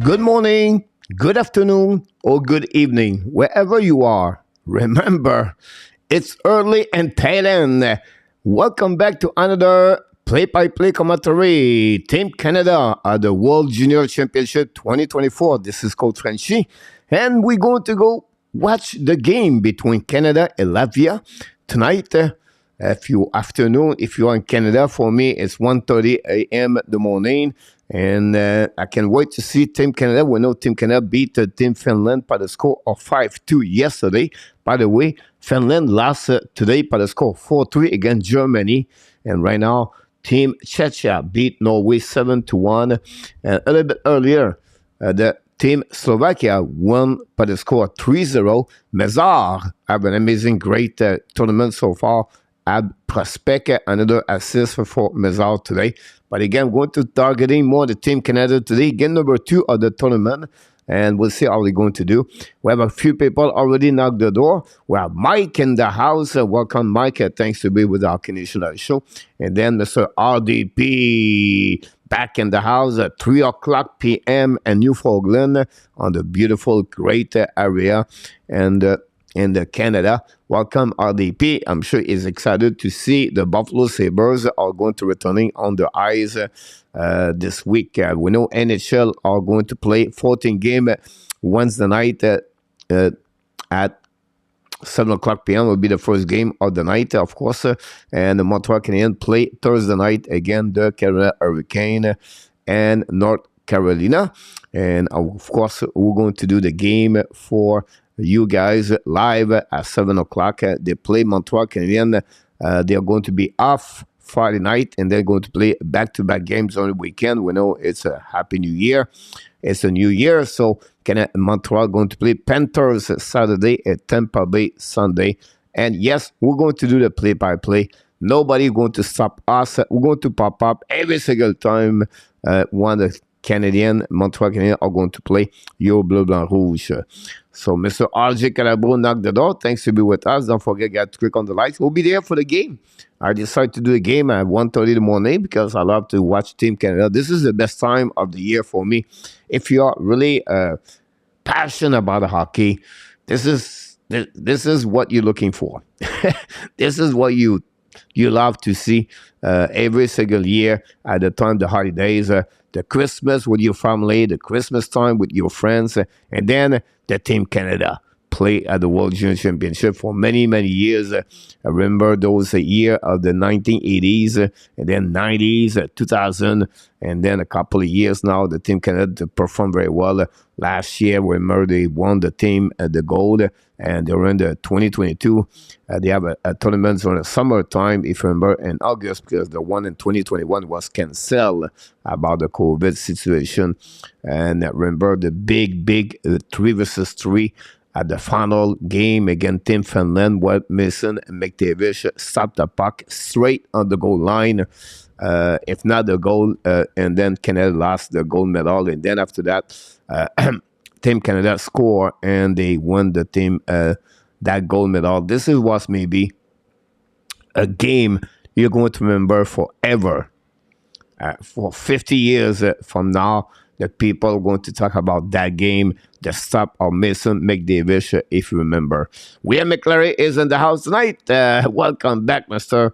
Good morning, good afternoon, or good evening, wherever you are. Remember, it's early in Thailand. Welcome back to another play-by-play commentary. Team Canada at the World Junior Championship 2024. This is Coach Frenchy, and we're going to go watch the game between Canada and Latvia tonight. If you're in Canada, for me it's 1:30 a.m. the morning, and I can wait to see Team Canada. We know Team Canada beat Team Finland by the score of 5-2 yesterday. By the way, Finland lost today by the score 4-3 against Germany, and right now Team Czechia beat Norway 7-1. And a little bit earlier, the Team Slovakia won by the score 3-0. Mezar have an amazing, great tournament so far. Ab Prospect, another assist for Mezal today. But again, I'm going to targeting more the Team Canada today. Game number 2 of the tournament. And we'll see how they're going to do. We have a few people already knocked the door. We have Mike in the house. Welcome, Mike. Thanks to be with our Canadian show. And then Mr. RDP back in the house at 3 o'clock p.m. in Newfoundland on the beautiful, great area. And in Canada. Welcome, RDP. I'm sure he's excited to see the Buffalo Sabres are going to returning on the ice this week. We know NHL are going to play 14 game Wednesday night at 7 o'clock p.m. will be the first game of the night, of course. And the Montreal Canadiens play Thursday night again, the Carolina Hurricane and North Carolina. And of course, we're going to do the game for you guys live at 7 o'clock. They play Montreal Canadiens. They are going to be off Friday night, and they're going to play back-to-back games on the weekend. We know it's a Happy New Year. It's a new year, so Montreal going to play Panthers Saturday at Tampa Bay Sunday. And yes, we're going to do the play-by-play. Nobody going to stop us. We're going to pop up every single time one of the Montreal Canadiens are going to play Yo Bleu Blanc Rouge. So Mr. RJ Calabro knocked the door. Thanks to be with us. Don't forget, guys, to click on the lights. We'll be there for the game. I decided to do the game at 1:30 in the morning because I love to watch Team Canada. This is the best time of the year for me. If you are really passionate about hockey, this is what you're looking for. This is what you love to see every single year at the time of the holidays. The Christmas with your family, the Christmas time with your friends, and then the Team Canada play at the World Junior Championship for many, many years. I remember those year of the 1980s, and then 90s, 2000, and then a couple of years now, the Team Canada performed very well. Last year, remember they won the team the gold, and they were in the 2022. They have a tournament on the summertime, if you remember, in August, because the one in 2021 was canceled about the COVID situation. And remember the big 3 versus 3 at the final game against Team Finland, where Mason and McTavish stopped the puck straight on the goal line. If not the goal, and then Canada lost the gold medal. And then after that, Team Canada scored, and they won the team that gold medal. This was maybe a game you're going to remember forever. For 50 years from now, the people are going to talk about that game, the stop of Mason McDavid, if you remember. William McClary is in the house tonight. Welcome back, Mr.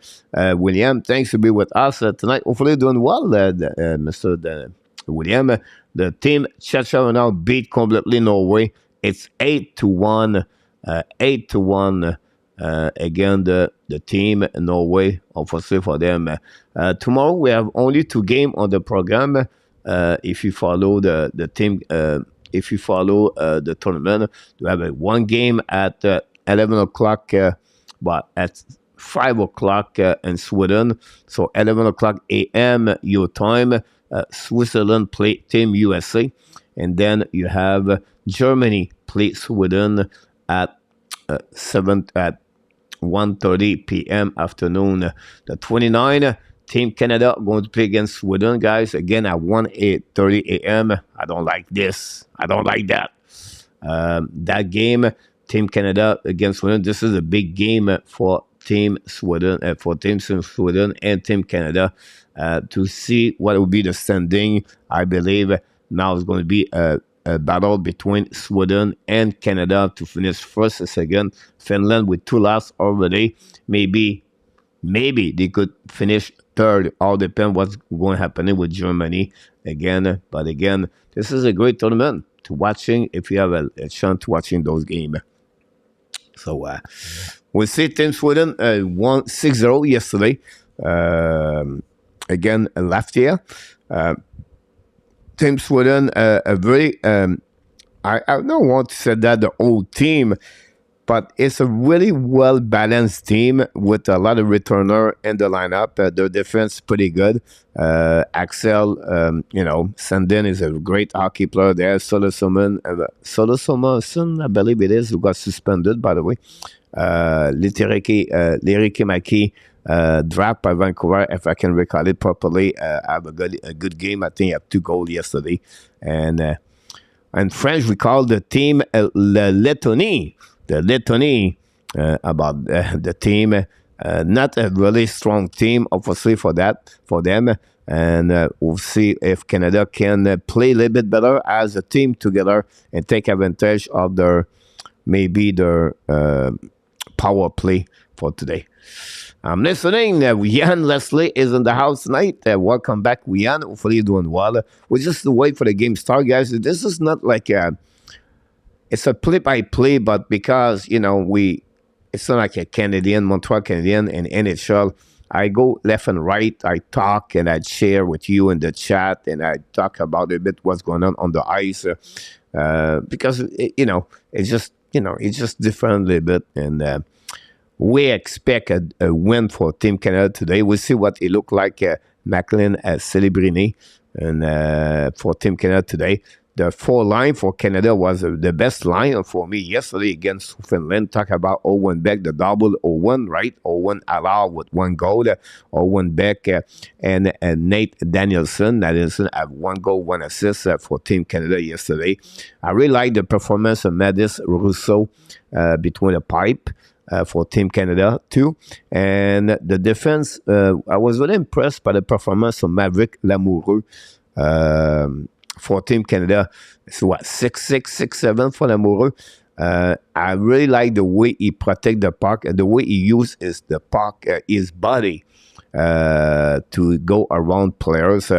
William. Thanks to be with us tonight. Hopefully doing well, Mr. William. The team Czechia now beat completely Norway. It's 8-1. 8-1. Again, the team in Norway, obviously for them. Tomorrow we have only 2 games on the program. If you follow the team, if you follow the tournament, we have 1 game at 11 o'clock, but at 5 o'clock in Sweden. So 11 o'clock a.m. your time. Switzerland play Team USA, and then you have Germany play Sweden at 1:30 p.m. afternoon. The 29 Team Canada going to play against Sweden, guys, again at 1:30 a.m. I don't like this. I don't like that. That game, Team Canada against Sweden, this is a big game for Team Sweden, and Team Canada to see what will be the standing. I believe Now it's going to be a battle between Sweden and Canada to finish first and second. Finland with 2 losses already. Maybe they could finish third. All depends what's going to happen with Germany again. But again, this is a great tournament to watching if you have a chance to watching those games. So we'll see Team Sweden won 6-0 yesterday. Again, Latvia. Team Sweden, a very, I don't want to say that the whole team, but it's a really well-balanced team with a lot of returner in the lineup. Their defense pretty good. Axel, Sandin is a great hockey player there. Solosoman, I believe it is, who got suspended, by the way. Liriki Maki, draft by Vancouver, if I can recall it properly. Have a good game. I think he had 2 goals yesterday. And in French, we call the team Le Lettonie. The Lettonie, about the team. Not a really strong team, obviously, for them. And we'll see if Canada can play a little bit better as a team together and take advantage of their power play for today. I'm listening. Yan Leslie is in the house tonight. Welcome back, Yan. Hopefully you're doing well. We're just wait for the game start, guys. This is not like it's a play-by-play, but because, it's not like a Canadian, Montreal Canadian and NHL. I go left and right. I talk and I share with you in the chat and I talk about a bit what's going on the ice because, it's just different a little bit. And we expect a win for Team Canada today. We'll see what it looked like, Macklin Celebrini, and for Team Canada today. The 4 line for Canada was the best line for me yesterday against Finland. Talk about Owen Beck, the double Owen, right? Owen allowed with 1 goal. Owen Beck and Nate Danielson. Danielson have 1 goal, 1 assist for Team Canada yesterday. I really like the performance of Madis Rousseau between the pipe. For Team Canada too. And the defense, I was really impressed by the performance of Maverick Lamoureux for Team Canada. It's 6'6", 6'7" for Lamoureux. I really like the way he protect the puck and the way he uses the puck, his body to go around players.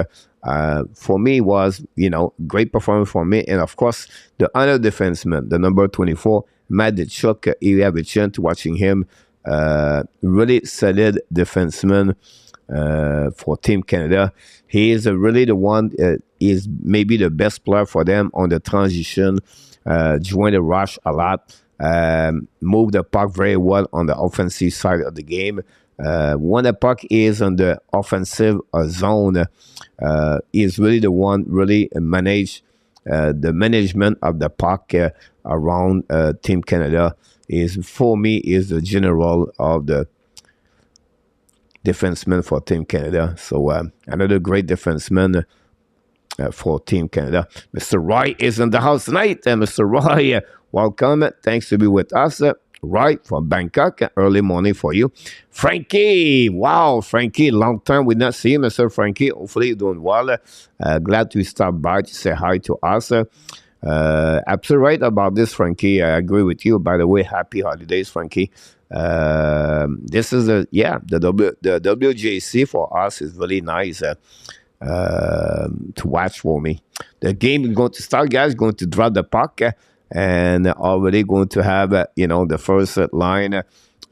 For me was, great performance for me. And of course, the other defenseman, the number 24, Matt Ditchuk, you have a chance watching him. Really solid defenseman for Team Canada. He is really the one, is maybe the best player for them on the transition. Join the rush a lot. Move the puck very well on the offensive side of the game. When the puck is on the offensive zone, is really the one really manage the management of the puck around Team Canada. Is for me is the general of the defenseman for Team Canada. So another great defenseman for Team Canada. Mr. Roy is in the house tonight. Mr. Roy, welcome. Thanks to be with us. Right from Bangkok, early morning for you. Frankie, wow, Frankie, long time we not see you, Mr. Frankie. Hopefully you're doing well. Glad to stop by to say hi to us. Absolutely right about this, Frankie. I agree with you. By the way, happy holidays, Frankie. This is the WJC for us is really nice to watch for me. The game is going to start, guys. Going to drop the puck. And already going to have, the first line,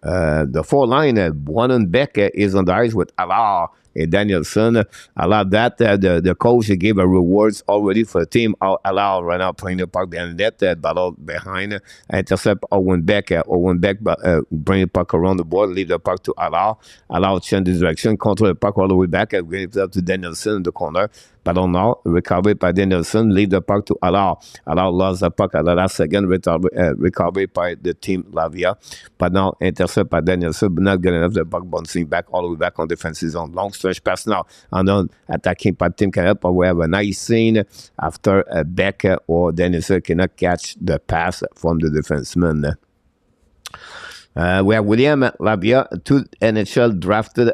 the 4 line, one on Beck is on the ice with Allard and Danielson. I love that. The coach gave a rewards already for the team. Allard right now playing the puck behind the net, battle behind, intercept Owen Beck. Owen Beck bring the puck around the board, leave the puck to Allard. Allard change the direction, control the puck all the way back, give it up to Danielson in the corner. Ballon now, recovered by Danielson, leave the puck to Allard. Allard lost the puck at the last second, recovered by the team Latvia. But now intercept by Danielson, but not good enough. The puck bouncing back all the way back on defensive zone. Long stretch pass now, and then attacking by Team Canada. But we have a nice scene after Beck or Danielson cannot catch the pass from the defenseman. We have William Latvia, two NHL drafted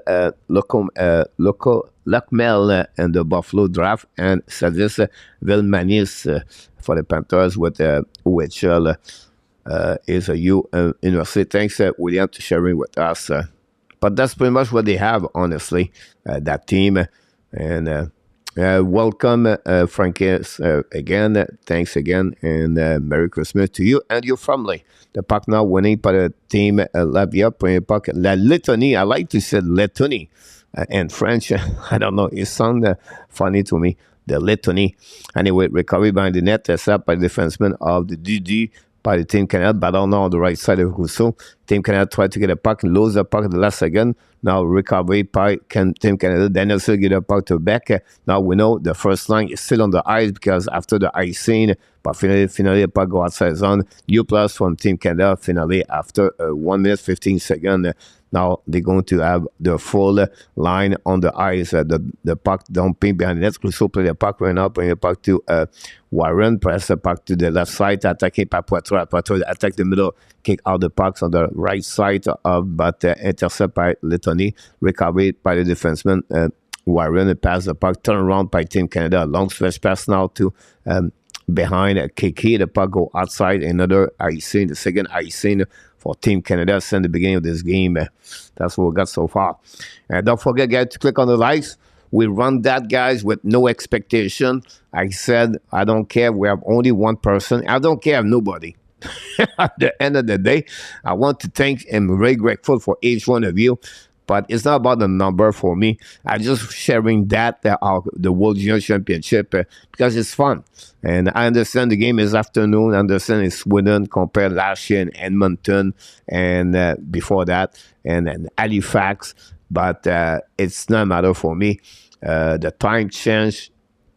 local Luckmel in the Buffalo draft, and Sadis Vilmanis for the Panthers with OHL is a U University. Thanks, William, to sharing with us. But that's pretty much what they have, honestly, that team. And welcome, Frankis, again. Thanks again, and Merry Christmas to you and your family. The puck now winning by the team Latvia, premier puck. La Lettonie, I like to say Lettonie in French. I don't know, it sounds funny to me. The Lettonie. Anyway, recovery behind the net, set up by the defenseman of the DD by the Team Canada, but on the right side of Rousseau. Team Canada tried to get a puck and lose the puck at the last second. Now recovery by Team Canada. Danielson get a puck to back. Now we know the first line is still on the ice because after the ice scene, but finally the puck go outside zone. New plus from Team Canada. Finally, after 1 minute 15 seconds, now they're going to have the full line on the ice. The puck dumping behind the net. Rousseau play the puck right now, bring the puck to Warren, press the puck to the left side, attacking by Poitras. Poitras attack the middle, kick out the pucks on the right side of, but intercept by Lettonie, recovered by the defenseman. Warren pass the puck, turn around by Team Canada. Long stretch pass now to behind KK. The puck go outside. Another icing, the second icing for Team Canada since the beginning of this game. That's what we got so far. And don't forget, guys, to click on the likes. We run that, guys, with no expectation. I said, I don't care. We have only one person. I don't care if nobody. At the end of the day, I want to thank and I'm very grateful for each one of you. But it's not about the number for me. I'm just sharing that, the World Junior Championship, because it's fun. And I understand the game is afternoon. I understand it's Sweden compared last year in Edmonton and before that, and Halifax. But it's not a matter for me. The time change,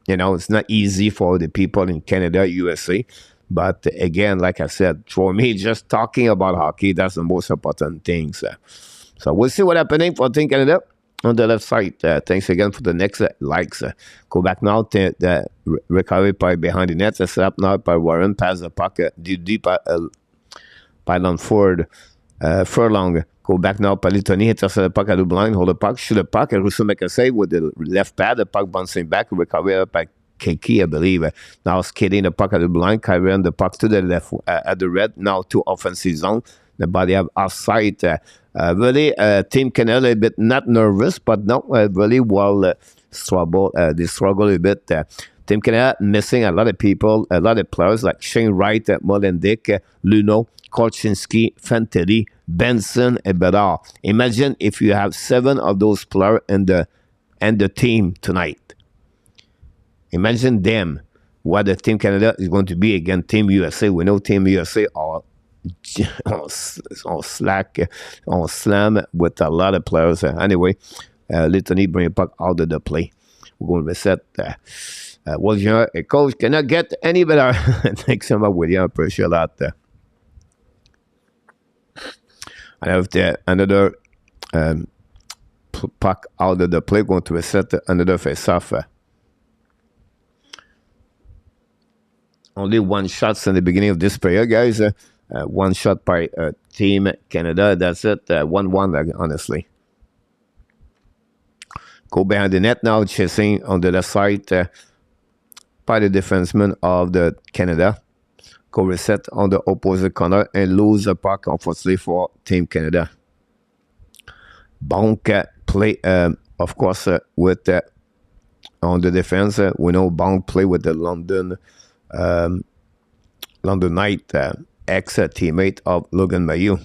it's not easy for the people in Canada, USA. But again, like I said, for me, just talking about hockey, that's the most important thing. So we'll see what's happening for Team Canada on the left side. Thanks again for the next likes. Go back now to the recovery by behind the net. Set up now by Warren. Pass the puck deep by Longford. Furlong. Go back now by Lettonie. Intercept the puck at the blind. Hold the puck. Shoot the puck. And Rousseau make a save with the left pad. The puck bouncing back. Recovery by Kiki, I believe. Now skating the puck at the blind. Carrying the puck to the left at the red. Now to offensive zone. The body have offside. Really, Team Canada a bit not nervous, but not really well struggle. They struggle a bit. Team Canada missing a lot of people, a lot of players like Shane Wright, Molendick, Luno, Korchinski, Fantilli, Benson, and Bedard. Imagine if you have 7 of those players in the team tonight. Imagine them, what the Team Canada is going to be against Team USA. We know Team USA are on slack, on slam with a lot of players. Anyway, Lettonie bring it back out of the play. We're going to reset. Well, a coach cannot get any better. Thanks so much, William. Appreciate that. I have another puck out of the play. Going to reset another face-off. Only one shot in the beginning of this period, guys. One shot by Team Canada. That's it. 1-1, honestly. Go behind the net now, chasing on the left side by the defenseman of the Canada. Go reset on the opposite corner and lose the puck, unfortunately, for Team Canada. Bonk play, of course, with on the defense. We know Bonk play with the London Knight. Ex-teammate of Logan Mailloux.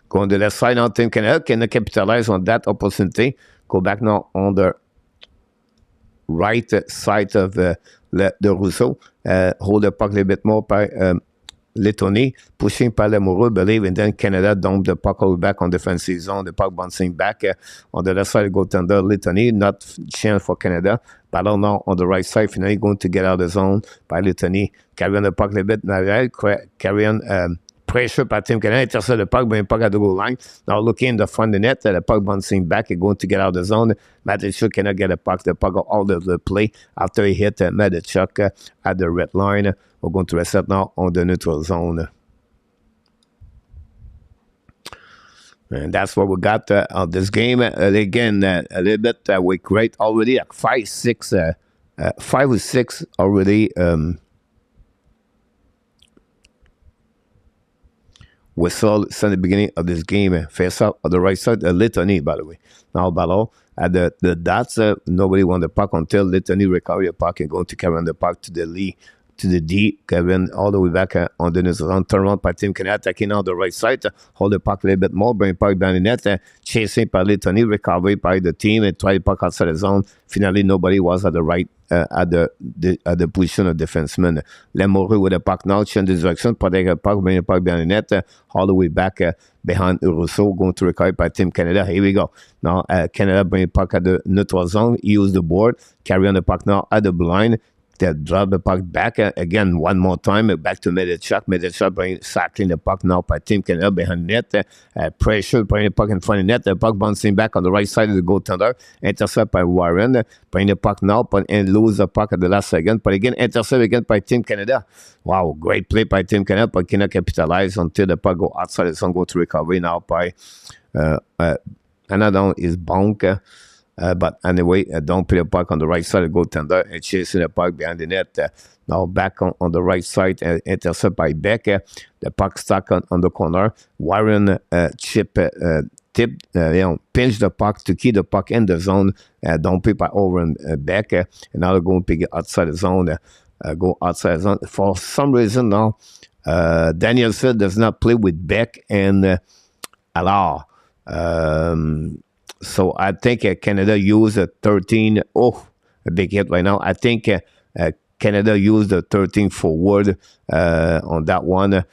Go on the left side now, Team Canada can capitalize on that opportunity. Go back now on the right side of the Rousseau. Hold the puck a little bit more by Lettonie, pushing by Lamoureux, believe, and then Canada dump the puck all back on defensive zone. The puck bouncing back on the left side, goaltender Lettonie, not chance for Canada. Battle now on the right side, finally going to get out of the zone by Lettonie. Carrying the puck a little bit, carrying pressure par Team Canada, intercept the puck, bring the puck at the goal line. Now looking in the front of the net, the puck bouncing back and going to get out of the zone. Matechuk cannot get the puck out of the play after he hit Matechuk at the red line. We're going to reset now on the neutral zone. And that's what we got on this game. Again, a little bit, we create already like 5 or 6 already. We saw since the beginning of this game, face up on the right side, Litany, by the way. Now, Ballon, at the dots, nobody won the puck until Litany recovered the puck and going to carry on the puck to the lead. To the D, Kevin, all the way back on the neutral zone. Turn around by Team Canada, attacking on the right side. Hold the puck a little bit more, bring the puck down the net. Chasing by Litany, recovery by the team, and try the puck outside the zone. Finally, nobody was at the right, at the position of defenseman. Lemoru with the puck now, change the direction, protect the puck, bring the puck down the net. All the way back behind Rousseau, going to recover by Team Canada. Here we go. Now, Canada bring the puck at the neutral zone, use the board, carry on the puck now at the blue line. They drop the puck back again one more time, back to Matechuk. Matechuk cycling the puck now by Team Canada behind the net. Pressure, bring the puck in front of the net. The puck bouncing back on the right side of the goaltender. Intercept by Warren. Bring the puck now and lose the puck at the last second. But again, intercept again by Team Canada. Wow, great play by Team Canada, but cannot capitalize until the puck go outside the zone, go to recovery now by Another is Bonk. But anyway, don't play the puck on the right side of the goaltender and chasing the puck behind the net. Now back on the right side, intercept by Beck. The puck stuck on the corner. Warren pinch the puck to keep the puck in the zone. Don't play by Owen Beck. And now they're going to pick it outside the zone. Go outside the zone. For some reason now, Danielson does not play with Beck and Allard. So I think Canada used a 13. Oh, a big hit right now. I think Canada used a 13 forward on that one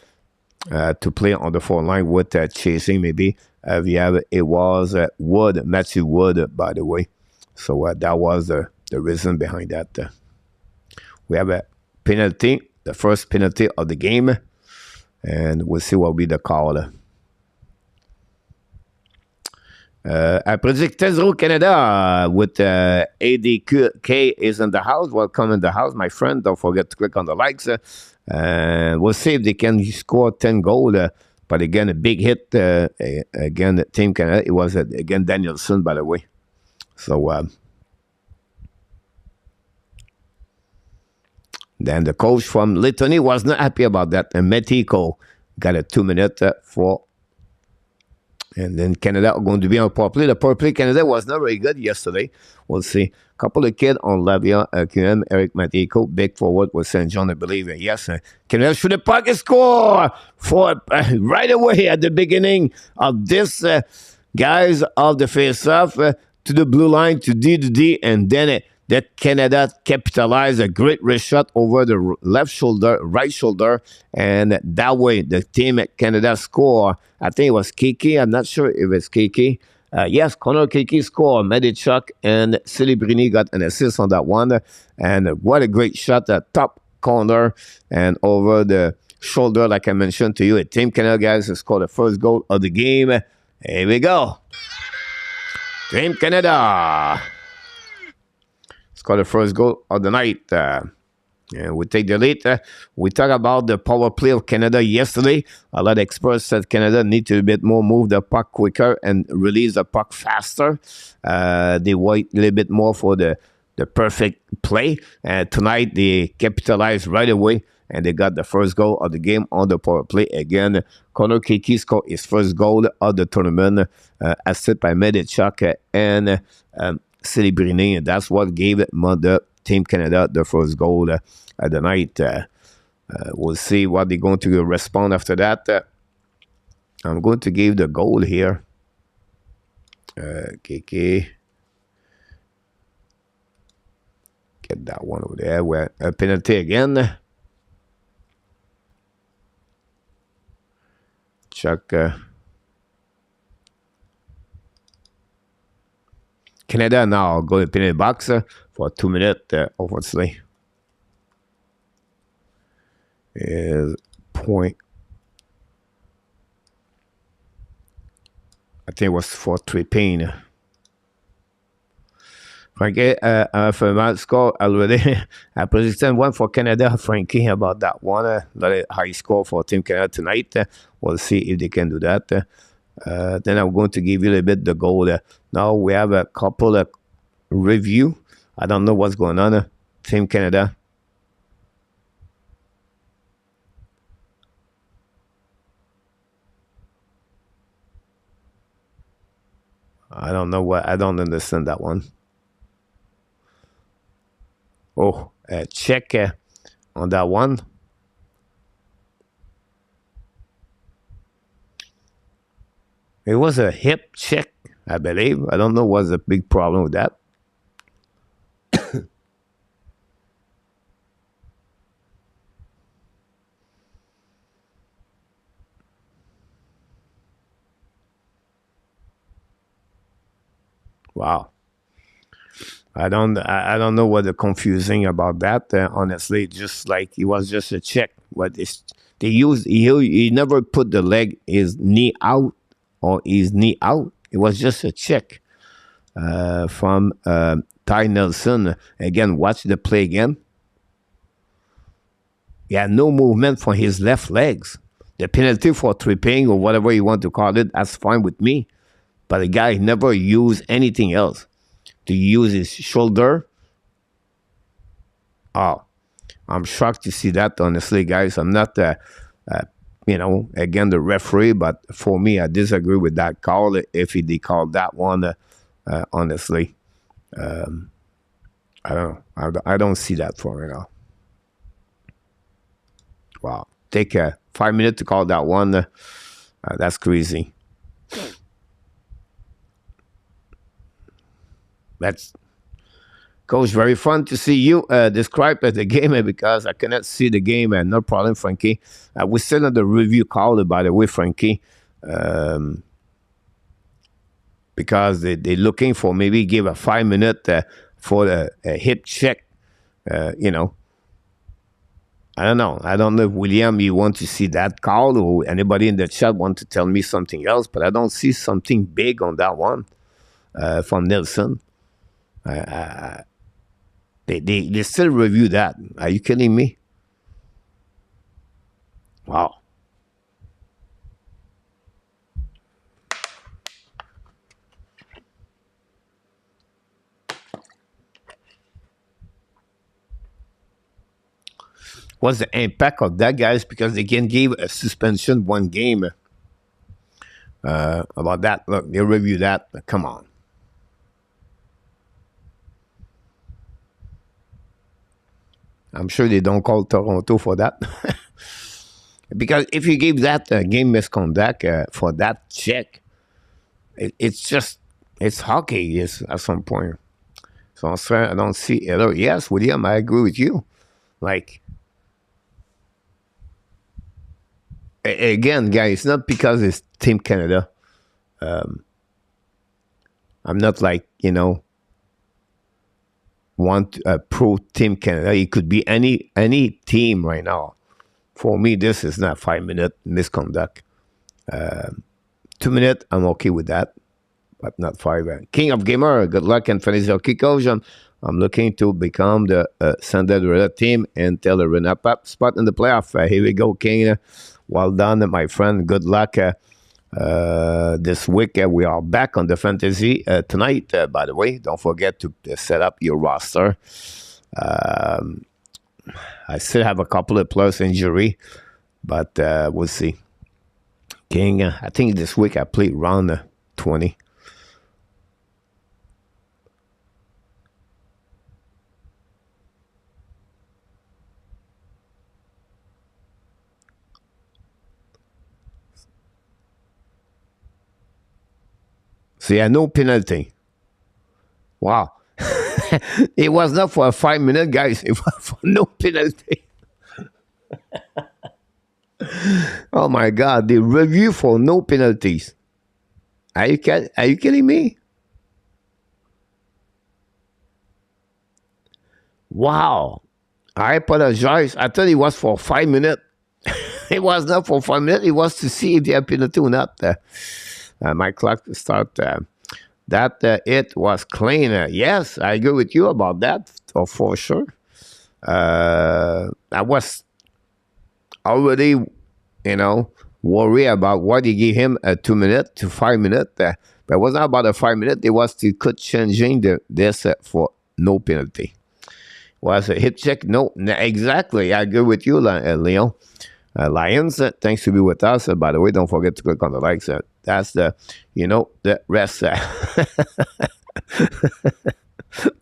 to play on the forward line with chasing maybe. It was Wood, Matthew Wood, by the way. So that was the reason behind that. We have a penalty, the first penalty of the game, and we'll see what will be the call. I predict 10-0 Canada with ADK is in the house. Welcome in the house, my friend. Don't forget to click on the likes. We'll see if they can score 10 goals. But again, a big hit. Again, Team Canada. It was, again, Danielson, by the way. So, then the coach from Litany was not happy about that. And Metiko got a 2-minute for. And then Canada are going to be on power play. The power play Canada was not very good yesterday. We'll see. A couple of kids on Latvia, QM, Eric Matiko, big forward with St. John, I believe. Yes, Canada should the puck and score for right away at the beginning of this, guys, of the face-off to the blue line, to D, and then that Canada capitalized a great wrist shot over the left shoulder, right shoulder, and that way the team at Canada score. I think it was Kiki. I'm not sure if it's Kiki. Yes, Connor Kiki scored. Matechuk and Celebrini got an assist on that one. And what a great shot, that top corner and over the shoulder, like I mentioned to you. Team Canada, guys, has scored the first goal of the game. Here we go. Team Canada scored the first goal of the night. And we take the lead. We talked about the power play of Canada yesterday. A lot of experts said Canada need to a bit more move the puck quicker and release the puck faster. They wait a little bit more for the perfect play. And tonight they capitalized right away and they got the first goal of the game on the power play. Again, Connor Kiki scored his first goal of the tournament, assisted by Matechuk and Celebrini, and that's what gave the Team Canada the first goal at the night. We'll see what they're going to respond after that. I'm going to give the goal here. KK. Get that one over there. Where a penalty again. Chuck. Canada now go to penalty box for 2 minutes, obviously. Is point I think it was for tripping. Frankie, for my score already. I predicted one for Canada. Frankie, about that one. Very high score for Team Canada tonight. We'll see if they can do that. Then I'm going to give you a little bit the goal. Now we have a couple of review. I don't know what's going on. Team Canada. I don't know what. I don't understand that one. Oh, check on that one. It was a hip check, I believe. I don't know what's the big problem with that. Wow. I don't know what the confusing about that. Honestly, just like it was just a check. What is they used? He never put the leg his knee out or his knee out. It was just a check from Danielson. Again, watch the play again. He had no movement for his left legs. The penalty for tripping or whatever you want to call it, that's fine with me. But the guy never used anything else. To use his shoulder. Oh, I'm shocked to see that, honestly, guys. I'm not, again, the referee, but for me, I disagree with that call. If he called that one, honestly, I don't know. I don't see that for right now. Wow. Take 5 minutes to call that one. That's crazy. That's Coach, very fun to see you describe the game because I cannot see the game. And no problem, Frankie. We're still on the review call, by the way, Frankie, because they're looking for maybe give a 5 minute for a hip check. I don't know. I don't know if William, you want to see that call, or anybody in the chat want to tell me something else, but I don't see something big on that one from Nelson. They still review that. Are you kidding me? Wow. What's the impact of that, guys? Because they can give a suspension one game about that. Look, they review that. Come on. I'm sure they don't call Toronto for that. Because if you give that game misconduct for that check, it's hockey at some point. So I don't see error. Yes, William, I agree with you. Like, again, guys, not because it's Team Canada. I'm not like, want pro Team Canada. It could be any team right now. For me, this is not 5 minute misconduct. 2 minutes, I'm okay with that, but not 5. King of Gamer, good luck and finish your coach. I'm looking to become the standout team and tell the run-up spot in the playoff. Here we go, King. Well done, my friend. Good luck. This week we are back on the fantasy tonight. By the way, don't forget to set up your roster. I still have a couple of plus injury, but we'll see. King, I think this week I played round 20. So yeah, no penalty. Wow. It was not for a 5 minute, guys. It was for no penalty. Oh my God. The review for no penalties. Are you kidding me? Wow. I apologize. I thought it was for 5 minutes. It was not for 5 minutes. It was to see if they have penalty or not. My clock start. That it was clean. Yes, I agree with you about that, for sure. I was already, worry about why they give him a 2 minute to 5 minute. But it wasn't about a 5 minute. It was to cut changing this for no penalty. Was a hit check? No, exactly. I agree with you, Leon. Lions, thanks to be with us. By the way, don't forget to click on the likes. That's the rest.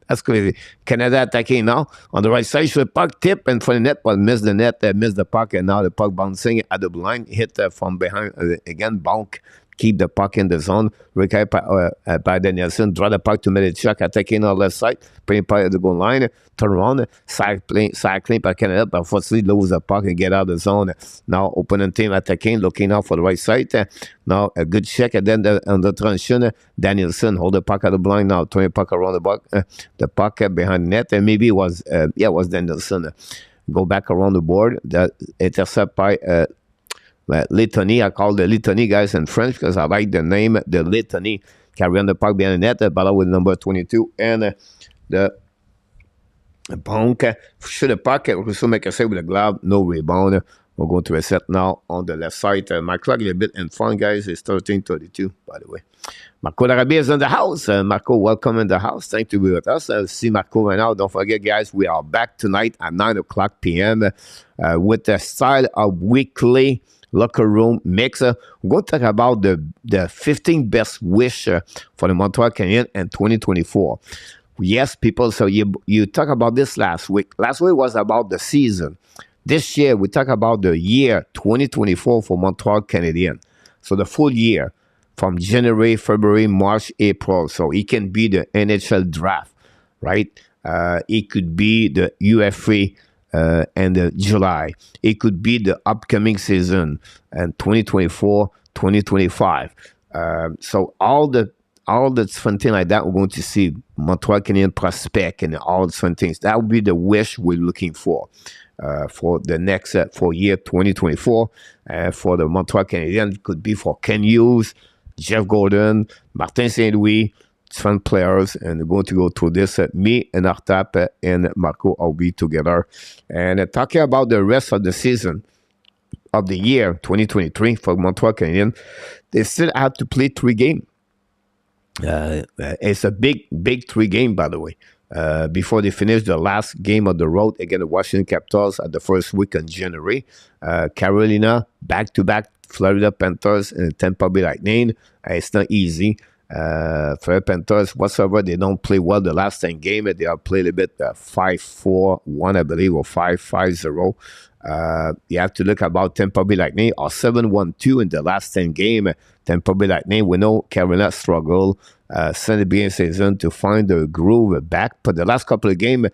That's crazy. Canada attacking now on the right side. Should puck tip and for the net, but miss the net, miss the puck, and now the puck bouncing at the blind, hit from behind again. Bonk, keep the puck in the zone. Recovered by Danielson, draw the puck to Medichuk, attacking on the left side, playing part of the goal line, turn around, cycling by Canada, but unfortunately lose the puck and get out of the zone. Now opponent team attacking, looking out for the right side. Now a good check, and then on the transition, Danielson hold the puck at the blind now, 20 puck around the puck behind the net, and maybe it was Danielson. Go back around the board, that intercept by Litany. I call the Litany guys in French because I like the name, the Litany. Carry on the puck behind the net, ball with number 22, and the Bonk shoot the puck. Rousseau make a save with a glove, no rebound. We're going to reset now on the left side. My clock is a bit in front, guys. It's 13:32, by the way. Marco Larabie is in the house. Marco, welcome in the house. Thank you to be with us. See Marco right now. Don't forget, guys, we are back tonight at 9 o'clock p.m. With the style of weekly locker room mix. We're going to talk about the 15 best wish for the Montreal Canadiens in 2024. Yes, people, so you talk about this last week. Last week was about the season. This year, we talk about the year 2024 for Montreal Canadiens. So the full year from January, February, March, April. So it can be the NHL draft, right? It could be the UFA and July. It could be the upcoming season and 2024, 2025. So all the fun thing like that, we're going to see Montreal Canadiens prospect and all the fun things. That would be the wish we're looking for the next for year 2024. For the Montreal Canadiens, could be for Ken Hughes, Jeff Gordon, Martin St. Louis, fun players, and we're going to go through this. Me and Artap and Marco will be together. And talking about the rest of the season of the year 2023 for Montreal Canadiens, they still have to play 3 games. It's a big 3 game, by the way. Before they finish the last game of the road against the Washington Capitals at the first week in January. Carolina, back-to-back Florida Panthers and Tampa Bay Lightning. It's not easy. Florida Panthers, whatsoever, they don't play well the last 10 games. They have played a bit 5-4-1, I believe, or 5-5-0. You have to look about Tampa Bay Lightning or 7-1-2 in the last 10 games. Tampa Bay Lightning, we know Carolina struggle since the beginning of the season to find the groove back. But the last couple of games,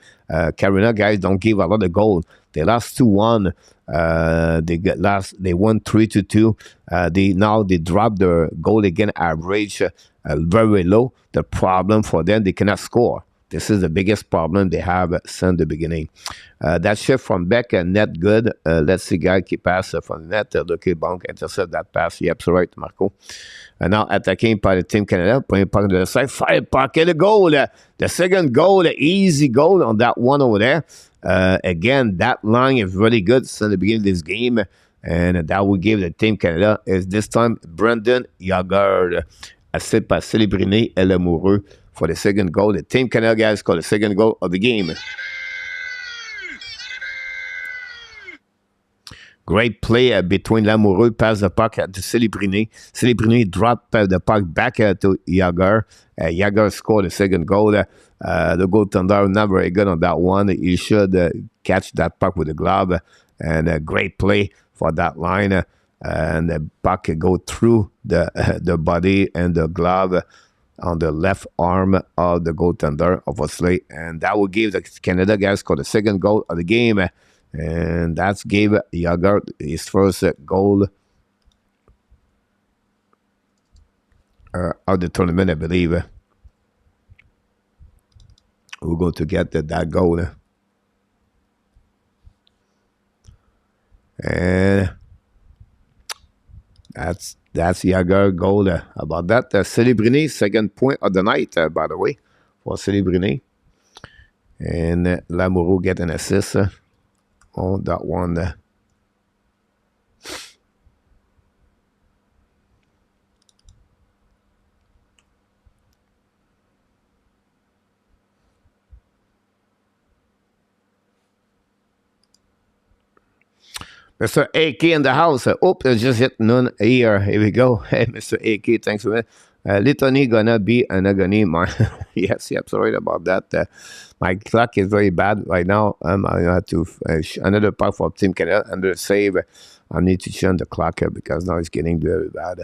Carolina guys don't give a lot of goals. They lost 2-1. They won 3-2. They dropped their goal against average very low. The problem for them, they cannot score. This is the biggest problem they have since the beginning. That shift from Beck and net good. Let's see, guy keep pass from net. Lucky Bonk intercept that pass. Yep, so right, Marco. Now attacking by the Team Canada, playing puck on the side. Fire puck and the goal. The second goal, the easy goal on that one over there. Again, that line is really good since the beginning of this game. And that will give the Team Canada is this time Brendan Yager. Assisté par Célébriné et Lamoureux for the second goal. The Team Canada guys scored the second goal of the game. Great play between Lamoureux, pass the puck to Célébriné. Célébriné dropped the puck back to Yager. Yager scored the second goal. The goaltender not very good on that one. He should catch that puck with the glove. And a great play for that line. And the puck go through the body and the glove on the left arm of the goaltender, obviously. And that will give the Canada guys score the second goal of the game. And that's gave Yager his first goal of the tournament, I believe. We're going to get that goal. And That's Yager goal about that. Celebrini, second point of the night, by the way, for Celebrini. And Lamoureux get an assist on that one. Mr. AK in the house. There's just hit none here. Here we go. Hey, Mr. AK, thanks for that. Litany gonna be an agony. Yes, yep, sorry about that. My clock is very bad right now. I have to another part for Team Canada under save. I need to change the clock because now it's getting very bad.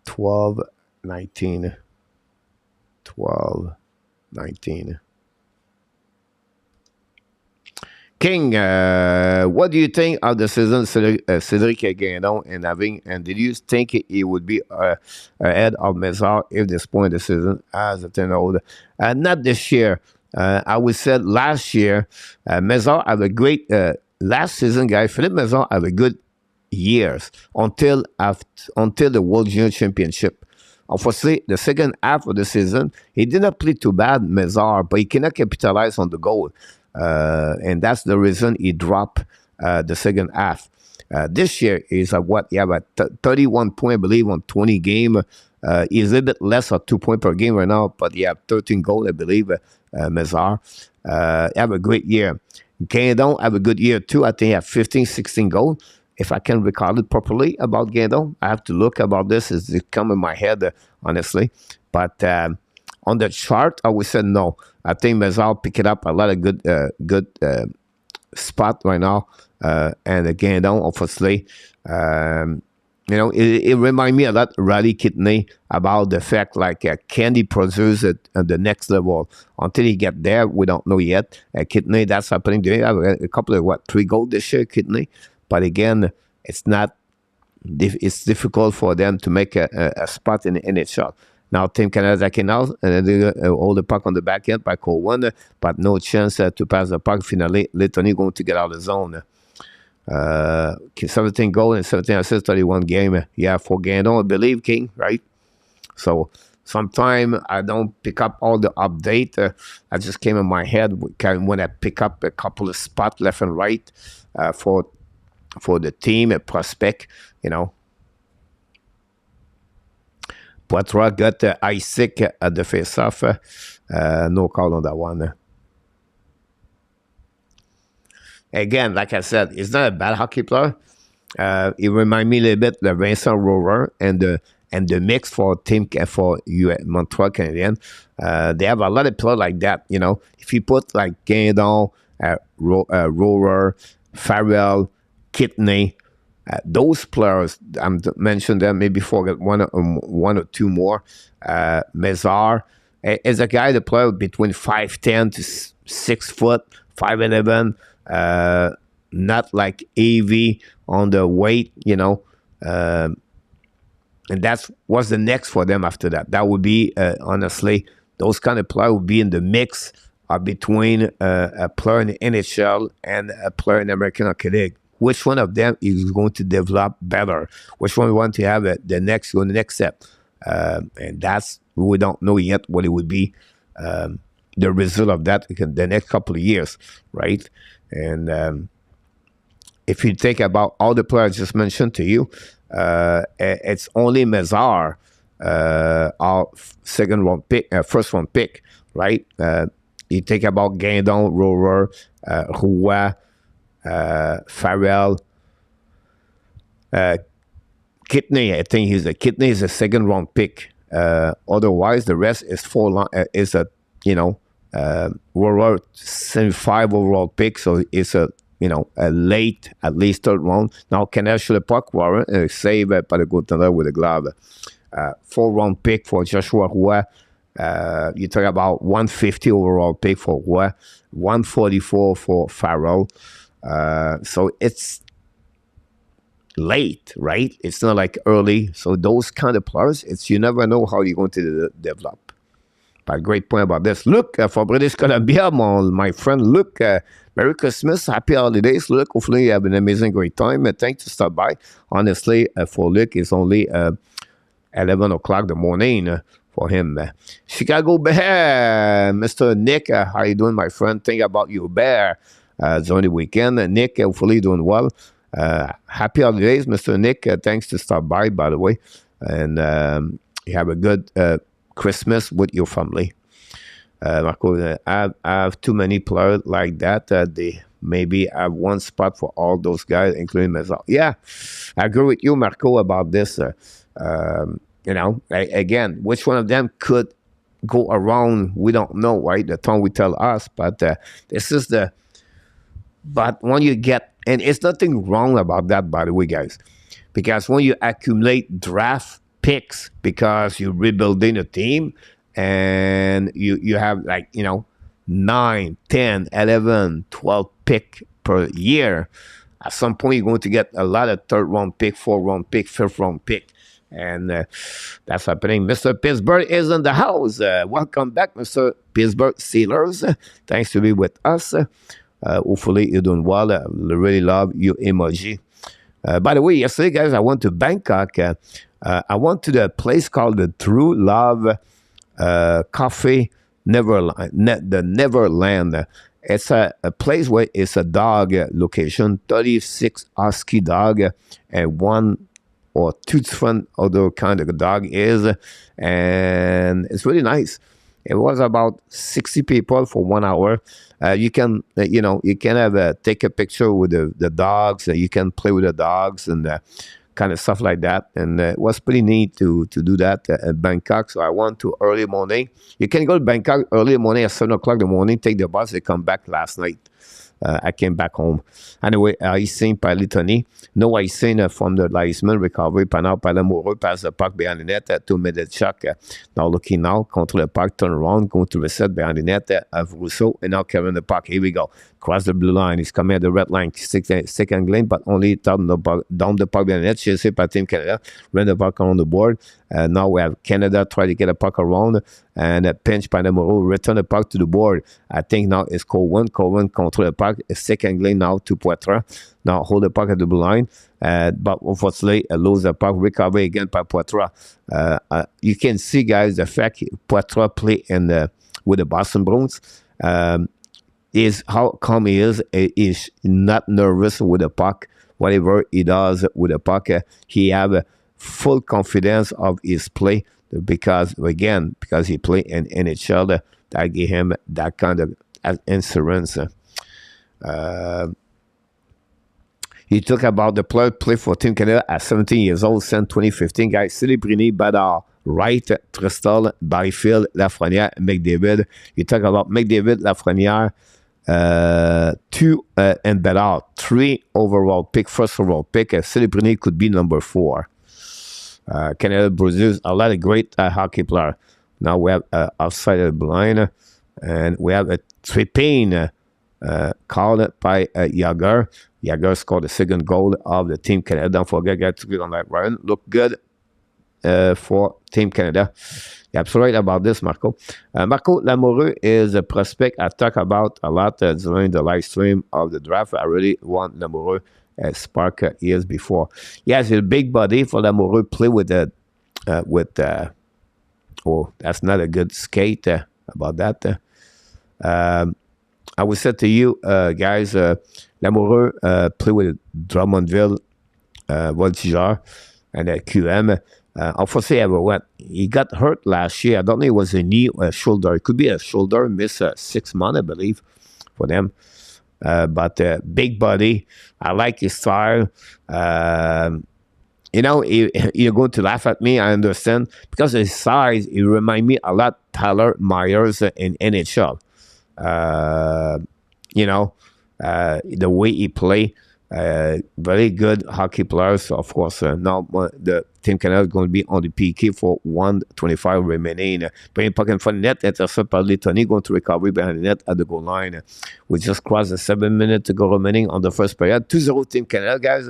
12, 19, 12, 19. King, what do you think of the season Cedric Guindon and having? And did you think he would be ahead of Mézard if this point of the season as a 10-year-old? Not this year. I would say last year, Mézard have a great last season, guy. Philippe Mézard have a good years until the World Junior Championship. Unfortunately, the second half of the season, he did not play too bad, Mézard, but he cannot capitalize on the goal. And that's the reason he dropped the second half. This year is what? He have a 31 point, I believe, on 20 game. He's a little bit less of 2 points per game right now, but he have 13 goals, I believe, Mézard. Have a great year. Guindon have a good year too. I think he have 15, 16 goals. If I can recall it properly about Guindon, I have to look about this. It's come in my head, honestly. But on the chart, I would say no. I think Mézard picked up a lot of good spot right now. And Guindon, obviously, it reminds me a lot of Riley Kidney about the fact like can he produce it at the next level? Until he get there, we don't know yet. Kidney, that's happening. They have a couple of 3 goals this year, Kidney. But again, it's not. It's difficult for them to make a spot in the NHL. Now, Team Canada can now hold the puck on the back end by Cole one, but no chance to pass the puck. Finally, Lettonie going to get out of the zone. 17 goals and 17 assists, 31 game. Yeah, for Guindon, I believe, King, right? So sometime I don't pick up all the update. I just came in my head when I pick up a couple of spots left and right for the team, a prospect, Poitras got Isaac at the face-off. No call on that one. Again, like I said, he's not a bad hockey player. He reminds me a little bit of Vincent Rover and the mix for team for Montreal Canadian. They have a lot of players like that. If you put like Guindon, Rover, Farrell, Kidney, those players, I'm mentioned them, maybe forget one or two more. Mézard is a guy that plays between 5'10" to 6 foot, 5'11", not like AV on the weight, and that's what's the next for them after that. That would be, honestly, those kind of players would be in the mix between a player in the NHL and a player in the American Hockey League. Which one of them is going to develop better? Which one we want to have the next step? And that's, we don't know yet what it would be, the result of that in the next couple of years, right? And if you think about all the players I just mentioned to you, it's only Mézard, our first round pick, right? You think about Guindon, Rover, Roy, Farrell, Kidney. I think Kidney is a second round pick. Otherwise, the rest is Rover 75 overall pick. So it's a late, at least third round. Now Canada should puck Warren save par le goaltender with a glove. 4-round pick for Joshua Roy. You talk about 150 overall pick for Roy, 144 for Farrell. So it's late, right? It's not like early. So those kind of players, you never know how you're going to develop. Pas great point about this. Luke from British Columbia, my friend Luke. Merry Christmas, happy holidays, Luke. Hopefully you have an amazing, great time. Thanks to stop by. Honestly, for Luke, it's only 11 o'clock the morning for him. Chicago Bear, Mr. Nick, how you doing, my friend? Think about you, Bear, during the weekend. Nick, hopefully doing well. Happy holidays, Mr. Nick. Thanks to stop by the way. And you have a good Christmas with your family. Marco, I have too many players like that. They maybe have one spot for all those guys, including myself. Yeah, I agree with you, Marco, about this. Again, which one of them could go around? We don't know, right? The time will tell us. But this is the. But when you get, and it's nothing wrong about that, by the way, guys, because when you accumulate draft picks because you're rebuilding a team and you have 9, 10, 11, 12 pick per year, at some point you're going to get a lot of third round pick, fourth round pick, fifth round pick. And that's happening. Mr. Pittsburgh is in the house. Welcome back, Mr. Pittsburgh Steelers. Thanks to be with us. Hopefully you're doing well. Really love your emoji. By the way, yesterday, guys, I went to Bangkok. I went to the place called the True Love Cafe Neverland. The Neverland. It's a place where it's a dog location, 36 husky dog, and one or two different other kind of dog is, and it's really nice. It was about 60 people for 1 hour. You can, you can have take a picture with the dogs. You can play with the dogs and kind of stuff like that. And it was pretty neat to do that at Bangkok. So I went to early morning. You can go to Bangkok early morning at 7 o'clock in the morning, take the bus. They come back last night. I came back home. Anyway, Aïssine Palitoni. No Aïssine from the linesman recovery. Pendant par l'amoureux, passe le puck behind the net. 2 minutes check. Now looking now. Contre le puck, turn around. Going to reset behind the net of Rousseau. And now carrying the puck. Here we go. Cross the blue line. He's coming at the red line. Second lane, but only down the puck behind the net. Chased by Team Canada. Ran the puck on the board. Now we have Canada try to get a puck around. And a pinch by Namoro. Return the puck to the board. I think now it's Cowan. Cowan control the puck. Second lane now to Poitras. Now hold the puck at the blue line. But unfortunately, lose the puck. Recover again by Poitras. You can see, guys, the fact Poitras play with the Boston Bruins is how calm he is. He's not nervous with the puck. Whatever he does with the puck, he have full confidence of his play because he play in NHL. That gave him that kind of insurance. You talk about the player play for Team Canada at 17 years old since 2015. Guys, Celebrini, Badard, Wright, Tristal, Barryfield, Lafrenière, McDavid. You talk about McDavid, Lafrenière, 2 and Bedard, 3 overall pick, first overall pick. Celebrini could be number 4. Canada produces a lot of great hockey players. Now we have outside of the blind, and we have a Trepane called by Yager. Yager scored the second goal of the Team Canada. Don't forget, guys, to click on that run. Look good for Team Canada. You're absolutely right about this, Marco. Marco Lamoureux is a prospect I talk about a lot during the live stream of the draft. I really want Lamoureux spark years before. Yes, he's a big body for Lamoureux. Play with oh, that's not a good skate about that. I would say to you, guys, Lamoureux play with Drummondville, Voltigeur, and QM. Unfortunately, he got hurt last year. I don't know if it was a knee or a shoulder. It could be a shoulder. Missed 6 months, I believe, for them. But big body. I like his style. You're going to laugh at me, I understand. Because of his size, he reminds me a lot of Tyler Myers in NHL. The way he play, very good hockey players. Of course, now the Team Canada is going to be on the PK for 1:25 remaining. Playing puck in front of the net, intercepted by Tony, going to recovery behind the net at the goal line. We just crossed the 7 minutes to go remaining on the first period. 2-0 Team Canada, guys.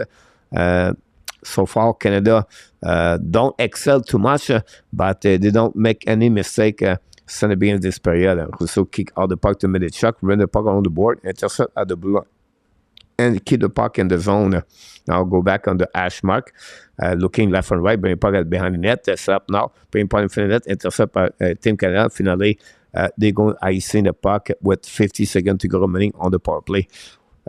So far, Canada don't excel too much, but they don't make any mistake. Send it being this period. Rousseau kick out the puck to Medichuk, run the puck on the board, intercept at the blue, and keep the puck in the zone. Now go back on the hash mark, looking left and right, bring the puck behind the net, set up now, bring the puck in front of the net, intercept by Team Canada. Finally, they're going icing the puck with 50 seconds to go remaining on the power play.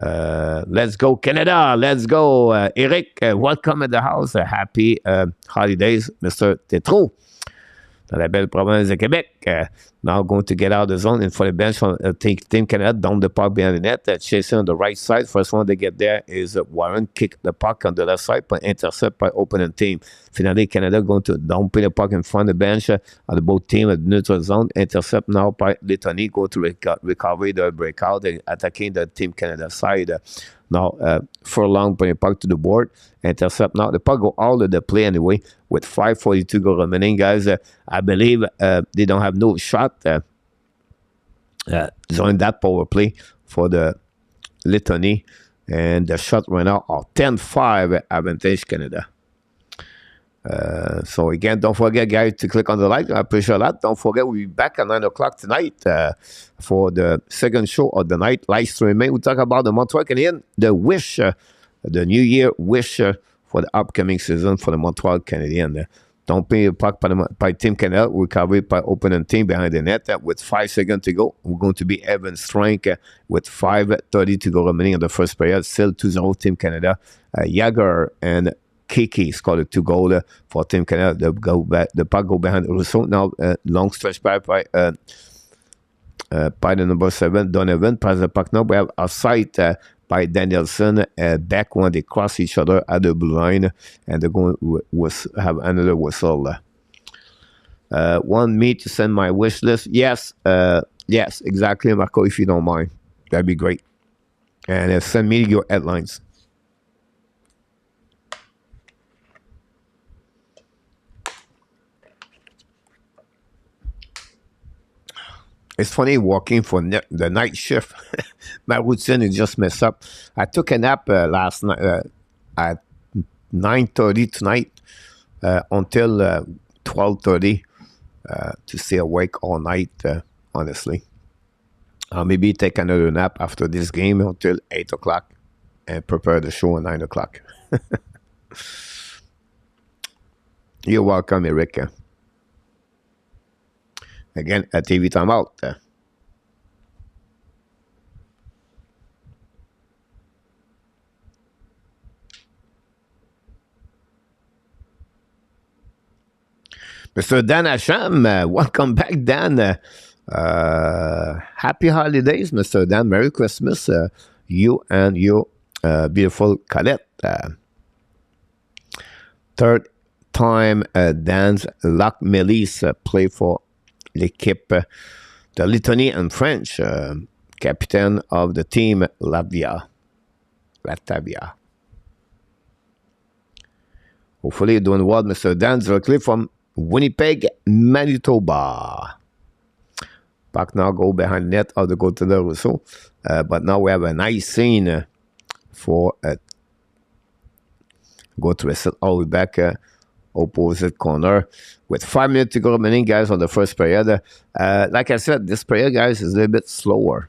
Let's go, Canada. Let's go. Eric, welcome at the house. Happy holidays, Mr. Tétrault. Dans la belle province de Québec. Now going to get out of the zone and for the bench from Team Canada down the puck behind the net. Chasing on the right side. First one to get there is Warren. Kick the puck on the left side, but intercept by opponent team. Finally, Canada going to dumping the puck in front of the bench of the both team at the neutral zone. Intercept now by Lettonie. Go to recover the breakout and attacking the Team Canada side. Now, Furlong bring the puck to the board. Intercept now. The puck go all of the play anyway with 5:42 go remaining, guys. I believe they don't have no shot during that power play for the Lettonie. And the shot right now are 10-5 advantage Canada. So again, don't forget, guys, to click on the like. I appreciate that. Don't forget, we'll be back at 9 o'clock tonight for the second show of the night, live streaming. We talk about the Montreal Canadiens, the wish, the New Year wish for the upcoming season for the Montreal Canadiens. Don't pay the puck by Team Canada. Recovery by opponent team behind the net with 5 seconds to go. We're going to be Evan Strink with 5:30 to go remaining in the first period. Still 2-0 Team Canada. Jagger and Kiki scored a 2 goal for Team Canada. The puck go behind Rousseau. Now long stretch back by the number 7, Donovan. Pass the puck now. We have a sight by Danielson. Back when they cross each other at the blue line. And they're going to have another whistle. Want me to send my wish list? Yes. Yes, exactly, Marco, if you don't mind. That'd be great. And send me your headlines. It's funny walking for the night shift. My routine is just messed up. I took a nap last night at 9:30 tonight until 12:30 to stay awake all night, honestly. I'll maybe take another nap after this game until 8 o'clock and prepare the show at 9 o'clock. You're welcome, Eric. Again, a TV timeout. Mr. Dan Hasham, welcome back, Dan. Happy holidays, Mr. Dan. Merry Christmas, you and your beautiful Colette. Third time Dan's Lac Melis play for l'équipe de Lettonie and French, captain of the team Latvia. Hopefully you're doing well, Mr. Dan, directly from Winnipeg, Manitoba. Puck now go behind the net of the goaltender Rousseau. But now we have a nice scene for go to a set all the way back opposite corner with 5 minutes to go remaining, guys, on the first period. Like I said, this period, guys, is a little bit slower.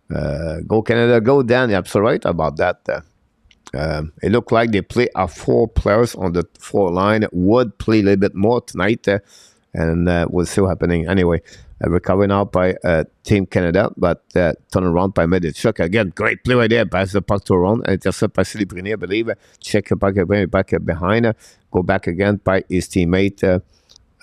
Go Canada, go, Dan. You're absolutely right about that. It looked like they play 4 players on the 4 line. Would play a little bit more tonight, and we'll see what's happening. Anyway, recovered now by Team Canada, but turn around by Medichuk. Again, great play right there. Pass the puck to around. Intercept by Siliprini, I believe. Check the puck, bring it back behind. Go back again by his teammate,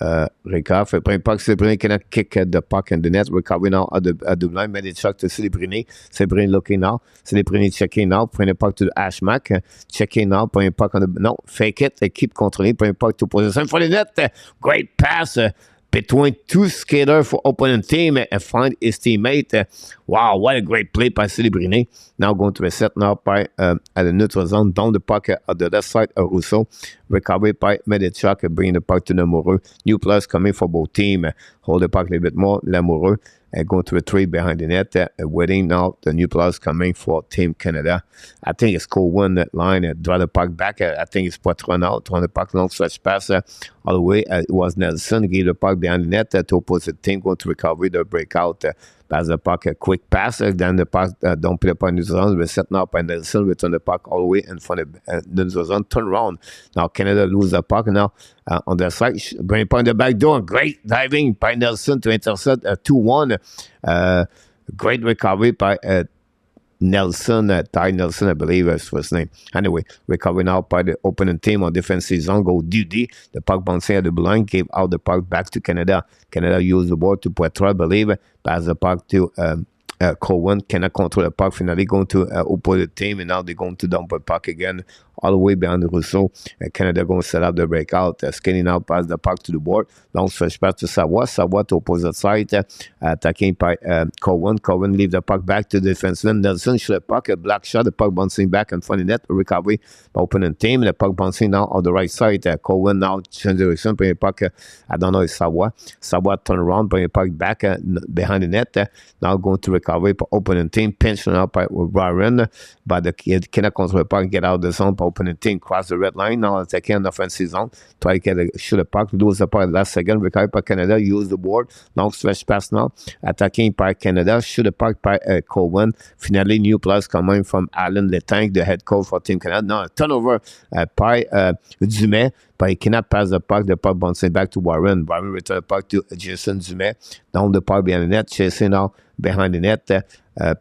Ricard. Bring puck, Siliprini cannot kick the puck in the net. Recovery now at the line. Medichuk to Siliprini. Siliprini looking now. Siliprini checking now. Bring the puck to the Ashmack. Checking now. Bring the puck on the... No, fake it. They keep controlling. Bring the puck to position for the net. Great pass. Between 2 skaters for opponent team and find his teammate. Wow, what a great play by Silibrini. Now going to a set now by at the neutral zone, down the puck at the left side of Rousseau. Recovery by Medichuk, bringing the puck to Lamoureux. New players coming for both teams. Hold the puck a little bit more. Lamoureux going to a three behind the net, waiting now. The new players coming for Team Canada. I think it's Cowan that line, draw the puck back. I think it's Poitras now, throwing the puck long stretch pass all the way. It was Nelson, gave the puck behind the net to opposite team, going to recover the breakout. Pass the puck, a quick pass, then the puck, don't play the puck in the zone, we're setting up, and Nelson return the puck all the way in front of the zone, turn around. Now Canada lose the puck now on their side, bring the puck in the back door, great diving by Nelson to intercept 2-1. Great recovery by Nelson, Ty Nelson, I believe is his name. Anyway, recovery now by the opening team on defensive zone. Go DD. The puck bouncing at the blind, gave out the puck back to Canada. Canada used the ball to Poitras, I believe. Pass the puck to Cowan. Cannot control the puck. Finally going to opposite team, and now they're going to dump the puck again all the way behind the Rousseau. Canada going to set up the breakout. Skinning out, pass the puck to the board. Long stretch pass to Savoie. Savoie to opposite side. Attacking by Cowan. Cowan leave the puck back to the defenseman. Nelson shoot the puck. A black shot. The puck bouncing back in front of the net. Recovery by opening team. The puck bouncing now on the right side. Cowan now change the direction. Bring the puck. I don't know, it's Savoie. Savoie turn around. Bring the puck back behind the net. Now going to recovery by opening team. Pinching up by Ryan. But the kid cannot control the puck. Get out of the zone. Opening team cross the red line. Now attacking an offensive zone. Try to get a shoot a puck. Lose the puck last second. Recovery by Canada. Use the board. Long stretch pass now. Attacking by Canada. Shoot a puck by Cowan. Finally, new players coming from Alan Letang, the head coach for Team Canada. Now a turnover by Dumais. But he cannot pass the puck. The puck bouncing back to Warren. Warren return the puck to Jason Dumais. Down the puck behind the net. Chasing now behind the net.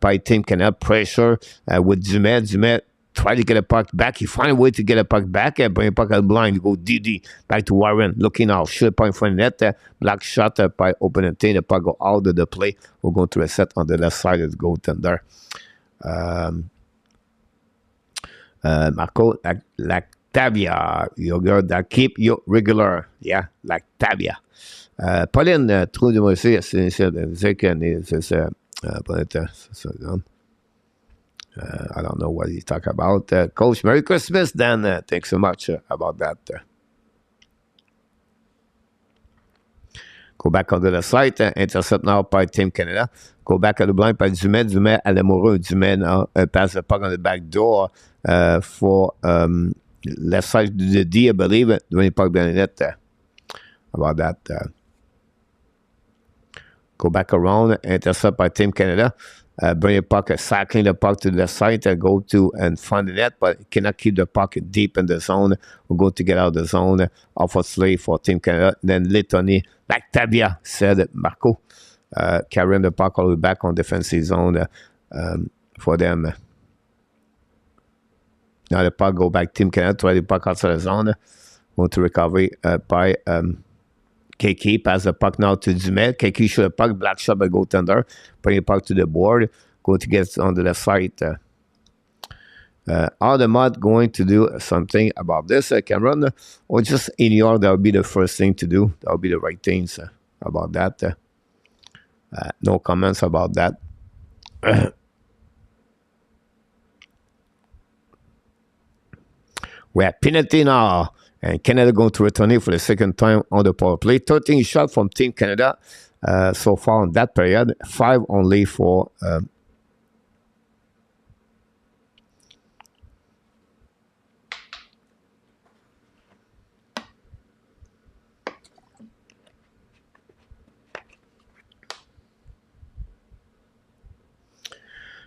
By Team Canada. Pressure with Dumais. Dumais try to get a puck back. He find a way to get a puck back. Bring a puck out blind. Go DD. Back to Warren. Looking out. Shoot a puck in front of the net. Black shot by opening team. The puck go out of the play. We're going to reset on the left side of the goaltender. Marco Lactavia. Yogurt that keep you regular. Yeah, Lactavia. Pauline, trou de Moïse, I don't know what he's talking about. Coach, Merry Christmas, Dan. Thanks so much about that. Go back onto the site. Intercept now by Team Canada. Go back at the blind by Dumais. Dumais à l'amoureux. Dumais now pass the puck on the back door for left side of the D, I believe. Doing the puck behind the net. About that. Go back around. Intercept by Team Canada. Bring the puck, cycling the puck to the side, go to and find the net, but cannot keep the puck deep in the zone. We're going to get out of the zone. Obviously for Team Canada. Then Lettonie, Lactavia, said Marco, carrying the puck all the way back on defensive zone for them. Now the puck go back Team Canada, try the puck outside the zone. Going to recovery by Keki. Pass the puck now to Dumais. Keki shoot a puck, black shot by goaltender. Bring the puck to the board. Go to get on the left side. Are the Mud going to do something about this, Cameron? Or just ignore that would be the first thing to do? That would be the right things about that. No comments about that. We're at penalty now. And Canada going to return it for the second time on the power play. 13 shots from Team Canada so far in that period. 5 only for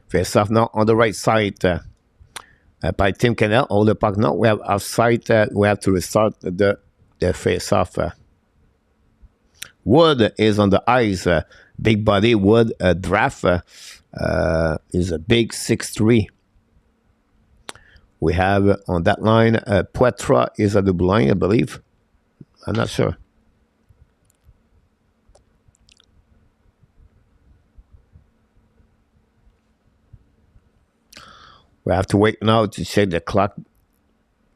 face off now on the right side. By Team Canada, all the puck now. We have offside. We have to restart the face-off. Wood is on the ice. Big body Wood. Draft is a big 6'3". We have on that line, Poitras is at the blue line, I believe. I'm not sure. We have to wait now to check the clock,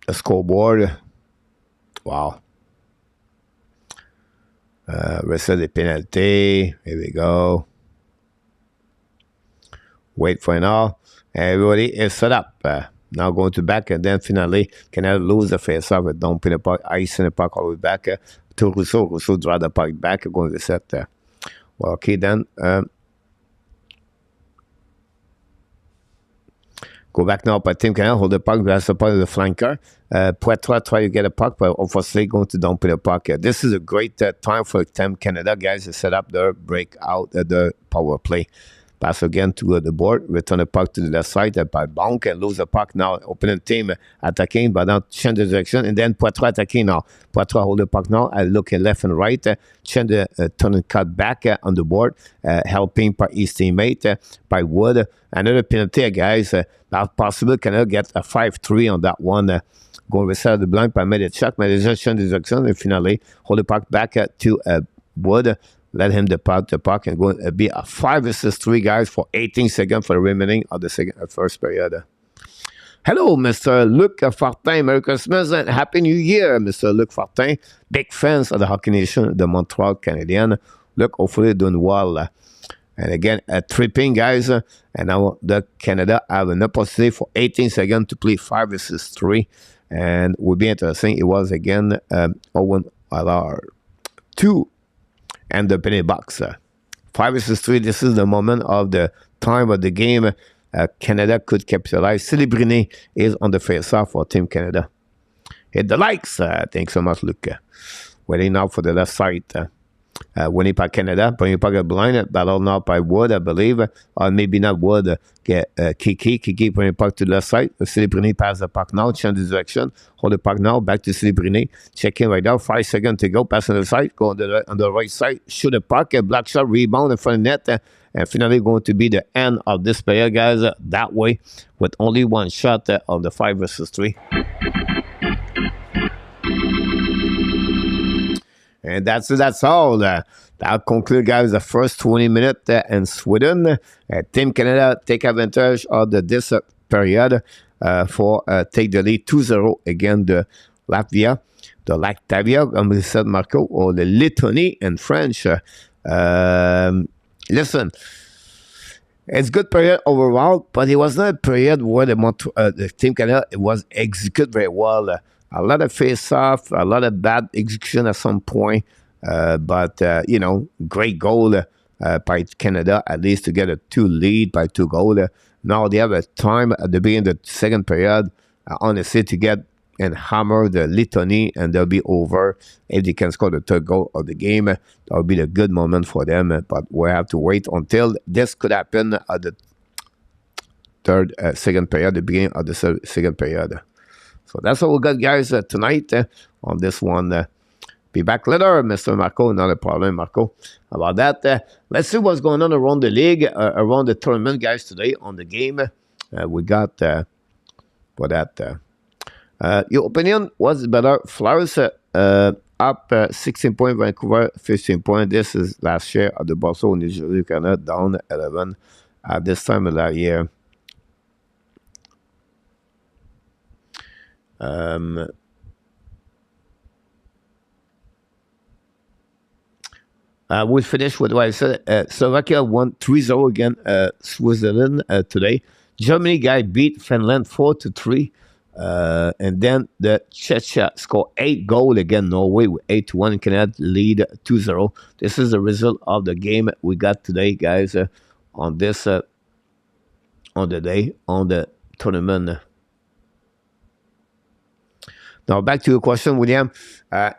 the scoreboard. Wow. Reset the penalty. Here we go. Wait for now. Everybody is set up. Now going to back, and then finally Canada lose the face-off with dumping the puck, icing the puck all the way back to Rousseau. Rousseau draw the puck back, going to set there. Well, okay then. Go back now by Team Canada, hold the puck, grasp the puck of the flanker. Poitras try to get a puck, but unfortunately going to dump in the puck. This is a great time for Team Canada, guys, to set up their breakout, the power play. Pass again to the board, return the puck to the left side by Bonk and lose the puck now. Opponent team attacking, but now change the direction. And then Poitras attacking now. Poitras hold the puck now, looking left and right. Change the turn and cut back on the board, helping by his teammate, by Wood. Another penalty, guys. Now possible Canada get a 5-3 on that one. Going beside the blind by Medichuk. Medichuk change the direction and finally hold the puck back to Wood. Let him depart the puck and going to be a 5-3, guys, for 18 seconds for the remaining of the first period. Hello, Mr. Luc Fortin. Merry Christmas and Happy New Year, Mr. Luc Fortin. Big fans of the Hockey Nation, the Montreal Canadian. Look, hopefully doing well. And again, tripping, guys. And now the Canada have an opportunity for 18 seconds to play 5-3. And would be interesting. It was again Owen Allard 2. And the penalty box. 5-3, this is the moment of the time of the game. Canada could capitalize. Celebrini is on the face-off for Team Canada. Hit the likes. Thanks so much, Luc. Waiting now for the left side. Winning by Canada. Bringing back a blind. Battle now by Wood, I believe. Or maybe not Wood. Kiki. Kiki bringing back to the left side. Celebrini pass the puck now. Change the direction. Hold the puck now. Back to Celebrini. Checking right now. 5 seconds to go. Pass on the side. Go on the right side. Shoot the puck. Black shot. Rebound in front of net. And finally going to be the end of this player, guys. That way. With only one shot on the 5-3. And that's all. That'll conclude, guys, the first 20 minutes in Sweden. Team Canada take advantage of this period for take the lead 2-0 against the Latvia. The Latvia, comme we said, Marco, or the Lithuania in French. Listen, it's good period overall, but it was not a period where the Team Canada was executed very well. A lot of face-off, a lot of bad execution at some point. But great goal by Canada, at least to get a 2 lead by 2 goals. Now they have a time at the beginning of the second period, honestly, to get and hammer the Lithuania, and they'll be over. If they can score the 3rd goal of the game, that'll be a good moment for them. But we have to wait until this could happen at the second period, the beginning of the second period. So that's what we got, guys, tonight on this one. Be back later, Mr. Marco. Not a problem, Marco, about that. Let's see what's going on around the league, around the tournament, guys, today on the game. We got for that. Your opinion, what's better? Flowers up 16 points, Vancouver 15 points. This is last year at the Rousseau, New Jersey, Canada, down 11 at this time of that year. We finished with what I said. Slovakia won 3-0 against Switzerland today. Germany guy beat Finland 4-3. And then the Czechia scored 8 goals against Norway with 8-1. Canada lead 2-0. This is the result of the game we got today, guys, on this on the tournament. Now, back to your question, William.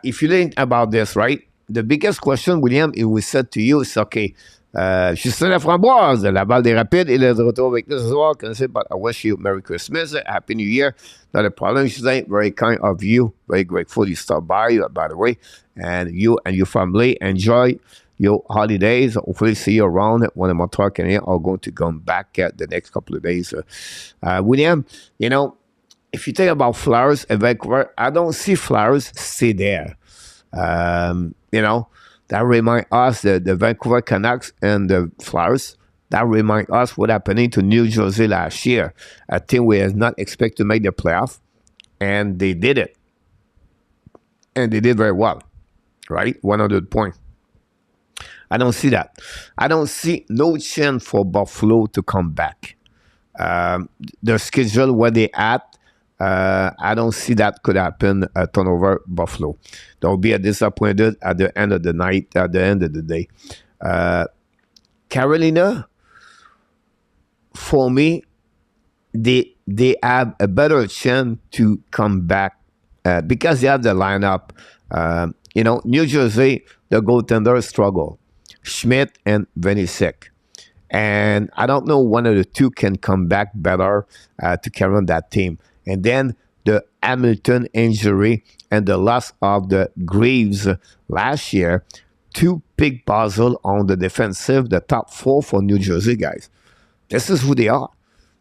If you think about this, right? The biggest question, William, it was said to you, is, okay, Justin Laframboise, la balle des rapides, il est de retour avec nous ce soir. But I wish you Merry Christmas, Happy New Year. Not a problem, Justin. Very kind of you. Very grateful you stopped by the way. And you and your family enjoy your holidays. Hopefully see you around when the Montreal Canadiens are going to come back the next couple of days. William, if you think about Flowers in Vancouver, I don't see Flowers stay there. That reminds us the Vancouver Canucks and the Flyers. That reminds us what happening to New Jersey last year. A team we did not expect to make the playoff, and they did it. And they did very well, right? 100 points. I don't see that. I don't see no chance for Buffalo to come back. The schedule where they at, I don't see that could happen at turnover Buffalo. There will be a disappointed at the end of the night, at the end of the day. Carolina, for me, they have a better chance to come back because they have the lineup. New Jersey, the goaltender struggle, Schmidt and Venisic. And I don't know one of the two can come back better to carry on that team. And then the Hamilton injury and the loss of the Greaves last year, two big puzzle on the defensive, the top four for New Jersey guys. This is who they are.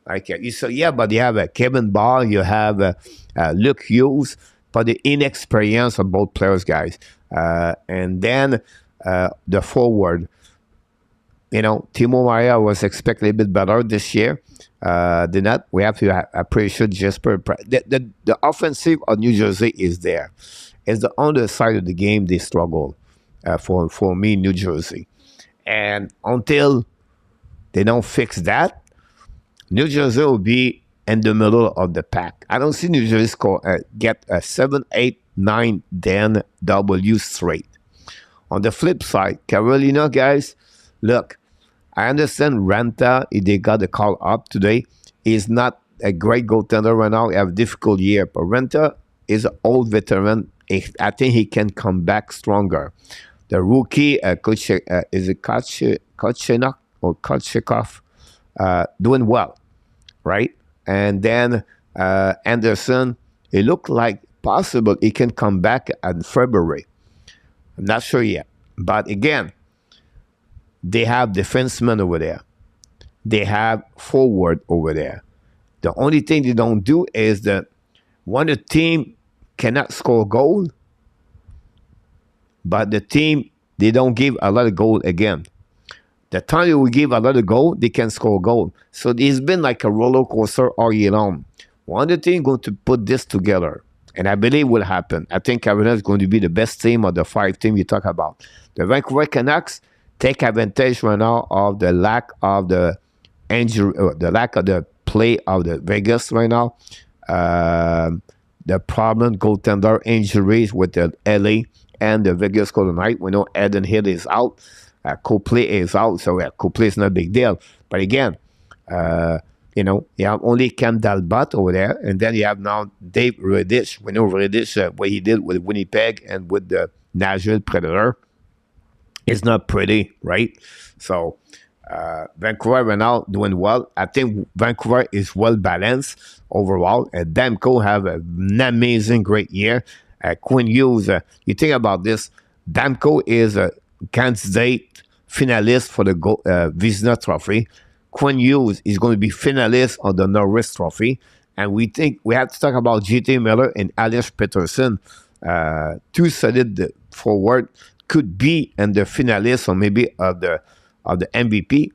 Like you say, yeah, but you have Kevin Ball, you have Luke Hughes, but the inexperience of both players, guys. And then the forward, Timo Maya was expected a bit better this year. Did not. We have to appreciate Jesper. The offensive of New Jersey is there. It's the other side of the game they struggle for me, New Jersey. And until they don't fix that, New Jersey will be in the middle of the pack. I don't see New Jersey get a 7, 8, 9, 10 W straight. On the flip side, Carolina, guys, look, I understand Ranta, they got a call up today. He's not a great goaltender right now. He have a difficult year. But Ranta is an old veteran. I think he can come back stronger. The rookie, is it Kochenok or Kochekov, doing well, right? And then Anderson, it looked like possible he can come back in February. I'm not sure yet. But again, they have defensemen over there. They have forward over there. The only thing they don't do is that when the team cannot score goal, but the team, they don't give a lot of goal again. The time they will give a lot of goal, they can score goal. So it's been like a roller coaster all year long. One of the team going to put this together, and I believe will happen. I think Carolina is going to be the best team of the 5 teams you talk about. The Vancouver Canucks take advantage right now of the lack of the injury, the lack of the play of the Vegas right now. The problem goaltender injuries with the LA and the Vegas Golden Knights. We know Eden Hill is out. Copley is out, so Copley is not a big deal. But again, you have only Cam Dalbat over there, and then you have now Dave Riddich. We know Riddich, what he did with Winnipeg and with the Nashville Predator. It's not pretty, right? So Vancouver right now doing well. I think Vancouver is well balanced overall. Demko have an amazing, great year. Quinn Hughes, you think about this. Demko is a candidate finalist for the Vezina Trophy. Quinn Hughes is going to be finalist on the Norris Trophy. And we think we have to talk about J.T. Miller and Alex Peterson. Two solid forward could be in the finalists or maybe of the MVP.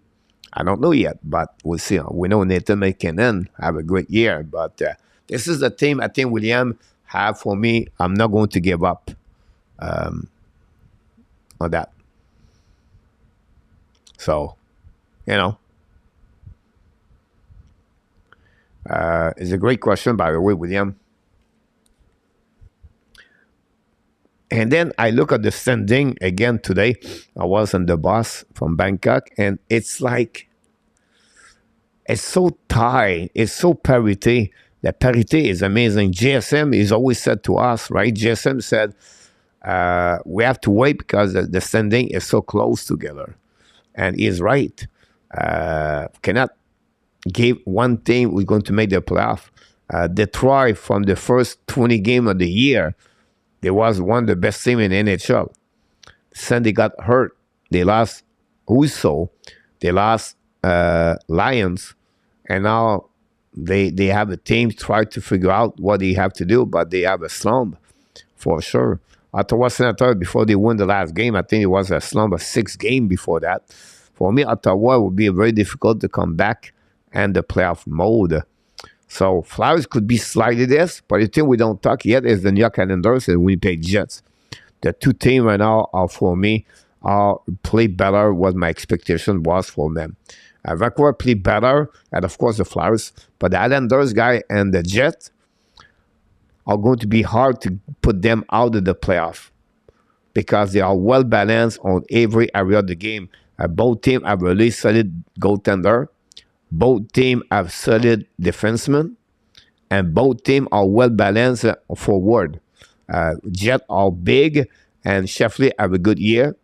I don't know yet, but we'll see. We know Nathan McKinnon have a great year, but this is the team I think William have for me. I'm not going to give up on that. So, it's a great question, by the way, William. And then I look at the standing again today. I was on the bus from Bangkok, and it's like, it's so tight. It's so parity. The parity is amazing. GSM is always said to us, right? GSM said, we have to wait because the standing is so close together. And he's right. Cannot give one team who's going to make the playoff. Detroit, from the first 20 game of the year, they was one of the best team in NHL. Sandy got hurt. They lost Rousseau. They lost Lions. And now they have a team try to figure out what they have to do, but they have a slump for sure. Ottawa Senator, before they won the last game, I think it was a slump of 6 games before that. For me, Ottawa would be very difficult to come back and the playoff mode. So Flyers could be slightly this, but the thing we don't talk yet is the New York Islanders and Winnipeg Jets. The two teams right now are, for me, play better what my expectation was for them. Vancouver play better, and of course the Flyers, but the Islanders guy and the Jets are going to be hard to put them out of the playoff because they are well balanced on every area of the game. Both teams have a really solid goaltender. Both teams have solid defensemen, and both teams are well balanced forward. Jet are big, and Sheffley have a good year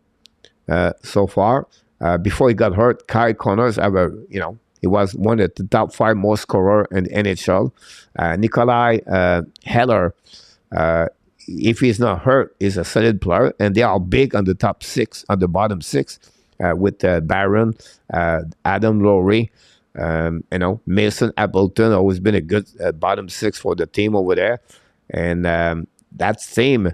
so far. Before he got hurt, Kyle Connors have he was one of the top 5 most scorer in the NHL. Nikolai Heller, if he's not hurt, is a solid player, and they are big on the top 6, on the bottom 6, with Barron, Adam Lowry, Mason Appleton always been a good bottom 6 for the team over there, and that team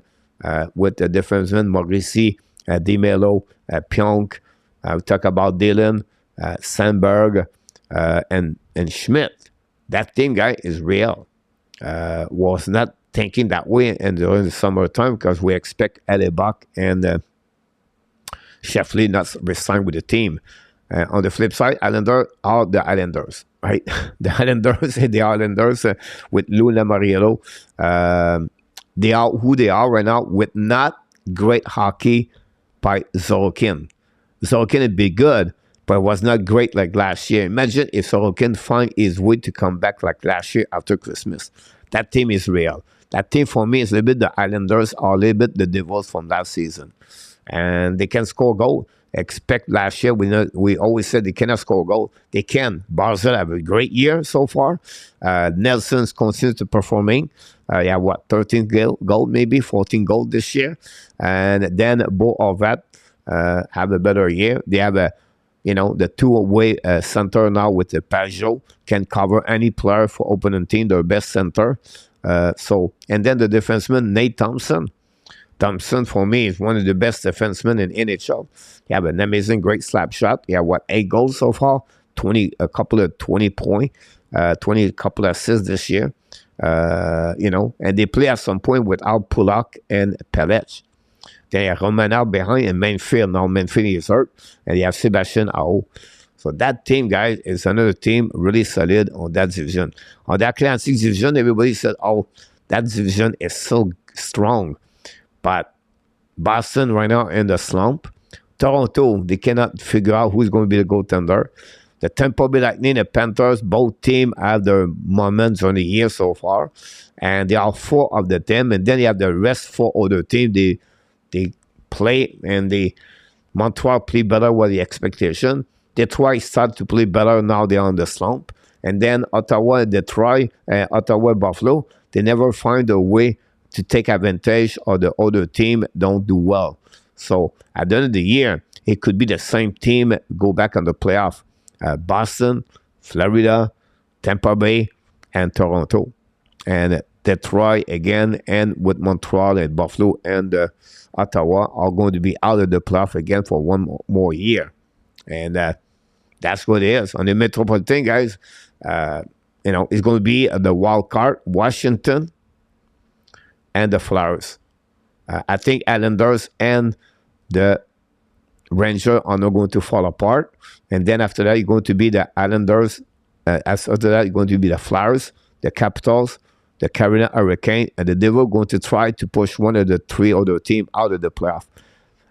with the defensemen Maurici, DeMelo, Pionk. We talk about Dylan, Sandberg, and Schmidt. That team, guy, is real. Was not thinking that way during the summertime because we expect Hellebuck and Sheffley not resign with the team. On the flip side, Islanders are the Islanders, right? The Islanders with Lou Lamoriello. They are who they are right now with not great hockey by Sorokin. Sorokin would be good, but it was not great like last year. Imagine if Sorokin find his way to come back like last year after Christmas. That team is real. That team for me is a little bit the Islanders or a little bit the Devils from last season. And they can score goal. Expect last year, we always said they cannot score goal. They can. Barzell have a great year so far. Nelson's continues to performing. 13 goal, maybe 14 goal this year. And then both of that have a better year. They have the two-way center now with the Pajot can cover any player for opponent team, their best center. And then the defenseman, Nate Thompson. Thompson, for me, is one of the best defensemen in NHL. He have an amazing, great slap shot. He have, 8 goals so far, a couple of 20 points, a couple of assists this year. And they play at some point without Pulak and Pelech. Then you have Romanov behind and Manfield. Now Manfield is hurt. And you have Sebastian Aho. So that team, guys, is another team really solid on that division. On the Atlantic division, everybody said, that division is so strong. But Boston right now in the slump. Toronto, they cannot figure out who's going to be the goaltender. The Tampa Bay Lightning and Panthers, both teams have their moments on the year so far. And there are 4 of the team. And then you have the rest 4 other teams. They play, and Montreal play better with the expectation. Detroit start to play better now. They're on the slump. And then Ottawa, Detroit, Ottawa, Buffalo, they never find a way to take advantage of the other team don't do well. So at the end of the year, it could be the same team go back on the playoff. Boston, Florida, Tampa Bay, and Toronto. And Detroit again, and with Montreal and Buffalo and Ottawa are going to be out of the playoff again for one more year. And that's what it is. On the Metropolitan, guys, it's going to be the wild card, Washington, and the Flyers. I think Islanders and the Rangers are not going to fall apart. And then after that, you're going to be the Islanders. After that, you're going to be the Flyers, the Capitals, the Carolina Hurricanes, and the Devils going to try to push one of the 3 other teams out of the playoff.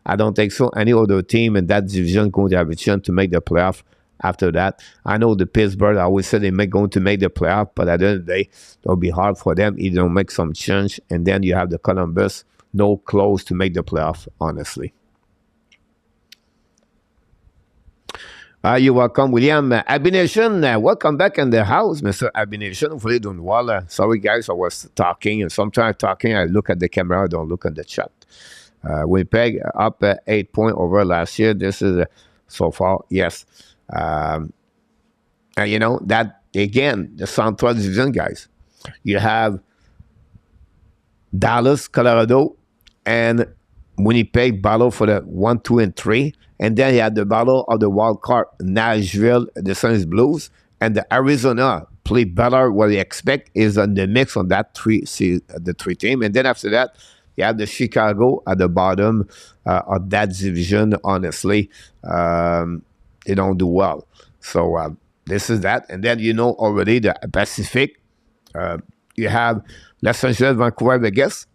I don't think so. Any other team in that division going to have a chance to make the playoff after that. I know the Pittsburgh, I always said going to make the playoff, but at the end of the day, it'll be hard for them. Either they'll make some change, and then you have the Columbus, no close to make the playoff, honestly. You're welcome, William. Abination, welcome back in the house, Mr. Abination. Hopefully doing well. Sorry, guys, I was talking, and sometimes talking, I look at the camera, I don't look at the chat. Winnipeg up 8 points over last year. This is so far, yes. That, again, the Central Division, guys. You have Dallas, Colorado, and Winnipeg battle for the 1, 2, and 3. And then you have the battle of the wild card, Nashville, the St. Blues, and the Arizona play better. What they expect is on the mix on that the 3 team. And then after that, you have the Chicago at the bottom of that division. Honestly, they don't do well. So this is that. And then already the Pacific. You have Los Angeles, Vancouver, Vegas.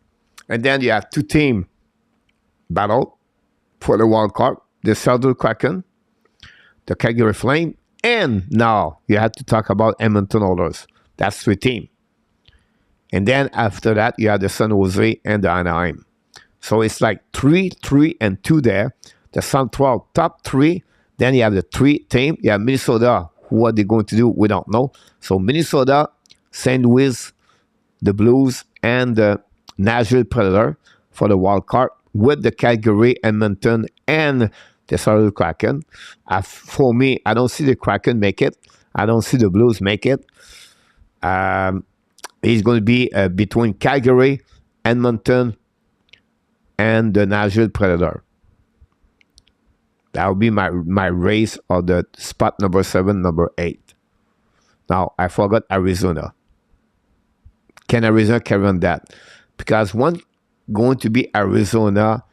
And then you have 2 team battle for the wild card. The Seattle Kraken, the Calgary Flame, And now you have to talk about Edmonton Oilers. That's 3 teams. And then after that, you have the San Jose and the Anaheim. So it's like 3, 3, and 2 there. The Central top 3. Then you have the 3 team. You have Minnesota. What are they going to do? We don't know. So Minnesota, St. Louis, the Blues, and the Nashville Predator for the wild card with the Calgary, Edmonton, and the Seattle Kraken. For me, I don't see the Kraken make it. I don't see the Blues make it. He's going to be between Calgary, Edmonton, and the Nashville Predator. That would be my race of the spot number 7, number 8. Now, I forgot Arizona. Can Arizona carry on that? Because one going to be Arizona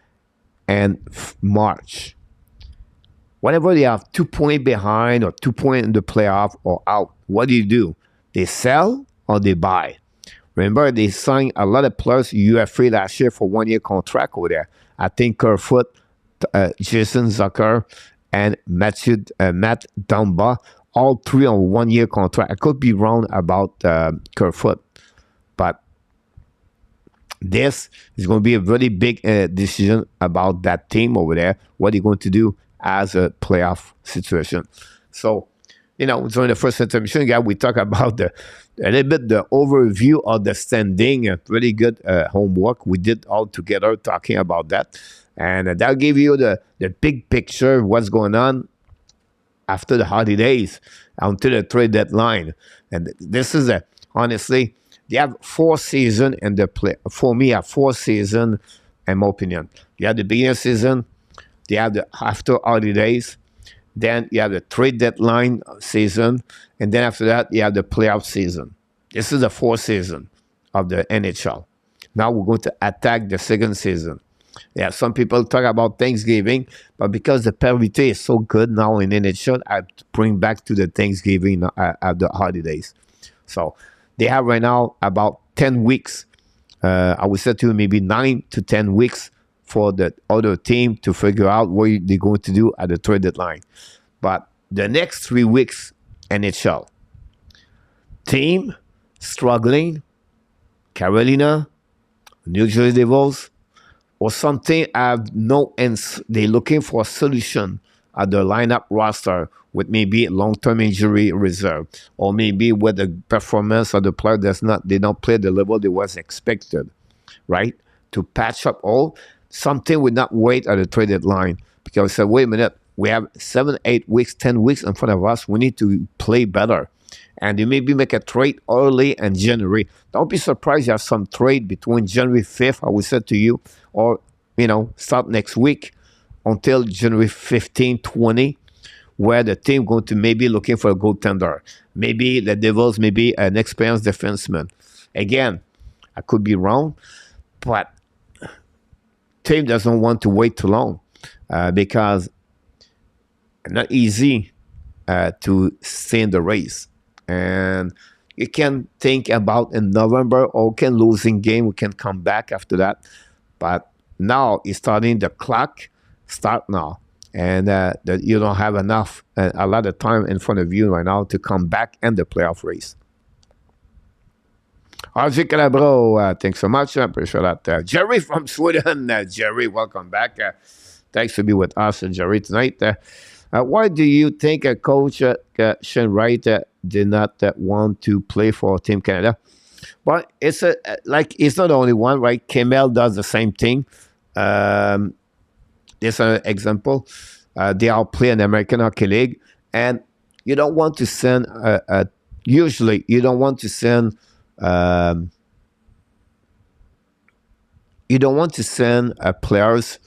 and March. Whenever they have 2 points behind or 2 points in the playoff or out, what do? They sell or they buy? Remember, they signed a lot of players UFA last year for 1-year contract over there. I think Kerfoot, Jason Zucker, and Matt Dumba, all 3 on 1-year contract. I could be wrong about Kerfoot, but this is going to be a very big decision about that team over there. What they're going to do as a playoff situation. So, during the first intermission, we talk about a little bit the overview of the standing. Really good homework we did all together talking about that. And that'll give you the big picture of what's going on after the holidays until the trade deadline. And this is honestly, they have 4 seasons in the play. For me, 4 seasons, in my opinion. You have the beginning of the season, they have the after holidays, then you have the trade deadline season, and then after that, you have the playoff season. This is the 4th season of the NHL. Now we're going to attack the 2nd season. Yeah, some people talk about Thanksgiving, but because the parity is so good now in NHL, I bring back to the Thanksgiving at the holidays. So they have right now about 10 weeks. I would say to you maybe 9 to 10 weeks for the other team to figure out what they're going to do at the trade deadline. But the next 3 weeks, NHL. Team struggling, Carolina, New Jersey Devils, or something have no ends. They're looking for a solution at the lineup roster with maybe long-term injury reserve, or maybe with the performance of the player they don't play the level they was expected, right? To patch up all, something would not wait at the trade deadline because say, wait a minute, we have 7, 8 weeks, 10 weeks in front of us. We need to play better. And you maybe make a trade early in January. Don't be surprised you have some trade between January 5th, I would say to you, or, start next week until January 15, 20, where the team going to maybe looking for a goaltender. Maybe the Devils, maybe an experienced defenseman. Again, I could be wrong, but team doesn't want to wait too long because it's not easy to stay in the race. And you can think about in November, can losing game, we can come back after that. But now it's starting the clock, start now. And that you don't have enough, a lot of time in front of you right now to come back in the playoff race. RJ Calabro, thanks so much. I appreciate that. Jerry from Sweden. Jerry, welcome back. Thanks to be with us, Jerry, tonight. Why do you think a coach, Shane Wright, did not want to play for Team Canada? Well, it's it's not the only one, right? Kemel does the same thing. There's an example. They all play in the American Hockey League, and you don't want to send usually you don't want to send players,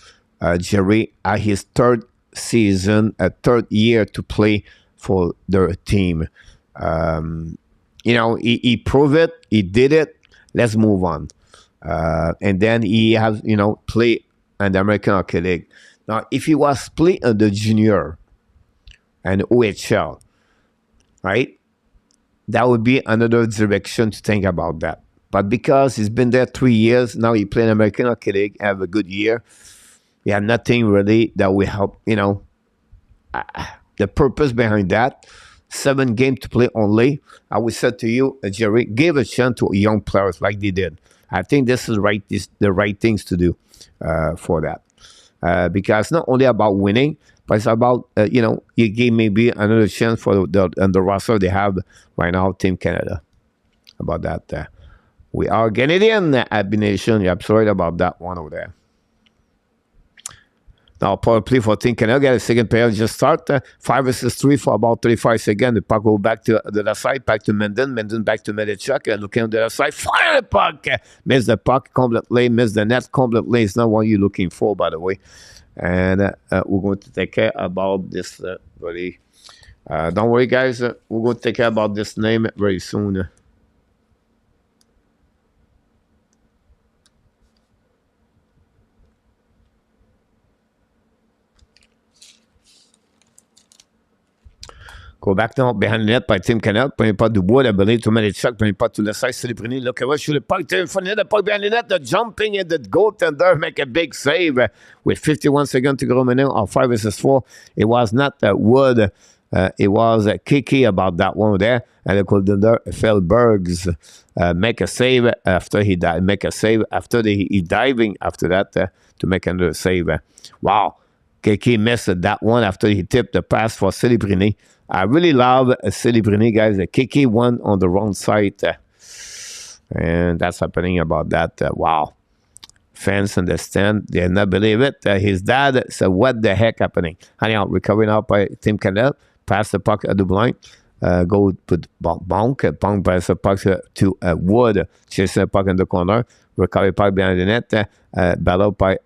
Jerry, at his 3rd season, a 3rd year to play for their team. He proved it, he did it. Let's move on. And then he has, play in the American Hockey League. Now, if he was playing in the junior and OHL, right, that would be another direction to think about that. But because he's been there 3 years, now he played in American Hockey League, have a good year. We have nothing really that will help, the purpose behind that. 7 games to play only. I would say to you, Jerry, give a chance to young players like they did. I think this is right. This the right things to do for that, because not only about winning, but it's about you give maybe another chance for the roster they have right now, Team Canada. About that, we are Canadian Abination. You're absolutely about that one over there. Now, power play for Team Canada. Get a second period just start. 5 versus 3 for about 35 seconds. The puck go back to the other side, back to Menden. Menden back to Medichuk. Looking on the other side. Fire the puck. Miss the puck completely. Miss the net completely. It's not what you're looking for, by the way. And we're going to take care about this very. Don't worry, guys. We're going to take care about this name very soon. Go back now, behind the net by Team Canada. Premier pas Dubois, I believe, to Medichuk. Premier pas to the side. Celebrini, look at what shoot the puck. In front of the puck behind the net. The jumping and the goaltender make a big save with 51 seconds to go remaining on 5 versus 4. It was not Wood. It was Kiki about that one there. And the goaltender, Feldbergs, make a save after he died. Make a save after he diving after that to make another save. Wow. Kiki missed that one after he tipped the pass for Celebrini. I really love Celebrini, guys. Kiki won on the wrong side. And that's happening about that. Wow. Fans understand. They not believe it. His dad said, what the heck happening? Anyhow, recovering up by Team Canada. Pass the puck at the blind. Go put Bonk. Bonk pass the puck to Wood. Chasing the puck in the corner. Recover puck behind the net. Battle by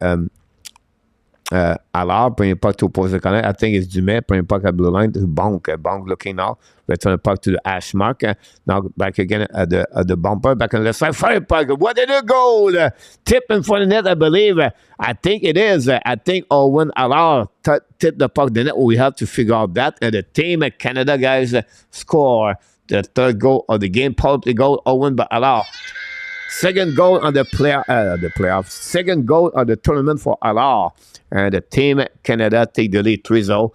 Allard, premier puck to oppose the corner. I think it's Dumais, premier puck at blue line. Bonk. Bonk looking now. Return the puck to the hash mark. Now back again at the bumper. Back on the left side. Fire puck. What did it go? Tip in front of the net, I believe. I think it is. I think Owen Allard tipped the puck. The net. We have to figure out that. And the Team Canada guys score the third goal of the game. Probably goal Owen, but Allard. Second goal on the playoffs. Second goal of the tournament for Allard. And the Team Canada take the lead 3-0.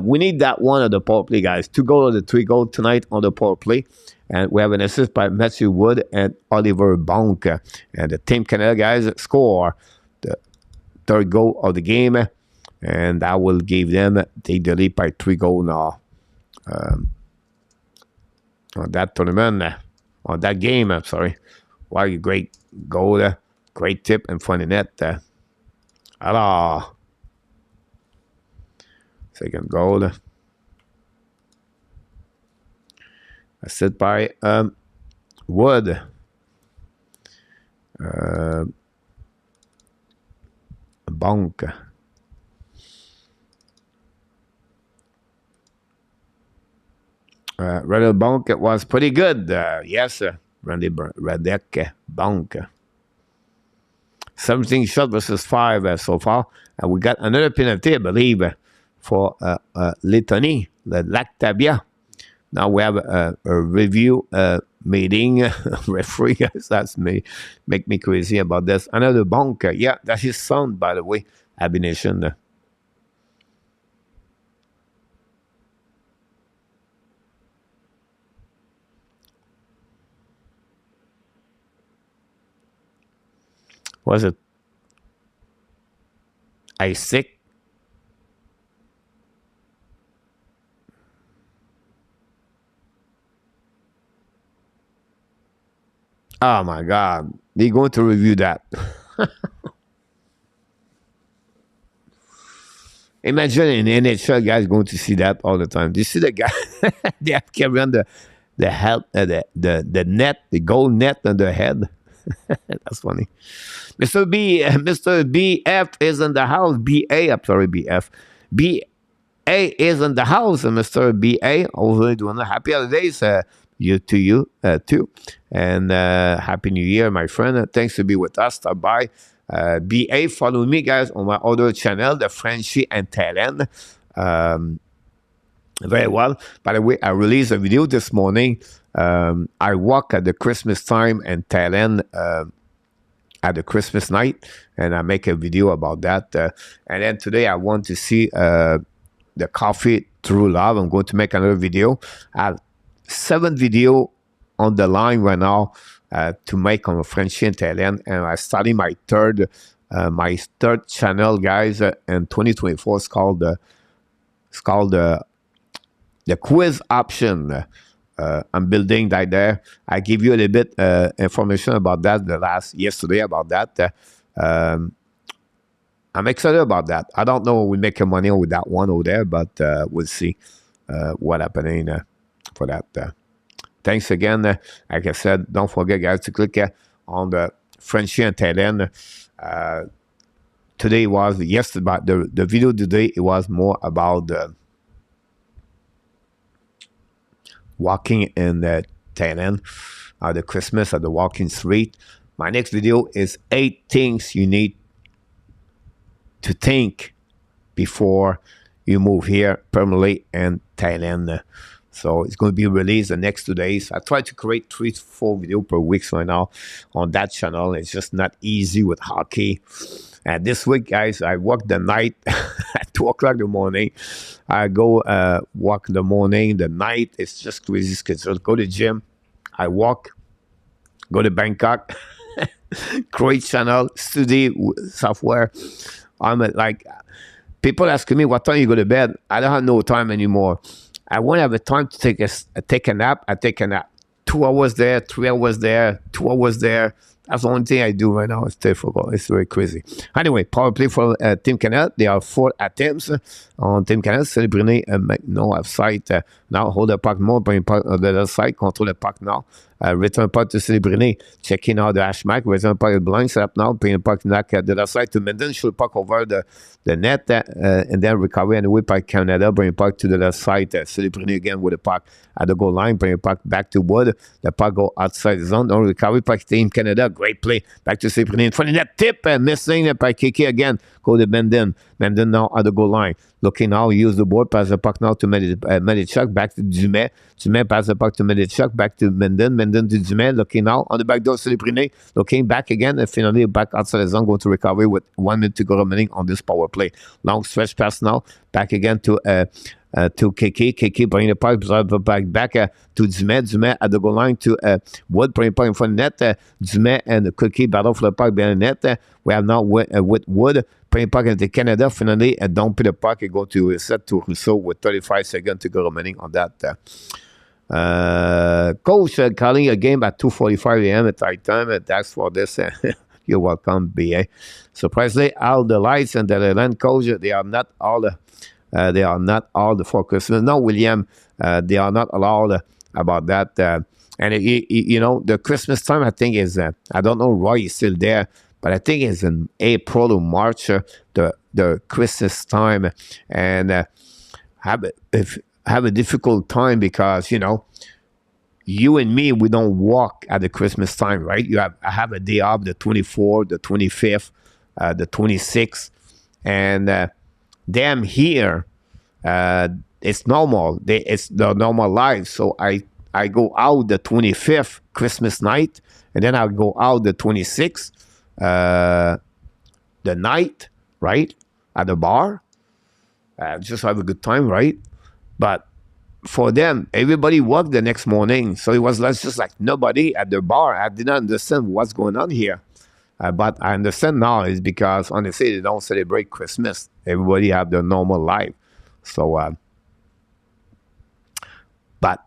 We need that one of the power play, guys. 2 goals of the 3 goals tonight on the power play. And we have an assist by Matthew Wood and Oliver Bonk. And the Team Canada guys score the third goal of the game. And I will give them take the lead by 3 goals now. On that tournament, on that game, I'm sorry. Wow, great goal, great tip in front of the net. Alors, second goal. Assist by Wood. Bonk. Randy Bonk, it was pretty good. Yes, Randy Radek Bonk. 17 shot versus 5 so far. And we got another penalty, I believe, for Lettonie, the Lactabia. Now we have a review meeting. Referee, guys, that's me. Make me crazy about this. Another Bonk. Yeah, that's his son, by the way. Abination. Was it Isaac? Oh my God. They're going to review that. Imagine an NHL guys going to see that all the time. Do you see the guy? They have carry on the head, the net, the goal net on their head. That's funny. Mr. BF is in the house. BA, I'm sorry, BF. BA is in the house, Mr. BA. Hopefully doing a happy holidays you too. And happy New Year, my friend. Thanks to be with us. Stop by. BA, follow me, guys, on my other channel, the Frenchie and Thailand. Very well. By the way, I released a video this morning. I walk at the Christmas time in Thailand at the Christmas night, and I make a video about that. And then today I want to see the coffee through love. I'm going to make another video. I have 7 video on the line right now to make on French and Italian, and I'm starting my third channel, guys, in 2024. It's called the quiz option. I'm building that there. I give you a little bit information about that yesterday about that. I'm excited about that. I don't know if we make money with that one over there, but we'll see what happening for that. Thanks again. Like I said, don't forget, guys, to click on the French and Italian. Today was yesterday. The video today, it was more about walking in the Thailand, the Christmas at the walking street. My next video is 8 things you need to think before you move here permanently in Thailand. So it's going to be released the next 2 days. I try to create 3-4 videos per week right now on that channel. It's just not easy with hockey. And this week, guys, I work the night at 2 o'clock in the morning. I go walk in the morning, the night. It's just crazy schedule. Go to the gym. I walk. Go to Bangkok. Create channel. Study software. I'm like, people asking me what time you go to bed. I don't have no time anymore. I won't have the time to take a nap. I take a nap. 2 hours there, 3 hours there, 2 hours there. That's the only thing I do right now. It's difficult. It's very crazy. Anyway, power play for Team Canada. There are 4 attempts on Team Canada. Celebrity no offside. Now hold the puck more, bring puck on the other side, control the puck now. Return puck to Celebrity. Checking out the hash mark. Return puck is blind. Set up now. Bring the puck back at the other side to Menden. Shoot puck over the net. And then recovery and whip by Canada. Bring puck to the other side. Celebrity again with the puck at the goal line. Bring the puck back to Wood. The puck go outside the zone. Don't recovery. Puck Team Canada. Great play. Back to Celebrity in front of that tip. Missing by Kiki again. Go to Menden. Menden now at the goal line. Looking now, use the board, pass the puck now to Medichuk, back to Dumais. Dumais pass the puck to Medichuk, back to Menden. Menden to Dumais, looking now on the back door, Celebrine, looking back again, and finally back outside the zone, going to recovery with 1 minute to go remaining on this power play. Long stretch pass now, back again to Kiki. Kiki bring the puck back to Dumais. Dumais at the goal line to Wood, bring the puck in front of the net. Dumais and Kiki battle for the puck behind the net. We have now with Wood. Bring the puck into Canada, finally, and don't put the puck and go to set to Rousseau with 35 seconds to go remaining on that. Coach calling a game at 2:45 a.m. at Thai time, and that's for this. You're welcome, BA. Surprisingly, all the lights and the land coach, they are not all the focus. No, William, they are not allowed about that. And you know, the Christmas time, I think is I don't know why he's still there. But I think it's in April or March, the Christmas time, and have a difficult time because, you know, you and me, we don't walk at the Christmas time, right? I have a day off, the 24th, the 25th, the 26th, and them here, it's normal. It's the normal life. So I go out the 25th Christmas night, and then I'll go out the 26th. The night, right, at the bar, just have a good time, right? But for them, everybody worked the next morning, so it was just like nobody at the bar. I didn't understand what's going on here, but I understand now is because honestly they don't celebrate Christmas. Everybody have their normal life, so but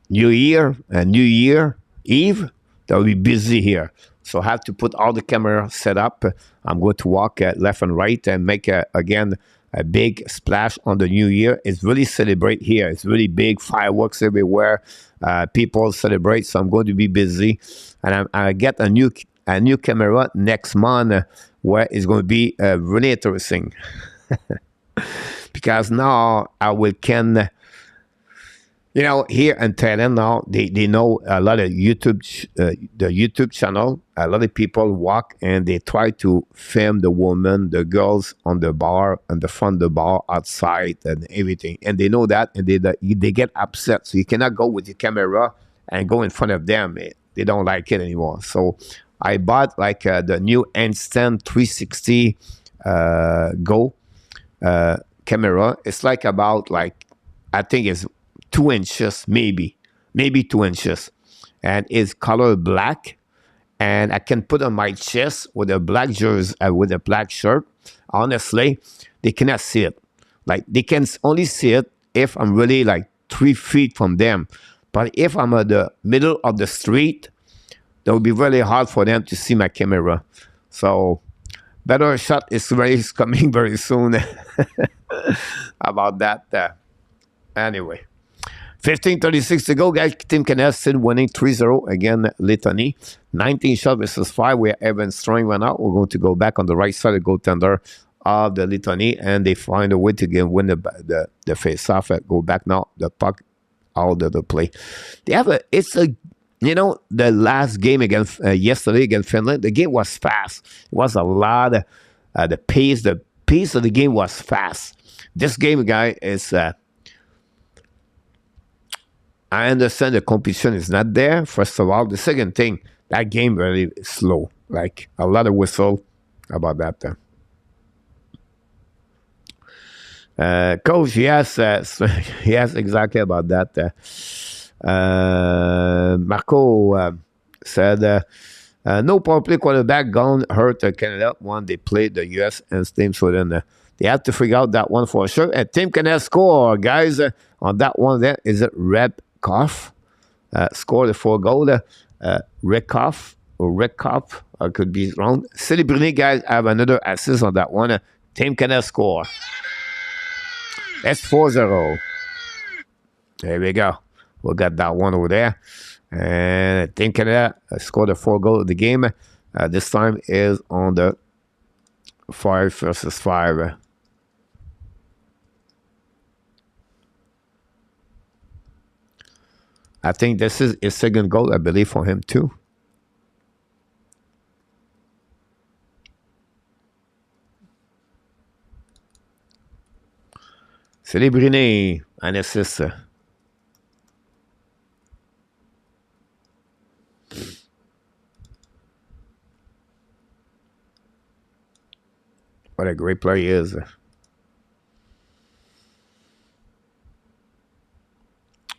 New Year and New Year Eve, they'll be busy here. So I have to put all the camera set up. I'm going to walk left and right and make, again, a big splash on the New Year. It's really celebrate here. It's really big, fireworks everywhere. People celebrate, so I'm going to be busy. And I get a new camera next month where it's going to be really interesting. Because now can... You know, here in Thailand now, they know a lot of the YouTube channel. A lot of people walk and they try to film the woman, the girls on the bar, on the front of the bar, outside and everything. And they know that and they get upset. So you cannot go with your camera and go in front of them. They don't like it anymore. So I bought like the new Instant 360 Go camera. It's like about like I think it's 2 inches, maybe 2 inches, and it's color black. And I can put on my chest with a black jersey, with a black shirt. Honestly, they cannot see it. Like they can only see it if I'm really like 3 feet from them. But if I'm at the middle of the street, that would be really hard for them to see my camera. So better shot is coming very soon about that. Anyway, 15:36 to go, guys. Team Canada still winning 3-0 again, Lithuania. 19 shots versus 5. We're even strong right now. We're going to go back on the right side of the goaltender of the Lithuania, and they find a way to win the face-off. Go back now. The puck out of the play. They have the last game against yesterday against Finland. The game was fast. It was a lot. The pace of the game was fast. This game, guy, is. I understand the competition is not there. First of all, the second thing, that game really is slow. Like a lot of whistle about that. Coach, yes, yes, exactly about that. Marco said, no power play quarterback gone hurt Canada when they played the U.S. and Team Sweden. They have to figure out that one for sure. And Team Canada score, guys, on that one. There is it. Redkoff scored the 4 goal. Redkoff or Redkoff, I could be wrong. Silly Bruni, guys, have another assist on that one. Team Canada score. That's 4-0. There we go. We got that one over there. And Team Canada scored the 4 goal of the game. This time is on the 5 versus 5. I think this is his second goal, I believe, for him too. Célébriné, un assist. What a great player he is.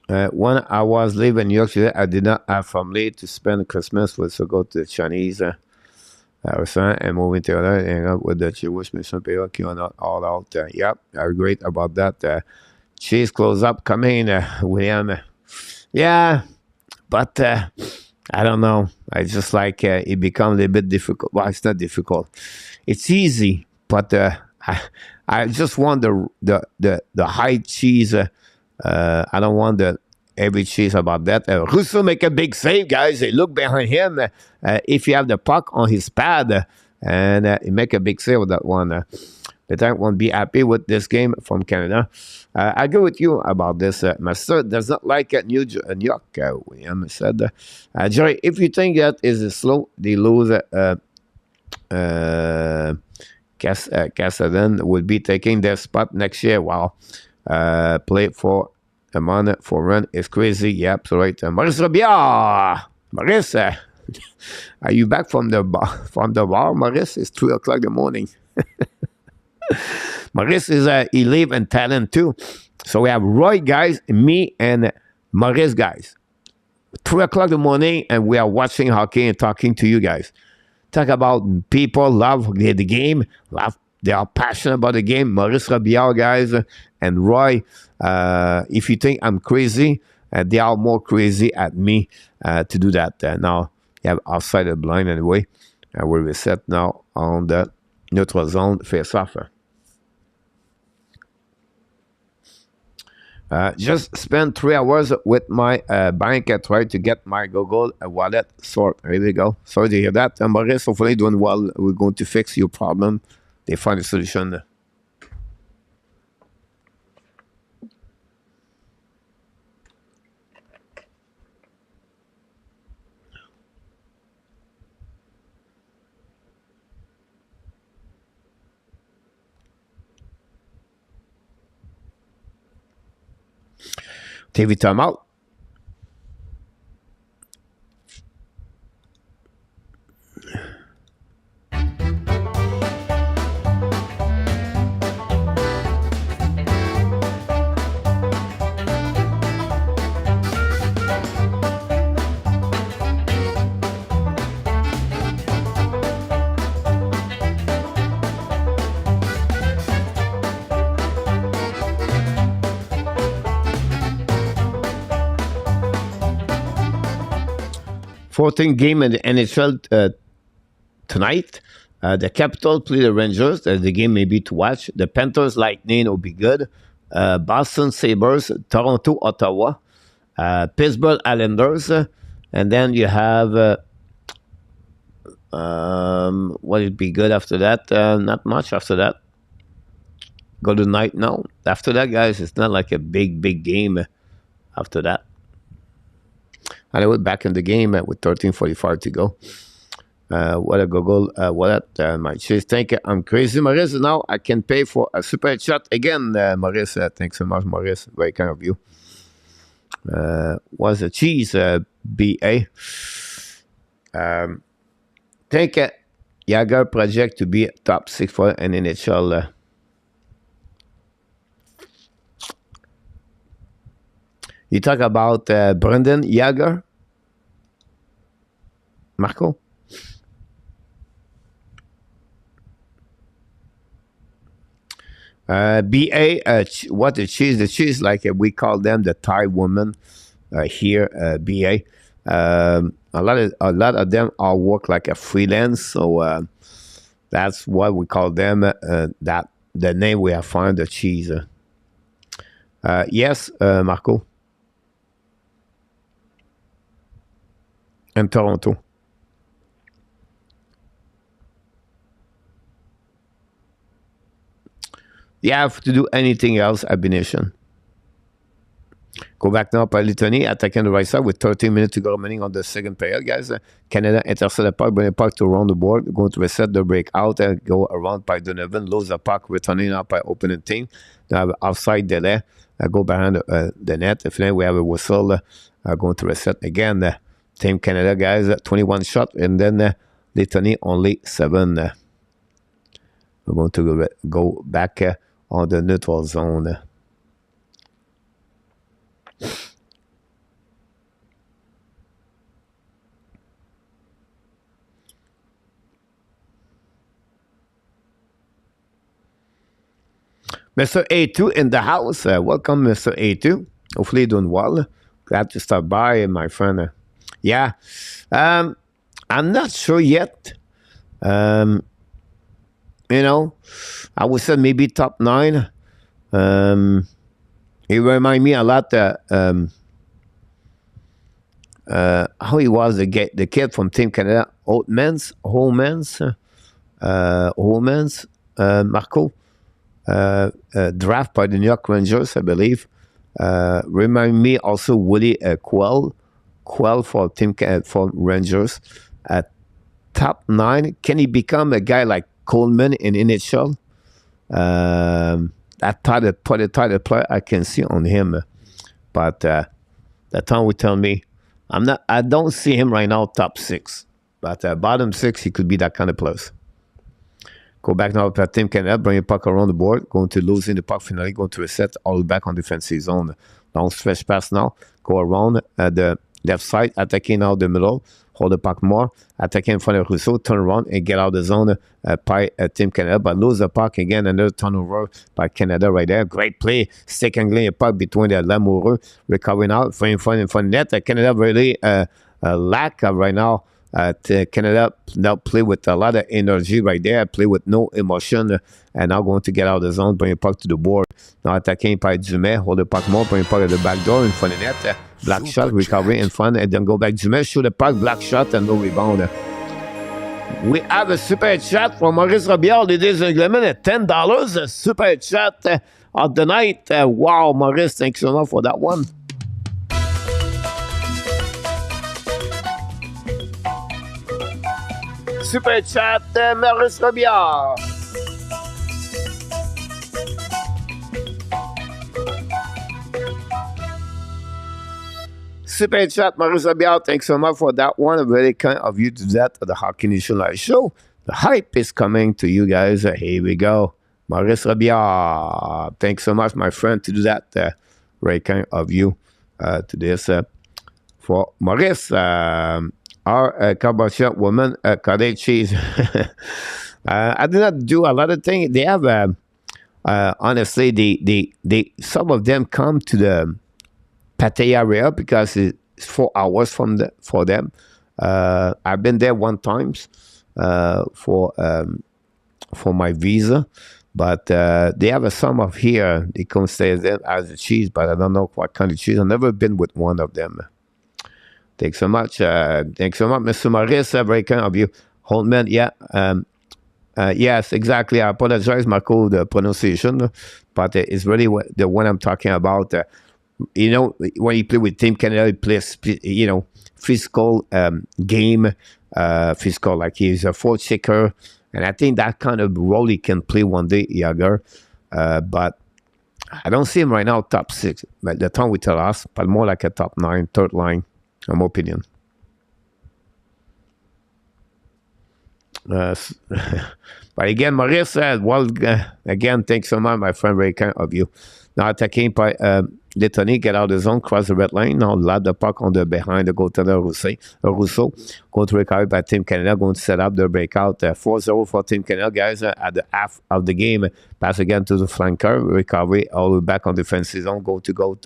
When I was living in New York City, I did not have family to spend Christmas with, so go to the Chinese restaurant and moving to other and hang out with the Jewish mission people queuing all out. Yep, I great about that. Cheese close up coming, William. Yeah, but I don't know. I just like it become a little bit difficult. Well, it's not difficult. It's easy, but I just want the high cheese. I don't want the every cheese about that. Rousseau make a big save, guys. Look behind him. If you have the puck on his pad, and he make a big save with that one. The tank won't be happy with this game from Canada. I agree with you about this. Master does not like New York. William said, Jerry, if you think that is slow, they lose. Cassidy would be taking their spot next year. Wow. Play for the money for run is crazy. Yep, so right. Maurice Robillard. Maurice, are you back from the bar? Maurice, it's 3:00 in the morning. Maurice is he live in Thailand too. So we have Roy, guys, me, and Maurice, guys. 3:00 in the morning, and we are watching hockey and talking to you guys. Talk about people love the game, they are passionate about the game. Maurice Robillard, guys, and Roy. If you think I'm crazy, they are more crazy at me to do that. Now, you have outside the blind anyway. I will reset now on the neutral zone face-off. Just spent 3 hours with my bank. I tried to get my Google wallet sort. Here we go. Sorry to hear that. Maurice, hopefully doing well. We're going to fix your problem. They find a solution. TV timeout. 14th game in the NHL tonight. The Capitals play the Rangers. The game may be to watch. The Panthers Lightning will be good. Boston Sabres, Toronto, Ottawa, Pittsburgh Islanders, and then you have what would be good after that? Not much after that. Go to night now. After that, guys, it's not like a big game after that. And I went back in the game with 13:45 to go. What a Google, what a my cheese. Thank you. I'm crazy, Maurice. Now I can pay for a super chat again, Maurice. Thanks so much, Maurice. Very kind of you. Was a cheese, BA. Thank you. Yager project to be top 6 for an NHL. You talk about Brendan Yager, Marco? BA, what the cheese? The cheese, like we call them the Thai woman here, BA. A lot of them all work like a freelance, so that's what we call them. That the name we have found the cheese. Yes, Marco. And Toronto. You have to do anything else, Abination. Go back now by Lithuania, attacking the right side with 13 minutes to go remaining on the second period, guys. Canada intercept the puck, bring the puck to around the board, going to reset the breakout and go around by Donovan, lose the puck, returning up by opening team. They have offside delay, go behind the net. If then we have a whistle, going to reset again. Team Canada, guys, 21 shot, and then Lithuania only 7. We're going to go back on the neutral zone. Mr. A2 in the house. Welcome, Mr. A2. Hopefully you're doing well. Glad to stop by, my friend. Yeah. I'm not sure yet. You know, I would say maybe top 9. He remind me a lot how he was the kid from Team Canada, Holmans, Marco, draft by the New York Rangers, I believe. Remind me also Willie Quell for Team for Rangers. Top 9. Can he become a guy like Coleman in NHL? That title player I can see on him, but that time would tell me I don't see him right now top 6, but bottom 6 he could be that kind of place. Go back now to Team Canada, bring the puck around the board, going to losing the puck finally, going to reset all the back on defensive zone. Long stretch pass now, go around the left side, attacking out the middle, hold the puck more, attacking in front of Rousseau, turn around and get out of the zone by Team Canada, but lose the puck again, another turnover by Canada right there. Great play, stick angling a puck between the Lamoureux, recovering out, in front net. Canada really lack right now. Canada now play with a lot of energy right there, play with no emotion, and now going to get out of the zone, bring the puck to the board. Now attacking by Dumais, hold the puck more, bring the puck at the back door in front of net. Black shot, recovery in front, and then go back. Dumais, shoot the puck, black shot, and no rebound. We have a super chat from Maurice Robillard, ladies and gentlemen, at $10. A super chat of the night. Wow, Maurice, thanks so much for that one. Super chat, Maurice Robillard. Super chat, Maurice Robillard. Thanks so much for that one. Very kind of you to do that at the Hockey Nation Live Show. The hype is coming to you guys. Here we go. Maurice Robillard. Thanks so much, my friend, to do that. Very kind of you to this for Maurice. Our cowboy shop woman, cottage cheese. I do not do a lot of things. They have, honestly, they some of them come to the Pattaya area because it's 4 hours for them. I've been there one times for my visa, but they have a some of here. They come stay there as a cheese, but I don't know what kind of cheese. I've never been with one of them. Thanks so much. Thanks so much, Mr. Maurice. Very kind of you. Holtman, yeah. Yes, exactly. I apologize, Marco, the pronunciation, but it's really the one I'm talking about. When you play with Team Canada, he plays, physical game, physical, like he's a fourth checker. And I think that kind of role he can play one day, Yager. But I don't see him right now top 6. But the time we tell us, but more like a top 9, third line, in my opinion. But again, Maurice said, well, again, thanks so much, my friend, very kind of you. Now attacking by Lettonie, get out of the zone, cross the red line. Now lob the puck on the behind the goaltender Rousseau. Going to recover by Team Canada, going to set up the breakout 4-0 for Team Canada, guys, at the half of the game. Pass again to the flanker, recovery all the way back on defensive zone, go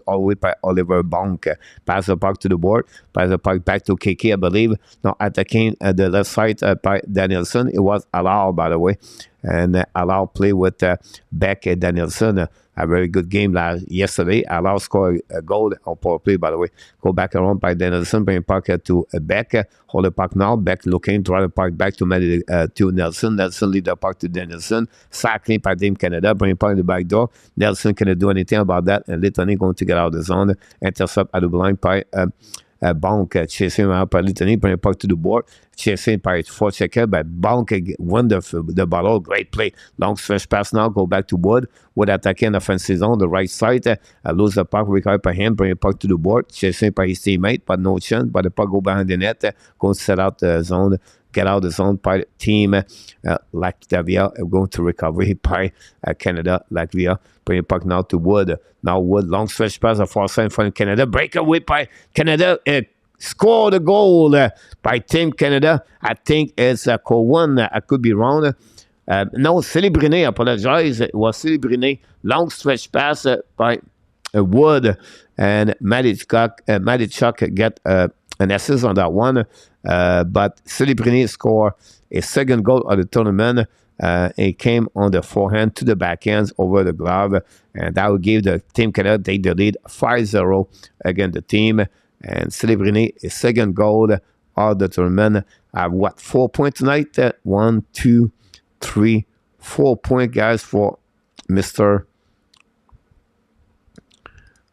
all the way by Oliver Bonk. Pass the puck to the board, pass the puck back to KK, I believe. Now attacking the left side by Danielson. It was allowed, by the way, and allowed play with Beck and Danielson. A very good game yesterday. Allow score a goal on power play, by the way. Go back around by Danielson, bring puck to Beck. Hold the puck now. Beck looking, draw the puck back to Nelson. Nelson lead the puck to Danielson. Sacking by Team Canada, bring puck in the back door. Nelson cannot do anything about that. And Lettonie going to get out of the zone. Intercept at the blind by Bonk chasing out by Lettonie, bring the puck to the board. Chasing by 4 checker, but Bonk won the ball. Great play. Long stretch pass now. Go back to Wood. Wood attacking offensive zone, the right side. Lose the puck, recover by him, bring the puck to the board. Chasing by his teammate, but no chance. But the puck go behind the net. Go set out the zone. Get out of the zone by Team Latvia. Going to recovery by Canada. Latvia. Bring the puck now to Wood. Now Wood, long stretch pass, a far side in front of Canada. Breakaway by Canada. Score the goal by Team Canada. I think it's Cowan. I could be wrong. No, Celebriné, I apologize. It was Celebriné. Long stretch pass by Wood. And Madichuk get an assist on that one. But Celebriné scored a second goal of the tournament. It came on the forehand to the backhands over the glove. And that would give the Team Canada take the lead 5-0 against the team. And Celebriné, a second goal of the tournament. I have 4 points tonight? 1, 2, 3, 4 points, guys, for Mr.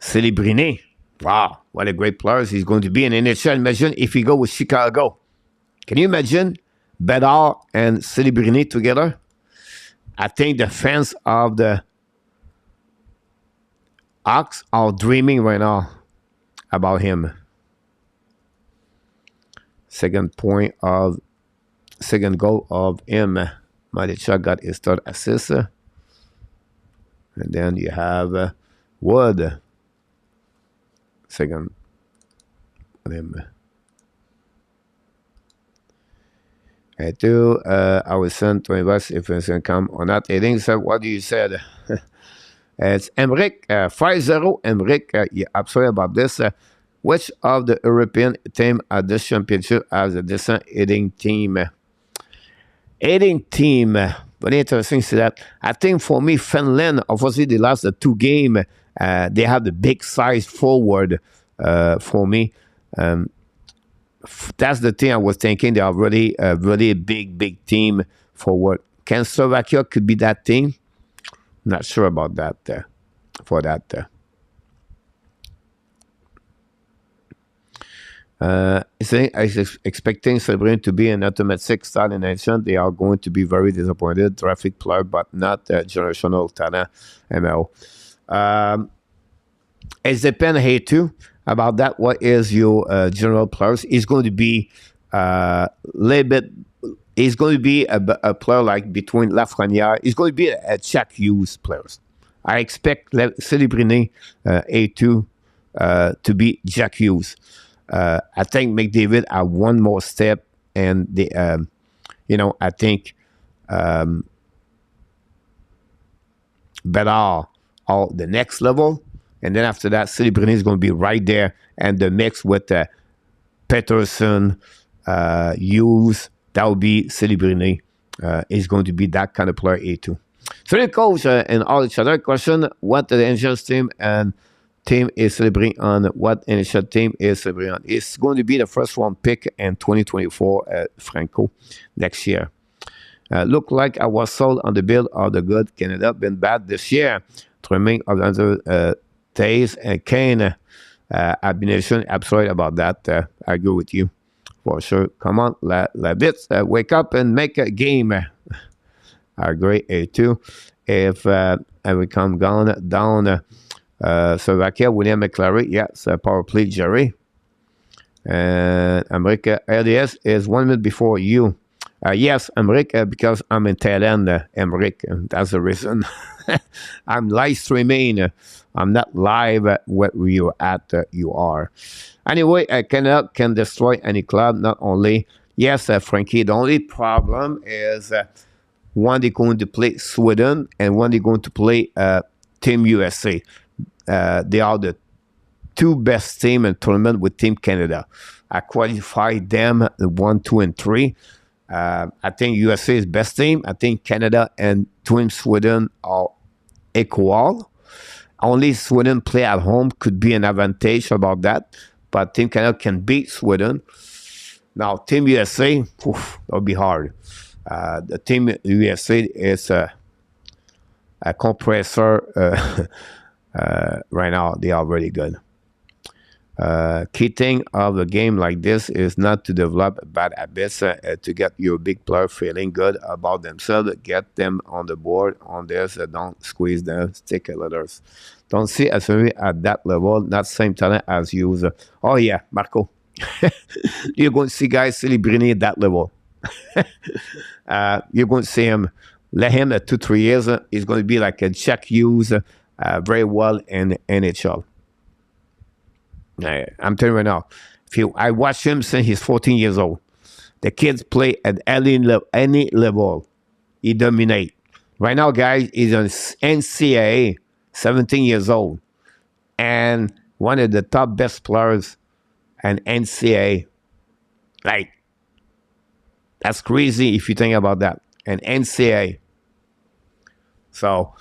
Celebriné. Wow, what a great player he's going to be in NHL. Imagine if he go with Chicago. Can you imagine Bedard and Celebriné together? I think the fans of the Hawks are dreaming right now about him. Second goal of him. Madichuk got his third assist. And then you have Wood. Second on him. And two, I will send $20 if it's going to come or not. I think so. What do you said? It's Emmerich, 5-0. Emmerich, you're absolutely about this. Which of the European team at this championship has a decent hitting team? Hitting team. Very interesting to see that. I think for me, Finland, obviously, they lost the 2 games. They have the big size forward for me. That's the thing I was thinking. They are really a big team forward. Can Slovakia could be that team? Not sure about that for that. I was expecting Celebriné to be an automatic star in nation. They are going to be very disappointed. Traffic player, but not generational talent. ML. It depends here too about that. What is your general players? He's going to be a little bit. He's going to be a player like between Lafrenière. He's going to be a Jack Hughes players. I expect Celebriné A2 to be Jack Hughes. I think McDavid have one more step, and the I think Bedard are the next level, and then after that, Celebriné is going to be right there, and the mix with Peterson, use, that would be Celebrini. Is going to be that kind of player A2. So the coach and all each other question what the Angels team and team is celebrating on, what initial team is celebrating on. It's going to be the first round pick in 2024 Franco next year. Look like I was sold on the bill of the good Canada. Been bad this year. Trimming of the Taze and Kane. Abnation, absolutely about that. I agree with you for sure. Come on, let's wake up and make a game. I agree, A2. If we come down, Slovakia, William McClary, yes, power play, Jerry. And America, LDS is 1 minute before you. Yes, America, because I'm in Thailand, America. That's the reason. I'm live streaming. I'm not live where you at. You are. Anyway, Canada can destroy any club. Not only, yes, Frankie. The only problem is when they're going to play Sweden and when they're going to play Team USA. They are the two best team in tournament with Team Canada. I qualified them 1, 2, and 3. I think USA is best team. I think Canada and Team Sweden are equal. Only Sweden play at home could be an advantage about that. But Team Canada can beat Sweden. Now, Team USA, that'll be hard. The Team USA is a compressor. Right now, they are really good. Key thing of a game like this is not to develop bad habits, to get your big player feeling good about themselves, get them on the board on this, don't squeeze them, stick letters. Don't see as at that level, not same talent as you. Oh yeah, Marco. You're going to see guys celebrating at that level. You're going to see him, let him at 2-3 years, he's going to be like a Jack Hughes, very well in NHL. I'm telling you right now, I watched him since he's 14 years old. The kids play at any level. He dominate. Right now, guys, he's on NCAA, 17 years old. And one of the top best players in NCAA. Like, that's crazy if you think about that. And NCAA. So,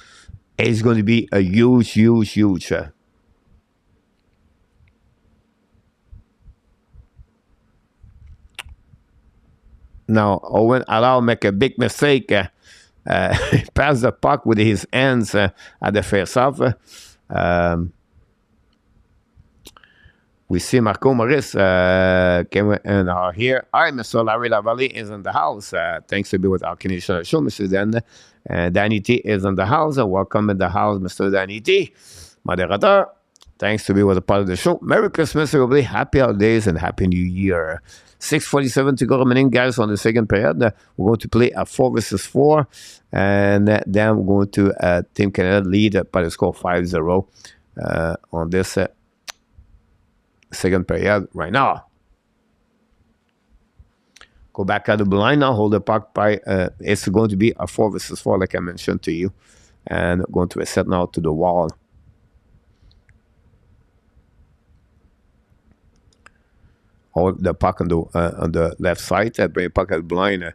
it's going to be a huge now, Owen Allow make a big mistake. Pass the puck with his hands at the face-off. We see Marco Maurice came and are here. Hi, Mr. Larry Lavallee is in the house. Thanks to be with our Canadian show, Mr. Dan. Danny T is in the house. Welcome in the house, Mr. Danny T. Moderator. Thanks to be with a part of the show. Merry Christmas, everybody. Happy holidays and Happy New Year. 6:47 to go remaining, guys, on the second period. We're going to play a 4 versus 4. And then we're going to Team Canada lead by the score 5-0 on this second period right now. Go back at the blind now. Hold the puck by. It's going to be a 4 versus 4, like I mentioned to you. And going to reset now to the wall. Hold the puck on the left side. Bring the puck at the blind.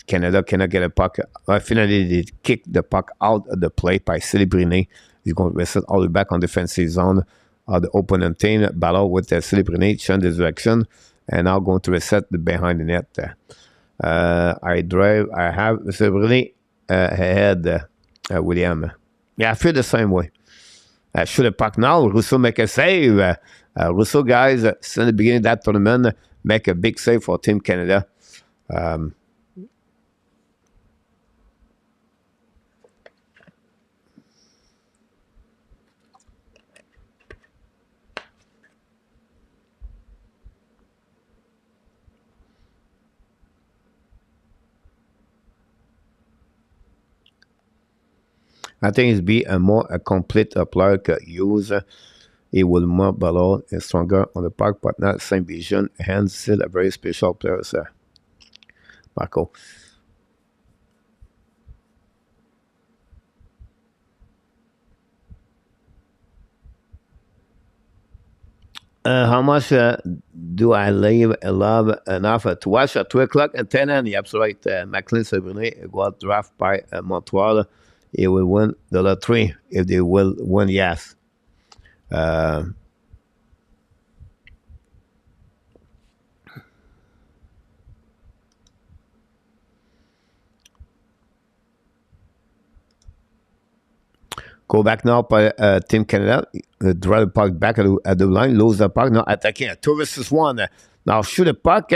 Canada cannot get a puck. Finally, they kick the puck out of the play by Celebrini. He's going to reset all the way back on defensive zone. The opponent team battle with the Celebrini, change the direction, and now going to reset the behind the net. I have Celebrini ahead, William. Yeah, I feel the same way. Shoot the puck now. Rousseau make a save. Rousseau, guys, since the beginning of that tournament, make a big save for Team Canada. I think it's be a more complete player could use. He will more below and stronger on the park, but not the same vision. Hence, still a very special player, sir. Marco. How much Do I love enough to watch at 2 o'clock and 10 and you're absolutely right. McLean Sabrina got drafted by Montreal. He will win the lottery if they will win, yes. Uh, Go back now by Team Canada. Draw the puck back at the line, lose the puck. Now attacking a 2 versus 1. Now shoot the puck.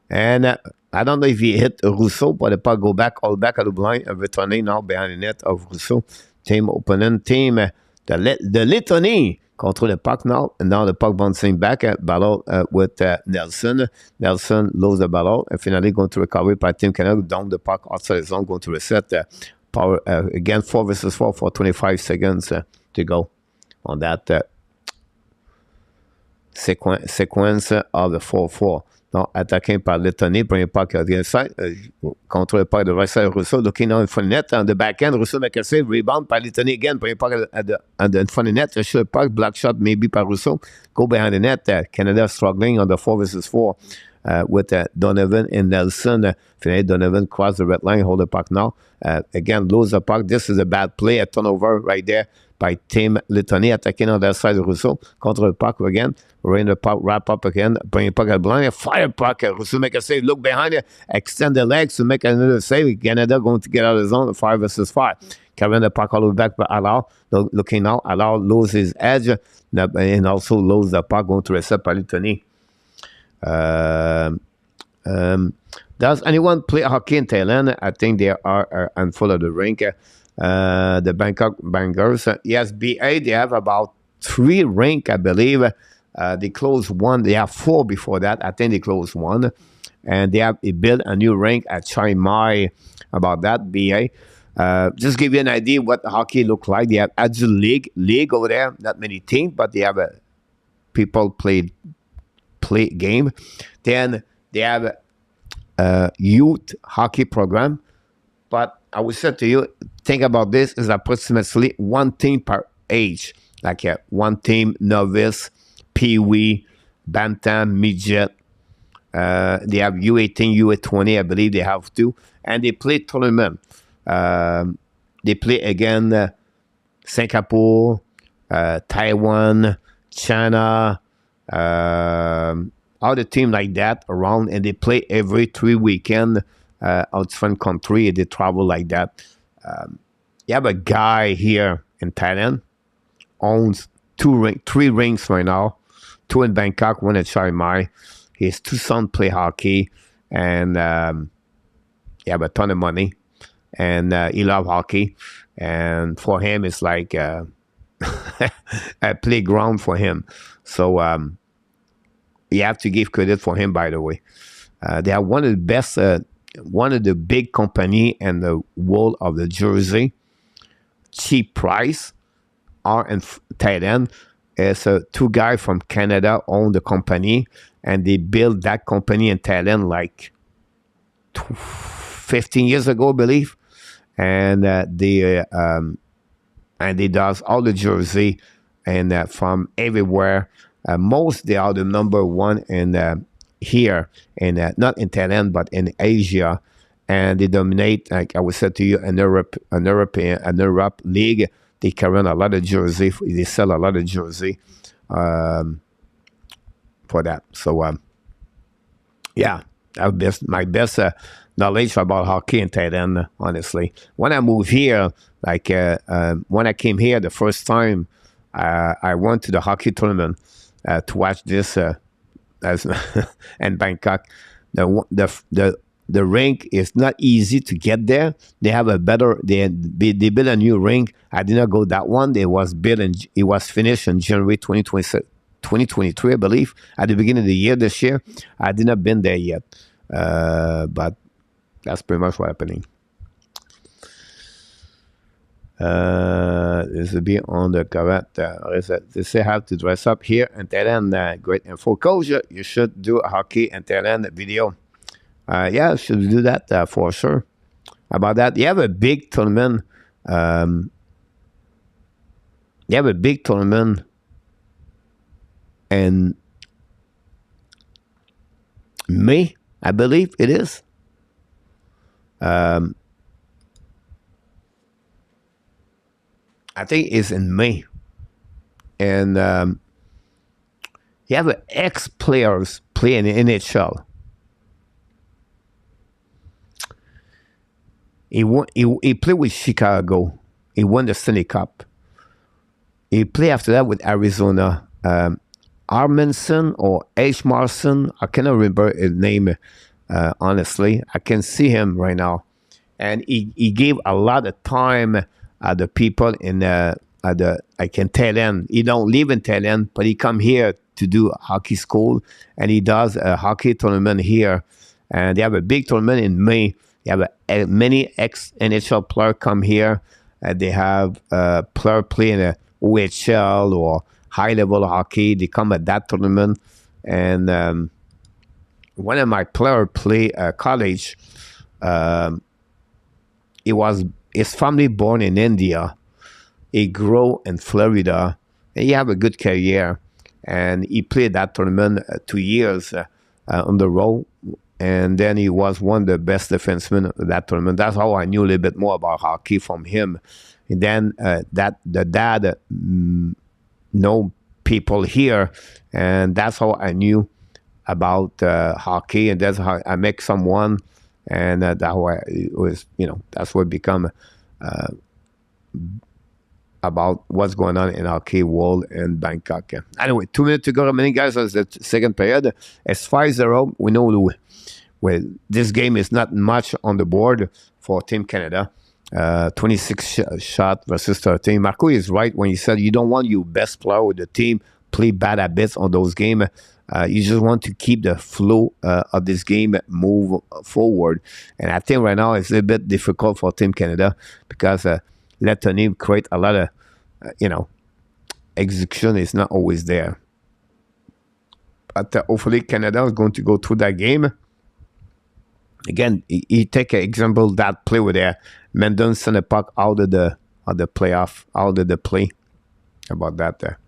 And I don't know if he hit Rousseau, but the puck go back, all back at the line, and returning now behind the net of Rousseau. Team opponent, team, the Litany control the puck now. And now the puck bouncing back at battle with Nelson. Nelson lose the battle. And finally going to recover by Team Canada. Down the puck outside the zone, going to reset. Power again 4 versus 4 for 25 seconds to go on that sequence of the 4-4. Now attacking par Lettonie, bring it back at the inside, control par the right side. Rousseau looking now in front of net on the back end. Rousseau make a save, rebound par Lettonie again, bring it back at the in front of net. Shoot puck, block shot maybe par Rousseau. Go behind the net. Canada struggling on the 4 versus 4. With Donovan and Nelson. Finally, Donovan cross the red line, hold the puck now. Again, lose the puck. This is a bad play, a turnover right there by Team Lettonie attacking on that side of Rousseau. Control the puck again. Rain the puck, wrap up again. Bring the puck at the blind. Fire puck. Rousseau make a save. Look behind it. Extend the legs to make another save. Canada going to get out of the zone. 5 versus 5. Carrying the puck all the way back, but Allow. Looking now. Allow lose his edge. And also lose the puck going to reset by Lettonie. Does anyone play hockey in Thailand? I think they are and full of the rink. The Bangkok Bangers. Yes, BA, they have about 3 rink, I believe. They closed 1. They have 4 before that. I think they closed 1. And they built a new rink at Chiang Mai about that, BA. Just give you an idea what hockey look like. They have Agile League over there. Not many teams, but they have people play game. Then they have a youth hockey program. But I would say to you, think about this is approximately 1 team per age. Like 1 team, novice, pee-wee, bantam, midget. They have U18, U20, I believe they have 2. And they play tournament. They play again Singapore, Taiwan, China, other team like that around, and they play every 3 weekend out different country. They travel like that. You have a guy here in Thailand owns 3 rings right now, 2 in Bangkok, 1 in Chiang Mai. His 2 sons play hockey, and he have a ton of money, and he love hockey, and for him it's like a playground for him. So you have to give credit for him, by the way. They are one of the best, one of the big company in the world of the jersey. Cheap price are in Thailand. It's 2 guys from Canada own the company, and they built that company in Thailand like 15 years ago, I believe. And they does all the jersey and from everywhere. Most they are the number 1 in here in not in Thailand but in Asia, and they dominate. Like I would say to you, an Europe league. They carry a lot of jersey. They sell a lot of jersey for that. So yeah, that's my best knowledge about hockey in Thailand. Honestly, when I moved here, like when I came here the first time, I went to the hockey tournament. To watch this as in Bangkok. The rink is not easy to get there. They have a better, they built a new rink. I did not go that one. It was finished in January 2023, I believe, at the beginning of the year this year. I did not been there yet. But that's pretty much what's happening. This will be on the correct. They say how to dress up here in Thailand. Great info, coach. You should do a hockey in Thailand video. Yeah, should do that for sure. About that, you have a big tournament. You have a big tournament in May, I believe it is. Um, I think it's in May. And you have ex-players playing in NHL. He played with Chicago. He won the Stanley Cup. He played after that with Arizona. Armanson or H. Marson. I cannot remember his name, honestly. I can see him right now. And he gave a lot of time at the people in I can tell him. He don't live in Thailand, but he come here to do hockey school. And he does a hockey tournament here. And they have a big tournament in May. They have many ex-NHL players come here. They have player playing OHL or high-level hockey. They come at that tournament. And one of my players play college. His family born in India. He grew in Florida. And he have a good career. And he played that tournament 2 years on the road. And then he was one of the best defensemen of that tournament. That's how I knew a little bit more about hockey from him. And then the dad know people here, and that's how I knew about hockey. And that's how I met someone, and that's how it was. That's what become about what's going on in hockey world in Bangkok. Anyway, 2 minutes to go remaining, guys. As the second period, it's 5-0. We know. Well, this game is not much on the board for Team Canada. 26 shot versus 13. Marco is right when he said you don't want your best player with the team play bad habits on those games. You just want to keep the flow of this game move forward. And I think right now it's a bit difficult for Team Canada because Lettonie create a lot of, execution is not always there. But hopefully Canada is going to go through that game. Again, he take an example that play with Mendon send the puck out of the playoff, out of the play. How about that?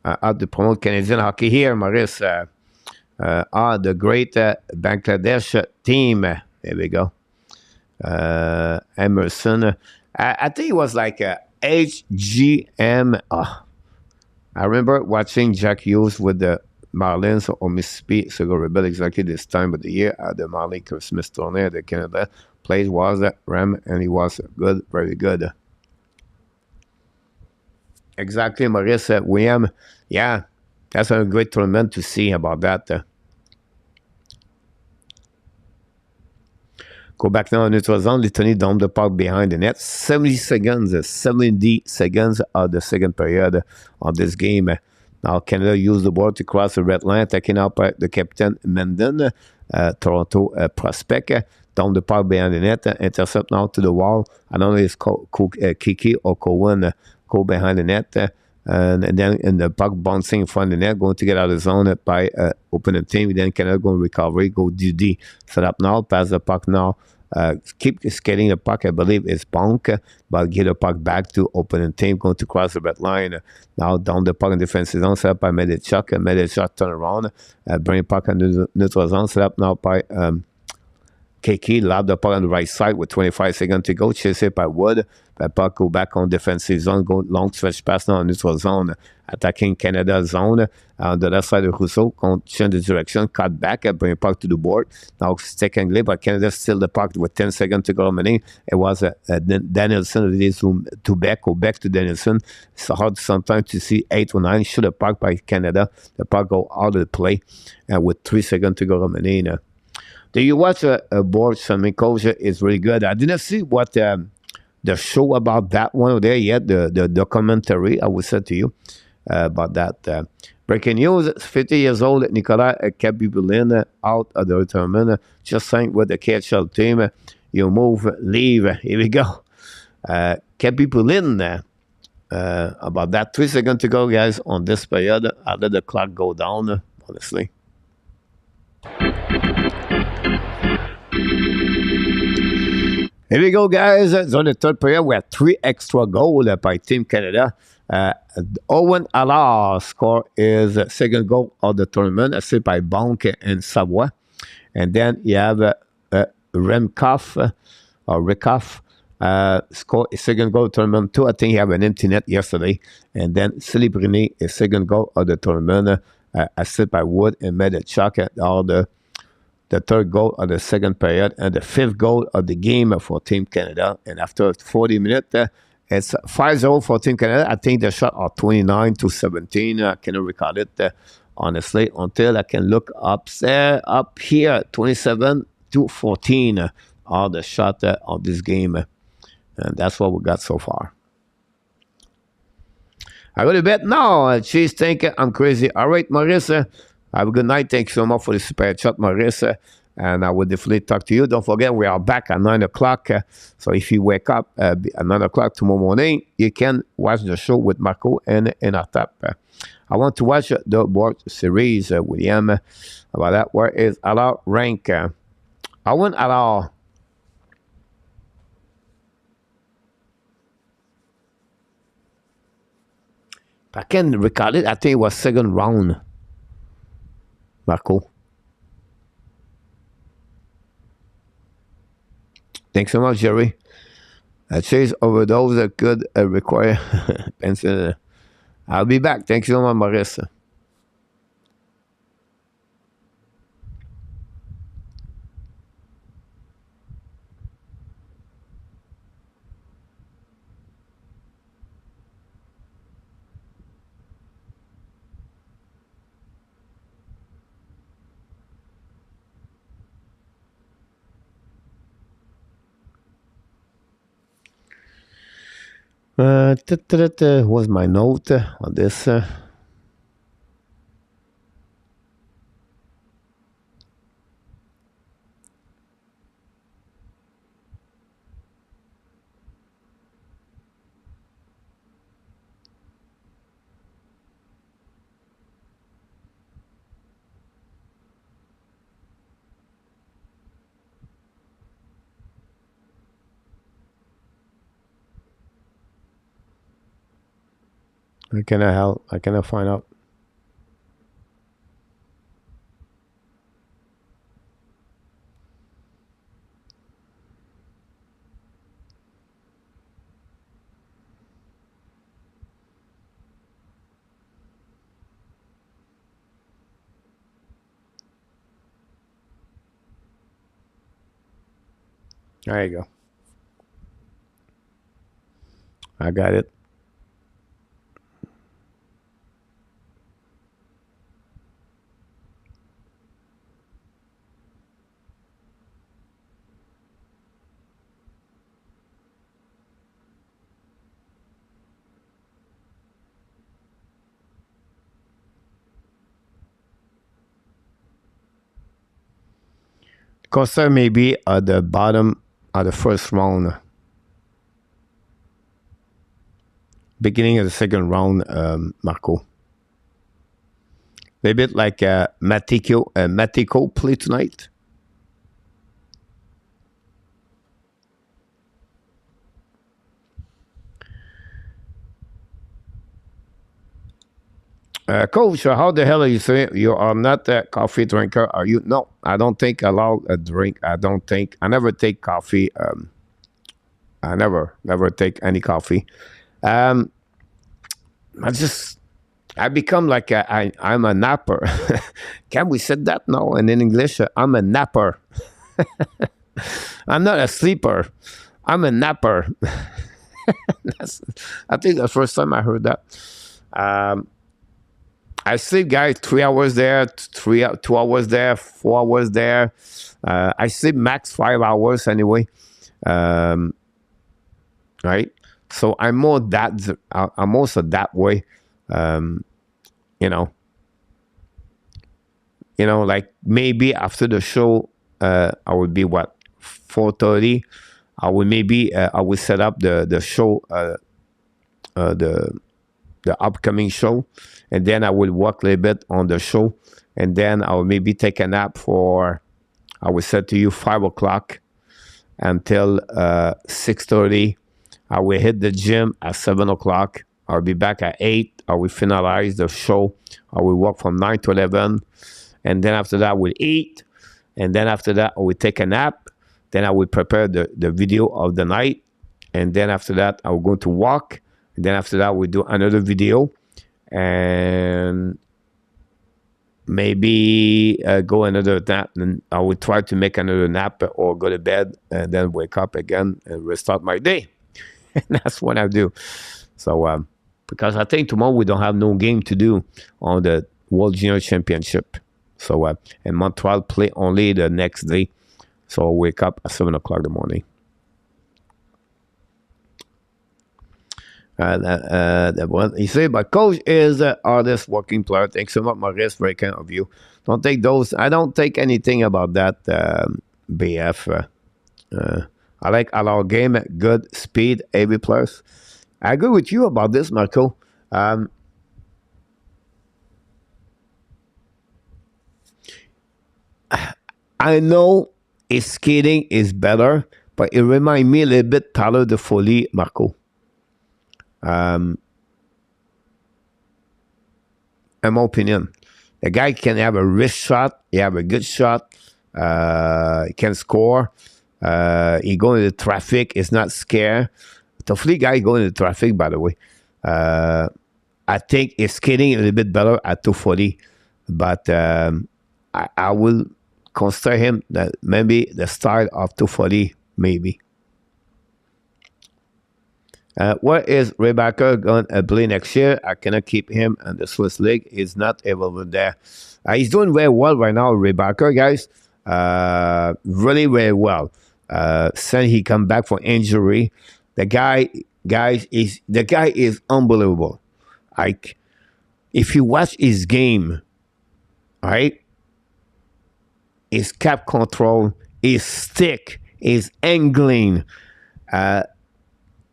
Out to promote Canadian hockey here, Maurice. The great Bangladesh team. There we go. Emerson. I think it was like HGM. I remember watching Jack Hughes with the Marlins or Mississippi Cigar Rebel exactly this time of the year at the Marlin Christmas tournament that Canada played was Ram, and he was good, very good. Exactly, Marissa William. Yeah, that's a great tournament to see about that. Go back now in neutral zone. Lettonie down the puck behind the net. 70 seconds of the second period of this game. Now Canada used the ball to cross the red line, taking out by the captain Mendon, Toronto prospect. Down the puck behind the net, intercept now to the wall. I don't know if it's Kiki or Cohen go behind the net. And then in the puck bouncing in front of the net, going to get out of the zone by opening team. Then Canada going to recover, go DD. Set up now, pass the puck now. Keep skating the puck, I believe it's Bonk, but get the puck back to opening team, going to cross the red line. Now down the puck in defensive zone, set up by Medichuk, and Medichuk turn around, bring puck in neutral zone, set up now by KK, lob the puck on the right side with 25 seconds to go, chase it by Wood. That puck go back on defensive zone, go long stretch pass now in neutral zone, attacking Canada zone. On the left side of Rousseau, change the direction, cut back, bring puck to the board. Now secondly, but Canada still the puck with 10 seconds to go remaining. It was Danielson released to back, go back to Danielson. It's hard sometimes to see 8 or 9. Shoot a puck by Canada. The puck go out of the play with 3 seconds to go remaining. Do you watch a board? Swimming coach is really good. I didn't see what the show about that one there yet. The documentary I would say to you about that. Breaking news: 50 years old Nicolas Cabibulin out of the retirement. Just signed with the KHL team. You move, leave. Here we go. Cabibulin. About that. 3 seconds to go, guys. On this period, I let the clock go down. Honestly. Here we go, guys. On the third period, we have 3 extra goals by Team Canada. Uh, Owen Allard score is second goal of the tournament, assisted by Bonk and Savoie. And then you have Remkov or Rikov score a second goal tournament too. I think he have an empty net yesterday. And then Celebrini a second goal of the tournament, assisted by Wood and Medechuk. All the third goal of the second period and the fifth goal of the game for Team Canada. And after 40 minutes, it's 5-0 for Team Canada. I think the shot are 29-17. I cannot record it honestly until I can look up here. 27-14 are the shot of this game. And that's what we got so far. I go to bed now. She's thinking I'm crazy. All right, Marissa. Have a good night. Thanks so much for the super chat, Marissa. And I will definitely talk to you. Don't forget, we are back at 9 o'clock. So if you wake up at 9 o'clock tomorrow morning, you can watch the show with Marco and Artap. I want to watch the World Series, William. About that, where is Allard rank? I want Allard. I can record it. I think it was second round. Marco. Thanks so much, Jerry. Chase overdose could require pencil. I'll be back. Thanks so much, Marissa. Was my note on this? I cannot help. I cannot find out. There you go. I got it. Costa may be at the bottom of the first round. Beginning of the second round, Marco. A bit like Matico play tonight. Coach, how the hell are you saying you are not a coffee drinker? Are you? No, I don't think I allow a drink. I never take coffee. I never take any coffee. I become like I'm a napper. Can we say that now? And in English, I'm a napper. I'm not a sleeper. I'm a napper. I think the first time I heard that. I sleep, guys, 3 hours there, 2 hours there, 4 hours there. I sleep max 5 hours anyway. Right? So I'm also that way. Like maybe after the show, I would be 4:30. I would set up the show, the upcoming show, and then I will work a little bit on the show, and then I will maybe take a nap for, I will say to you, 5 o'clock until 6:30. I will hit the gym at 7 o'clock. I'll be back at 8. I will finalize the show. I will work from 9 to 11. And then after that, we'll eat. And then after that, I will take a nap. Then I will prepare the video of the night. And then after that, I will go to walk. And then after that, we'll do another video. And maybe go another nap. And I will try to make another nap or go to bed and then wake up again and restart my day. And that's what I do. So, because I think tomorrow we don't have no game to do on the World Junior Championship. So, and Montreal play only the next day. So I'll wake up at 7 o'clock in the morning. He said, but coach is an artist, working player. Thanks so much, Maurice, very kind of you. Don't take those. I don't take anything about that, BF. I like our game, good speed, AB players. I agree with you about this, Marco. I know his skating is better, but it reminds me a little bit Tyler De Folie, Marco. In my opinion, the guy can have a wrist shot, he have a good shot, he can score, he go into traffic, is not scared. The Folie guy go into traffic, by the way. I think his skating a little bit better at 240, but I will consider him that maybe the style of 240, maybe. Where is Rebecca going to play next year? I cannot keep him in the Swiss League. He's not able there. He's doing very well right now, Rebecca, guys. Really very well. Since he come back from injury, the guy is unbelievable. Like, if you watch his game, right? His cap control, his stick, his angling,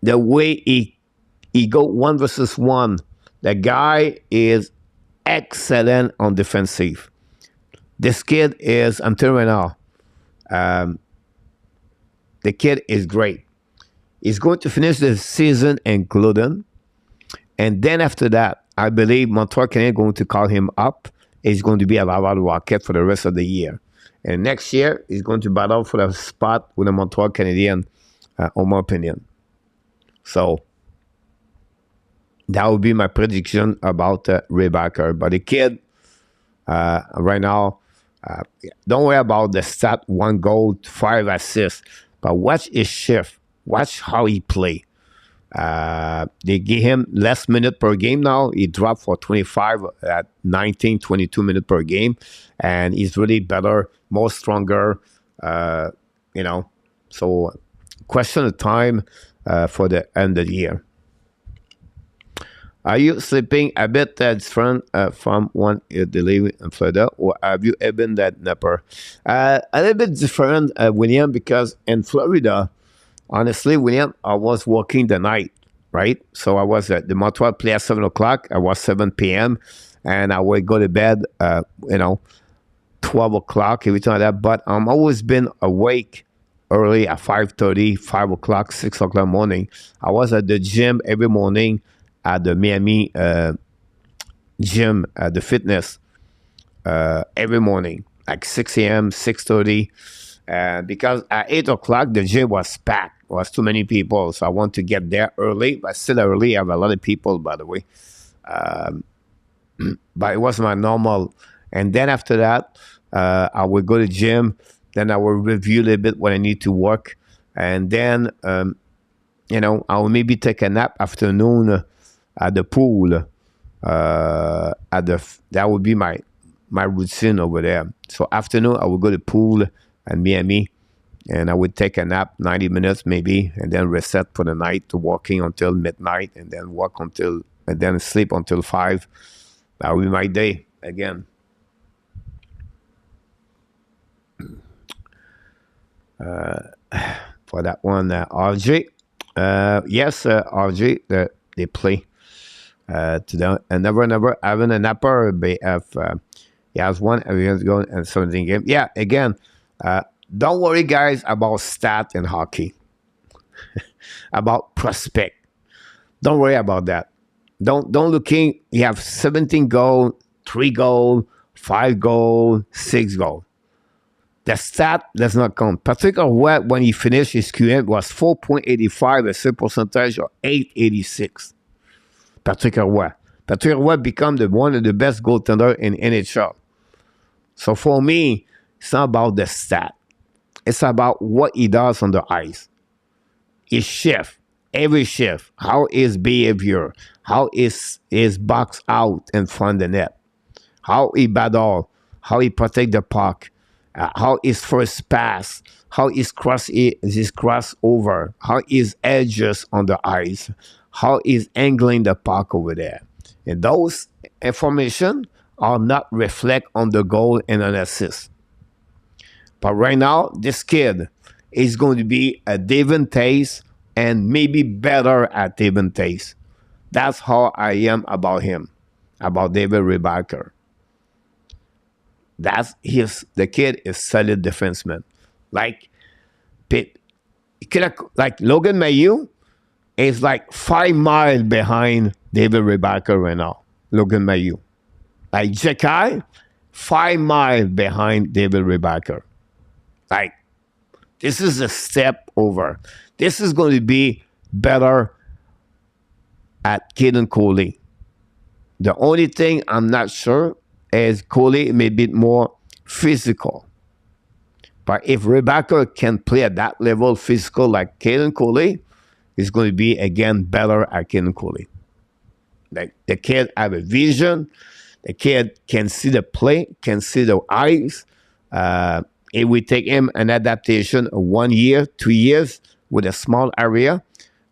the way he go 1 versus 1, the guy is excellent on defensive. This kid is, I'm telling you right now, the kid is great. He's going to finish the season in Gluten. And then after that, I believe Montreal Canadiens going to call him up. He's going to be a Laval Rocket for the rest of the year. And next year, he's going to battle for the spot with the Montreal Canadiens, in my opinion. So, that would be my prediction about Rebecca. But the kid, right now, don't worry about the stat, 1 goal, 5 assists. But watch his shift. Watch how he play. They give him less minute per game now. He dropped for 25 at 19, 22 minutes per game. And he's really better, more stronger, So, question of time for the end of the year. Are you sleeping a bit different from one you live in Florida, or have you ever that napper? A little bit different, William, because in Florida, honestly, William, I was working the night, right? So I was at the Montreal play at 7 o'clock. I was 7 p.m. and I would go to bed, 12 o'clock, everything like that. But I'm always been awake early at 5:30, 5 o'clock, 6 o'clock in the morning. I was at the gym every morning at the Miami gym, at the fitness, every morning, like 6 a.m., 6:30. Because at 8 o'clock, the gym was packed. It was too many people. So I want to get there early, but still early. I have a lot of people, by the way. But it was my normal. And then after that, I would go to the gym. Then I will review a little bit what I need to work. And then, I will maybe take a nap afternoon at the pool. That would be my routine over there. So afternoon, I would go to the pool at Miami. And I would take a nap, 90 minutes maybe, and then reset for the night, to walking until midnight, and then and then sleep until 5. That will be my day again. For that one, RJ. Yes, RJ, they play today. And never having a napper. They have, he has one, everyone's going and 17 game. Yeah, again, don't worry, guys, about stat in hockey. About prospect. Don't worry about that. Don't looking. You have 17 goal, 3 goal, 5 goal, 6 goal. The stat does not count. Patrick Roy, when he finished his QM, was 4.85, a save percentage of 886. Patrick Roy. Patrick Roy became one of the best goaltender in NHL. So for me, it's not about the stat. It's about what he does on the ice. His shift, every shift, how his behavior, how his box out in front of the net, how he battle, how he protect the puck, how his first pass, how his crossover, how his edges on the ice, how he's angling the puck over there. And those information are not reflect on the goal and an assist. But right now, this kid is going to be a David Tays and maybe better at David Tays. That's how I am about him, about David Rebacker. The kid is solid defenseman. Like Logan Mailloux is like 5 miles behind David Rebacker right now. Logan Mailloux. Like Jekai, 5 miles behind David Rebacker. Like, this is a step over. This is going to be better at Caden Coley. The only thing I'm not sure is Coley may be more physical. But if Rebacker can play at that level physical like Caden Coley, he's going to be, again, better at Caden Coley. Like, the kid have a vision. The kid can see the play, can see the eyes. It will take him an adaptation of 1 year, 2 years with a small area.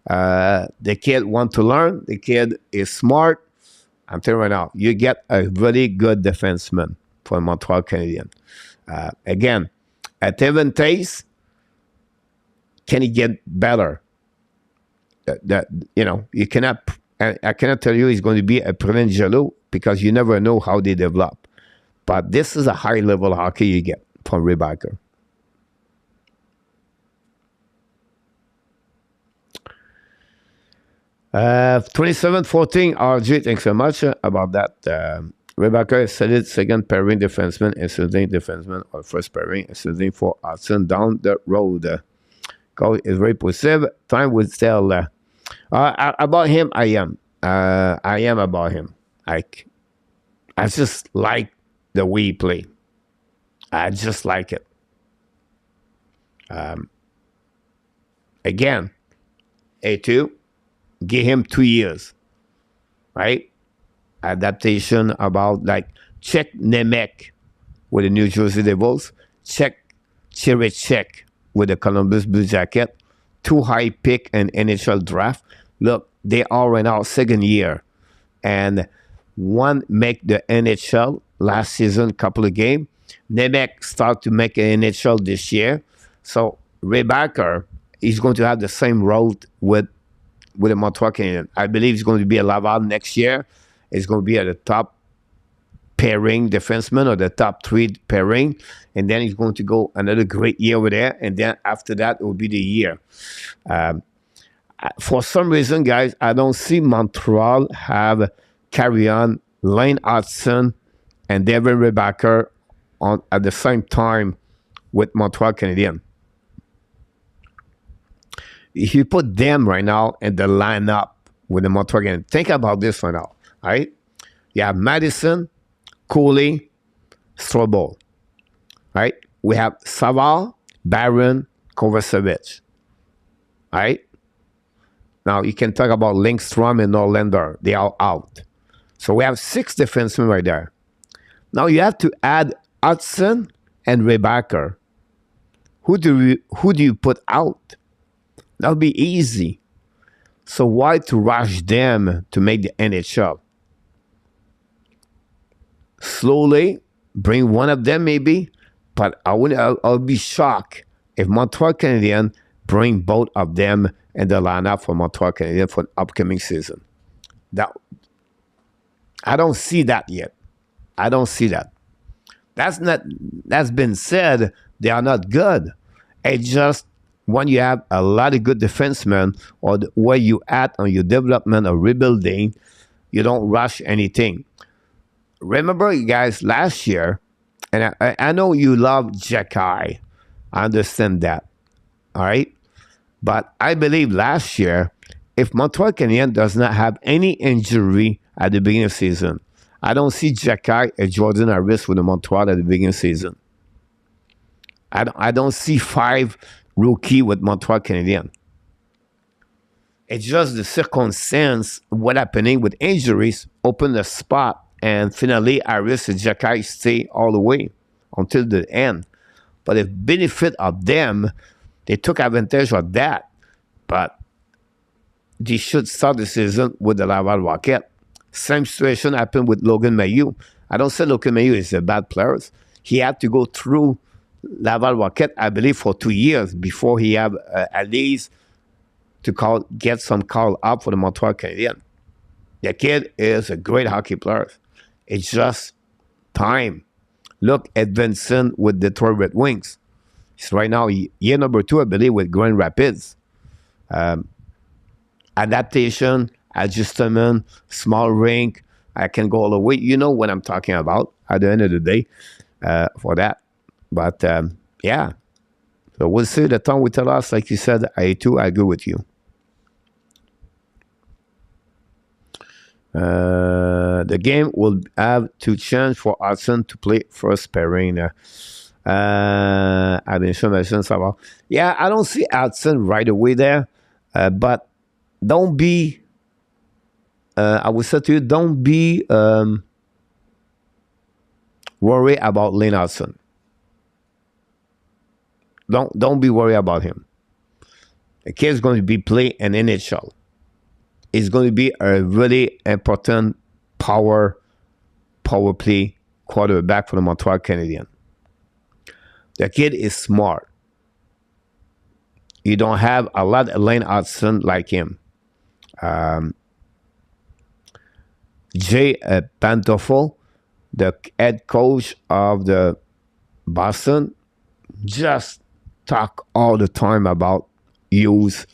The kid want to learn. The kid is smart. I'm telling you right now, you get a really good defenseman for Montreal Canadiens. Again, at Evan Tays, can he get better? You cannot. I cannot tell you he's going to be a Prelingelo because you never know how they develop. But this is a high level hockey you get from Rebacker. Uh, 27-14 RG, thanks so much about that. Rebacker is solid second pairing defenseman and starting defenseman, or first pairing and starting for Hudson down the road. Call is very positive. Time will tell. About him, I am. I am about him. I just like the way he play. I just like it. Again, A2, give him 2 years, right? Adaptation about like check Nemec with the New Jersey Devils, check Chirichek with the Columbus Blue Jacket, 2 high pick and NHL draft. Look, they are right now second year, and one make the NHL last season, couple of games. Nemec start to make an NHL this year, so Rebacker is going to have the same road with the Montreal Canadiens. I believe he's going to be a Laval next year. It's going to be at the top pairing defenseman or the top 3 pairing, and then he's going to go another great year over there, and then after that, it will be the year. For some reason, guys, I don't see Montreal have carry on Lane Hudson and Devin Rebacker on at the same time with Montreal Canadiens. If you put them right now in the lineup with the Montreal Canadiens, think about this right now, right? You have Madison, Cooley, Strobel, right? We have Savard, Barron, Kovacevic, right? Now, you can talk about Lindstrom and Norlander. They are out. So we have 6 defensemen right there. Now, you have to add Hudson and Rebacker. Who do you put out? That would be easy. So why to rush them to make the NHL? Slowly bring one of them maybe, but I'll be shocked if Montreal Canadiens bring both of them in the lineup for Montreal Canadiens for the upcoming season. I don't see that yet. I don't see that. That's been said, they are not good. It's just when you have a lot of good defensemen or where you at on your development or rebuilding, You don't rush anything. Remember, you guys, last year, and I know you love Jacky. I understand that. All right. But I believe last year, if Montreal Canadiens does not have any injury at the beginning of the season, I don't see Jacky and Jordan at risk with the Montreal at the beginning of the season. I don't see 5 rookie with Montreal Canadiens. It's just the circumstance, what happening with injuries, open the spot, and finally, Harris and Jacky stay all the way until the end. But the benefit of them, they took advantage of that. But they should start the season with the Laval Rocket. Same situation happened with Logan Mailloux. I don't say Logan Mailloux is a bad player. He had to go through Laval Rocket, I believe, for 2 years before he had at least to get some call up for the Montreal Canadiens. The kid is a great hockey player. It's just time. Look at Vincent with Detroit Red Wings. He's right now year number 2, I believe, with Grand Rapids. Adaptation, adjustment, small rink. I can go all the way. You know what I'm talking about at the end of the day for that. But yeah. So we'll see. The time will tell us. Like you said, I too agree with you. The game will have to change for Hudson to play first pairing. Yeah, I don't see Hudson right away there, but don't be. I would say to you, don't be worried about Lane Hudson. Don't be worried about him. The kid's going to be playing an NHL. It's going to be a really important power play quarterback for the Montreal Canadiens. The kid is smart. You don't have a lot of Lane Hudson like him. Jay Pantoffel, the head coach of the Boston, just talk all the time about use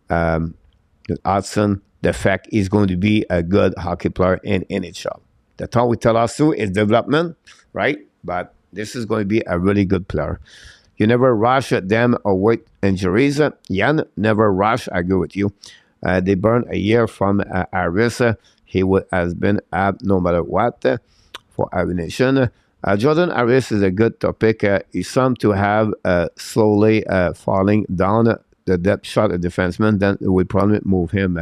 Hudson. The fact he's going to be a good hockey player in NHL. The time we tell us to is development, right? But this is going to be a really good player. You never rush at them or wait injuries. Jan, never rush. I agree with you. They burned a year from Harris. He has been up no matter what for Aviation. Jordan Harris is a good topic. He's some to have slowly falling down the depth shot of defenseman, then it would probably move him.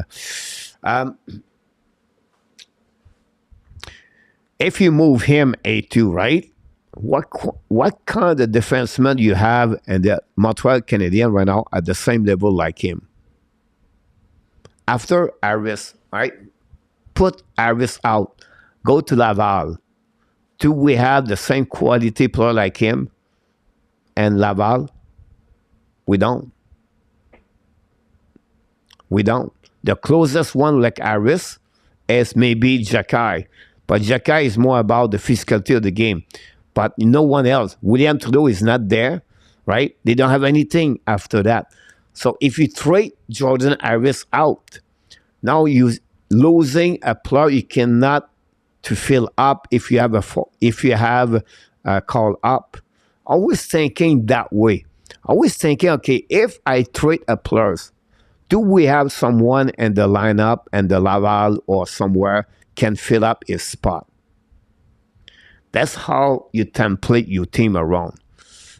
If you move him A2, right? What kind of defenseman you have in the Montreal Canadiens right now at the same level like him? After Harris, right? Put Harris out. Go to Laval. Do we have the same quality player like him and Laval? We don't. We don't. The closest one like Harris is maybe Jacky. But Jacky is more about the physicality of the game. But no one else. William Trudeau is not there, right? They don't have anything after that. So if you trade Jordan Harris out, now you're losing a player you cannot to fill up if you have a call up. Always thinking that way. Always thinking, okay, if I trade a player, do we have someone in the lineup and the Laval or somewhere can fill up his spot? That's how you template your team around.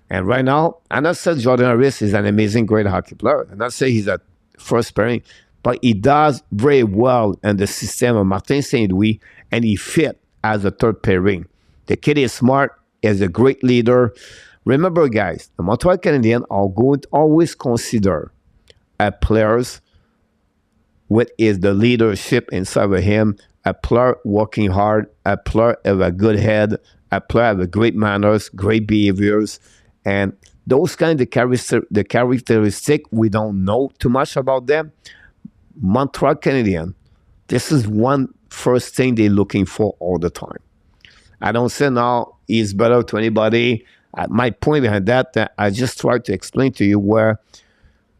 And right now, I'm not saying Jordan Harris is an amazing, great hockey player. I'm not saying he's a first pairing, but he does very well in the system of Martin Saint-Louis, and he fit as a third pairing. The kid is smart, is a great leader. Remember, guys, the Montreal Canadiens are going to always consider a players what is the leadership inside of him, a player working hard, a player of a good head, a player of great manners, great behaviors, and those kind of the characteristic we don't know too much about them. Montreal Canadiens, this is one first thing they're looking for all the time. I don't say now he's better to anybody. My point behind that, I just tried to explain to you where,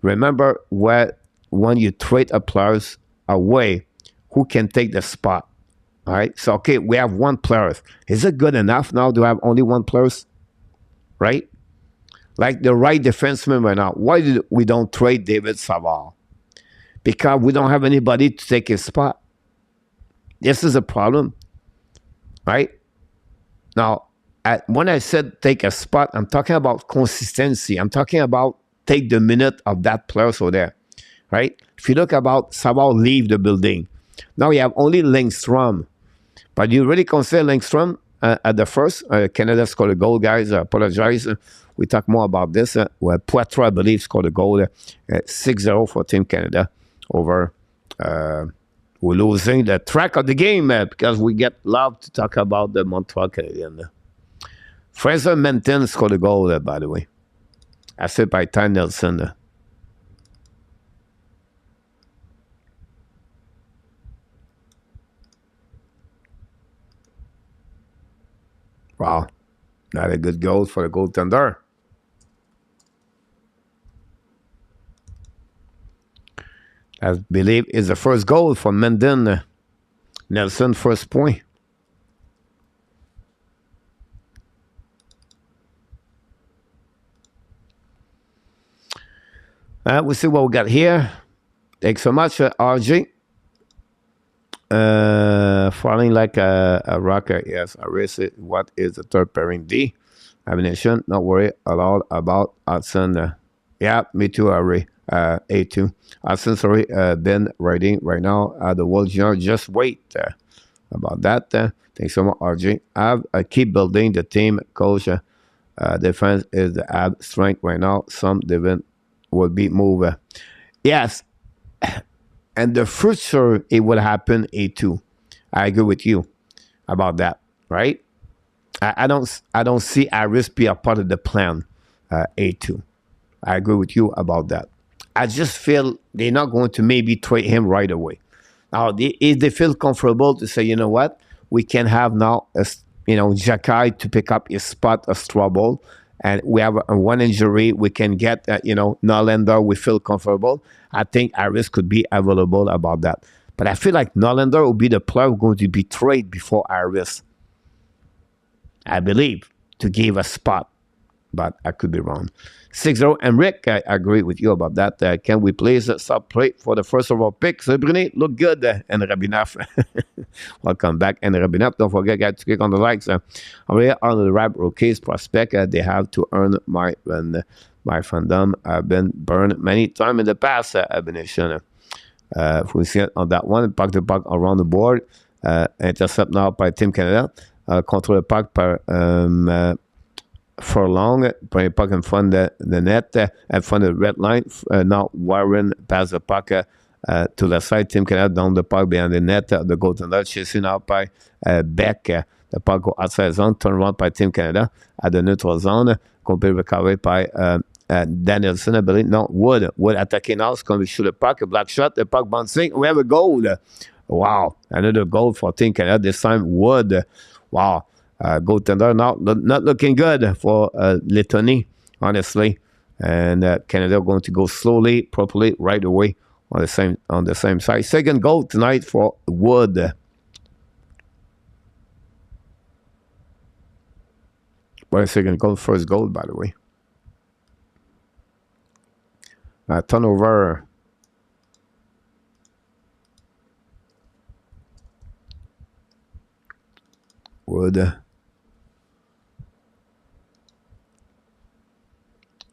remember, when you trade a players away, who can take the spot? All right. So, okay, we have one player. Is it good enough now to have only one player? Right? Like the right defenseman right now. Why did we don't trade David Savard? Because we don't have anybody to take his spot. This is a problem. Right? Now, when I said take a spot, I'm talking about consistency. I'm talking about take the minute of that player so there. Right? If you look about Savard leave the building, now you have only Lindstrom. But you really consider Lindstrom at the first? Canada scored a goal, guys. I apologize. We talk more about this. Poitras, I believe, scored a goal. 6-0 for Team Canada over. We're losing the track of the game because we get love to talk about the Montreal Canadiens. Fraser Menton scored a goal, by the way. Assisted by Danielson. Wow. Not a good goal for the goaltender. I believe is the first goal for Menden. Nelson, first point. We'll see what we got here. Thanks so much, RJ. Falling like a rocker. Yes, I raise it. What is the third pairing? D. Ammunition. Not worry a lot about Hudson. Yeah, me too, Ari. A2. Hudson, sorry, been writing right now. The World Junior. Just wait about that. Thanks so much, RJ. Keep building the team, coach. Defense is the ab strength right now. Some different will be moved. Yes. And the future, it will happen A2. I agree with you about that, right? I don't see Aris be a part of the plan A2. I agree with you about that. I just feel they're not going to maybe trade him right away. Now, if they feel comfortable to say, you know what, we can have now, Jacky to pick up his spot of trouble, and we have one injury, we can get, Norlander, we feel comfortable. I think Aris could be available about that. But I feel like Norlander will be the player going to be traded before Aris. I believe, to give a spot. But I could be wrong. 6-0. And Rick, I agree with you about that. Can we please stop play for the first overall pick? So, Bruni, look good. And Rabinaf. Welcome back. And Rabinaf, don't forget, guys, to click on the likes. Over here on the Rap Rookies prospect, they have to earn my fandom. I've been burned many times in the past, Abination. If we see it on that one, puck to puck around the board. Intercept now by Team Canada. Control the puck par Furlong, putting puck in front of the net, in front of the red line. Now Warren pass the puck to the side. Team Canada down the puck behind the net. The goaltender chasing out by Beck. The puck go outside zone, turn around by Team Canada at the neutral zone. Complete recovery by Danielson, I believe. No, Wood attacking now. It's going to shoot the puck. A black shot. The puck bouncing. We have a goal. Wow. Another goal for Team Canada. This time Wood. Wow. Goaltender now not looking good for Lettonie, honestly. And Canada going to go slowly, properly, right away on the same side. Second goal tonight for Wood. Well, second goal, first goal, by the way. Turnover. Wood.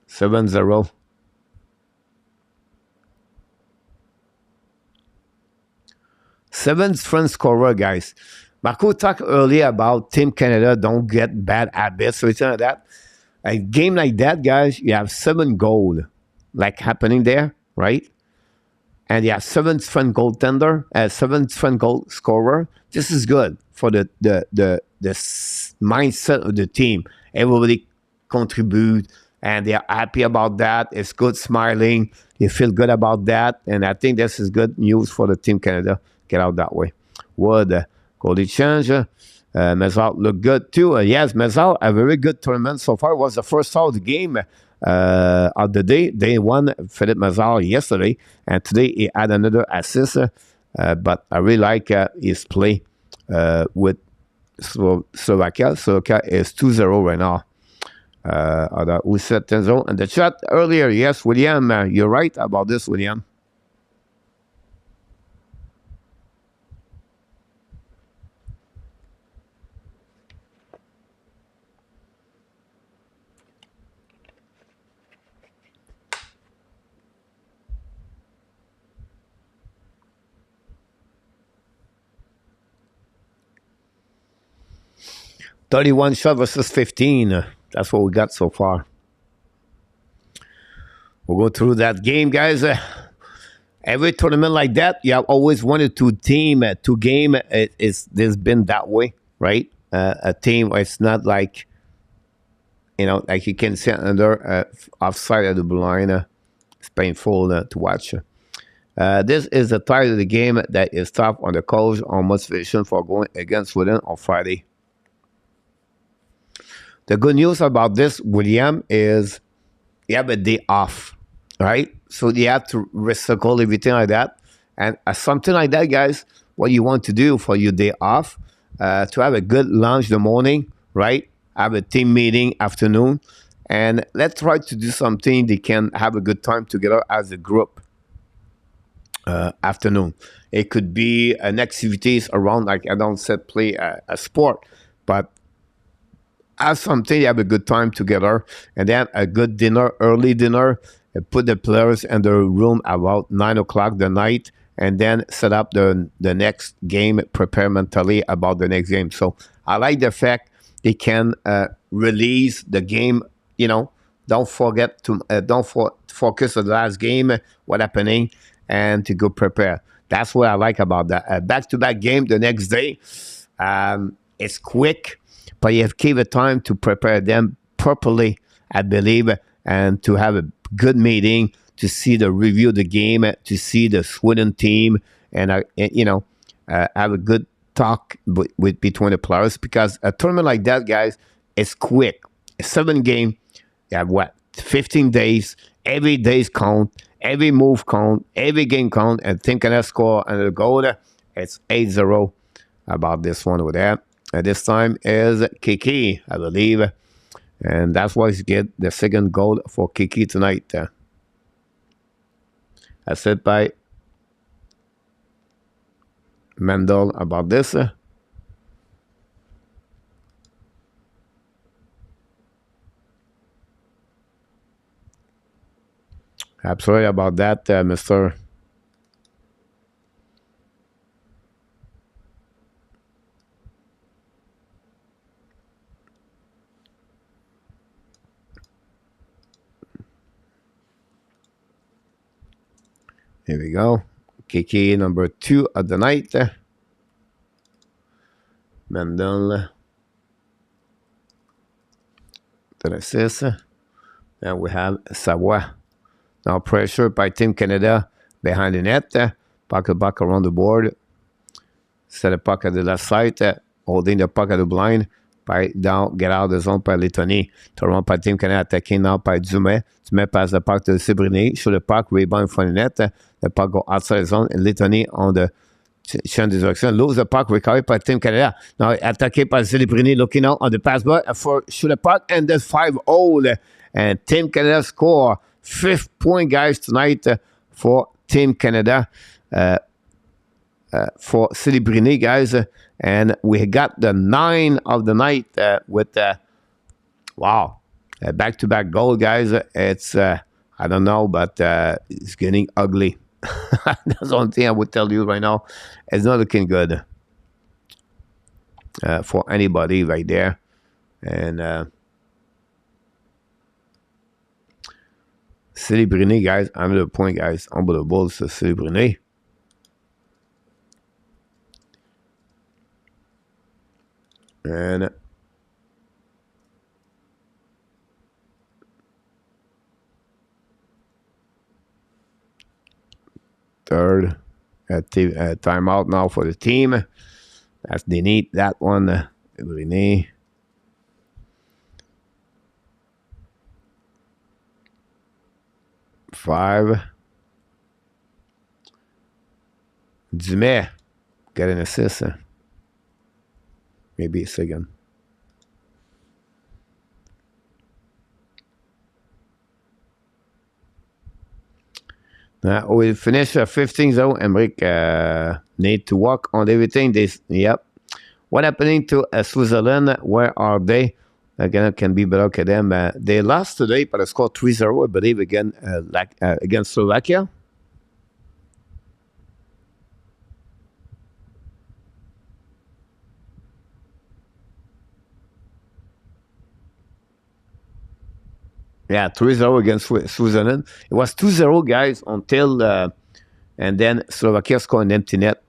7-0. Seventh front scorer, guys. Marco talked earlier about Team Canada don't get bad habits or something like that. A game like that, guys, you have 7 goals like happening there, right? And you have 7th front goaltender, 7th front goal scorer. This is good for the mindset of the team. Everybody contribute. And they are happy about that. It's good smiling. You feel good about that. And I think this is good news for the Team Canada. Get out that way. Wood, goalie change. Mezal look good too. Yes, Mezal, a very good tournament so far. It was the first out of the game of the day. Day one, Philippe Mezal yesterday. And today he had another assist. But I really like his play with Slovakia. Slovakia is 2-0 right now. Who said 10-0 in the chat earlier? Yes, William, you're right about this, William. "31 shot versus 15. That's what we got so far. We'll go through that game, guys. Every tournament like that, you have always wanted to team, to game. It's been that way, right? A team. It's not like, like you can sit under offside of the blue line. It's painful to watch. This is the title of the game that is tough on the coach on motivation for going against Sweden on Friday. The good news about this, William, is you have a day off, right? So you have to recycle everything like that. And something like that, guys, what you want to do for your day off, to have a good lunch in the morning, right? Have a team meeting afternoon. And let's try to do something they can have a good time together as a group afternoon. It could be an activities around, like I don't said, play a sport, but have something, have a good time together, and then a good dinner, early dinner. Put the players in the room about 9 o'clock the night, and then set up the next game, prepare mentally about the next game. So I like the fact they can release the game. Don't forget to focus on the last game, what happening, and to go prepare. That's what I like about that. Back-to-back game the next day. It's quick, but you have to give it time to prepare them properly, I believe, and to have a good meeting, to see the review of the game, to see the Sweden team, and have a good talk between the players, because a tournament like that, guys, is quick. A 7 game, you have 15 days. Every day's count, every move count, every game count, and Team Canada score and the goal. It's 8-0 about this one over there. This time is Kiki, I believe. And that's why he get the second goal for Kiki tonight. That's it by Mendel about this. I'm sorry about that, Mr. Here we go. Kiki number 2 of the night. Mendel. The assist. Then we have Savoy. Now pressure by Team Canada behind the net. Puck back around the board. Set a puck at the left side. Holding the puck at the blind. By down, get out of the zone by Lettonie. Toronto by Team Canada attacking now by Dumais. Dumais pass the puck to Celebrini. Show the puck, rebound in front of the net. The puck go outside the zone. And Lettonie on the change de direction. Lose the puck, recovered by Team Canada. Now attaqué by Celebrini, looking out on the pass bar for shoot the puck. And there's 5-0. And Team Canada score 5th point, guys, tonight for Team Canada. For Celebrini, guys. And we got the 9 of the night with, wow, back-to-back goal, guys. It's, I don't know, but it's getting ugly. That's the only thing I would tell you right now. It's not looking good for anybody right there. And Celebrini, guys, I'm the point, guys. Unbelievable, so Celebrini. And third timeout now for the team. That's they need that one. Really need. Five. Dumais got an assist. Maybe a second. We finish 15 though. Emmerich need to work on everything. Yep. What happening to Switzerland? Where are they? Again, it can be better to them. They lost today, but they scored 3-0, I believe, again, against Slovakia. Yeah, 3-0 against Switzerland. It was 2-0, guys, until and then Slovakia scored an empty net.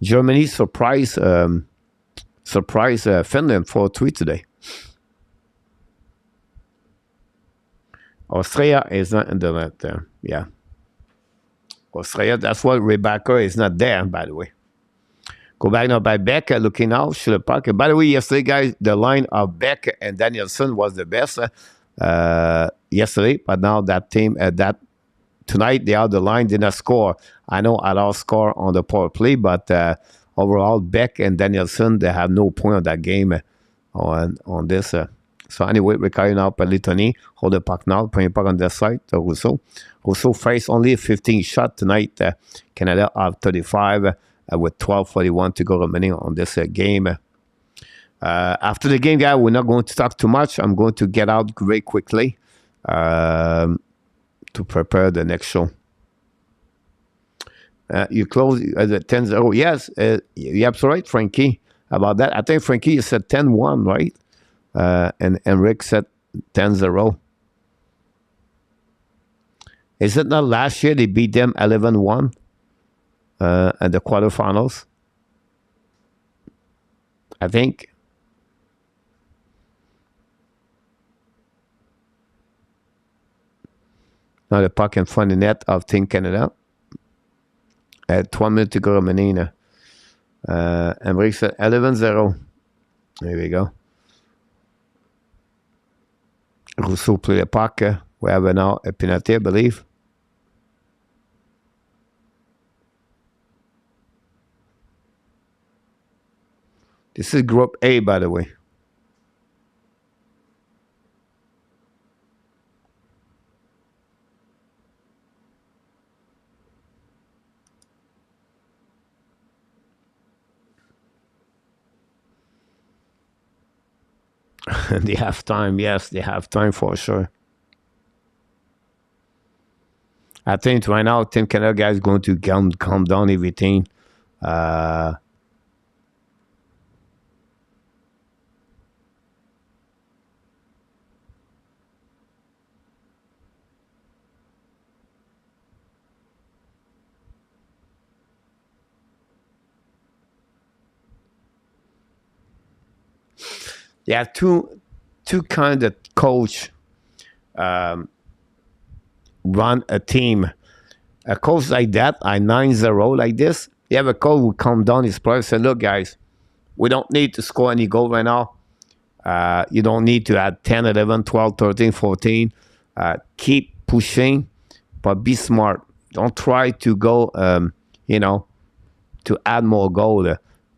Germany surprised Finland 4-3 today. Austria is not in the net there. Yeah. Austria, that's why Rebecca is not there, by the way. Go back now by Beck, looking out, should have parked. By the way, yesterday, guys, the line of Beck and Danielson was the best yesterday, but now that team, tonight, the other line did not score. I know I'll score on the power play, but overall, Beck and Danielson, they have no point on that game on this. So anyway, we're carrying out Pelitoni, hold the puck now, putting puck on their side to Rousseau. Rousseau faced only 15 shot tonight. Canada have 35 with 12:41 to go remaining on this game. After the game, guys, we're not going to talk too much. I'm going to get out very quickly to prepare the next show. You close at 10-0. Yes, you're absolutely right, Frankie, about that. I think, Frankie, you said 10-1, right? And Rick said 10-0. Is it not last year they beat them 11-1 at the quarterfinals? I think. Now the puck in front of the net of Team Canada. At 12 minutes to go remaining. And Rick said 11-0. There we go. Rousseau play the puck. We have now a penalty, I believe. This is Group A, by the way. They have time, yes, they have time for sure. I think right now, Team Canada guys going to calm down everything. Yeah, two kind of coach run a team. A coach like that, I 9-0 like this, you have a coach who calm down his players and say, look, guys, we don't need to score any goal right now. You don't need to add 10, 11, 12, 13, 14. Keep pushing, but be smart. Don't try to go, to add more goal.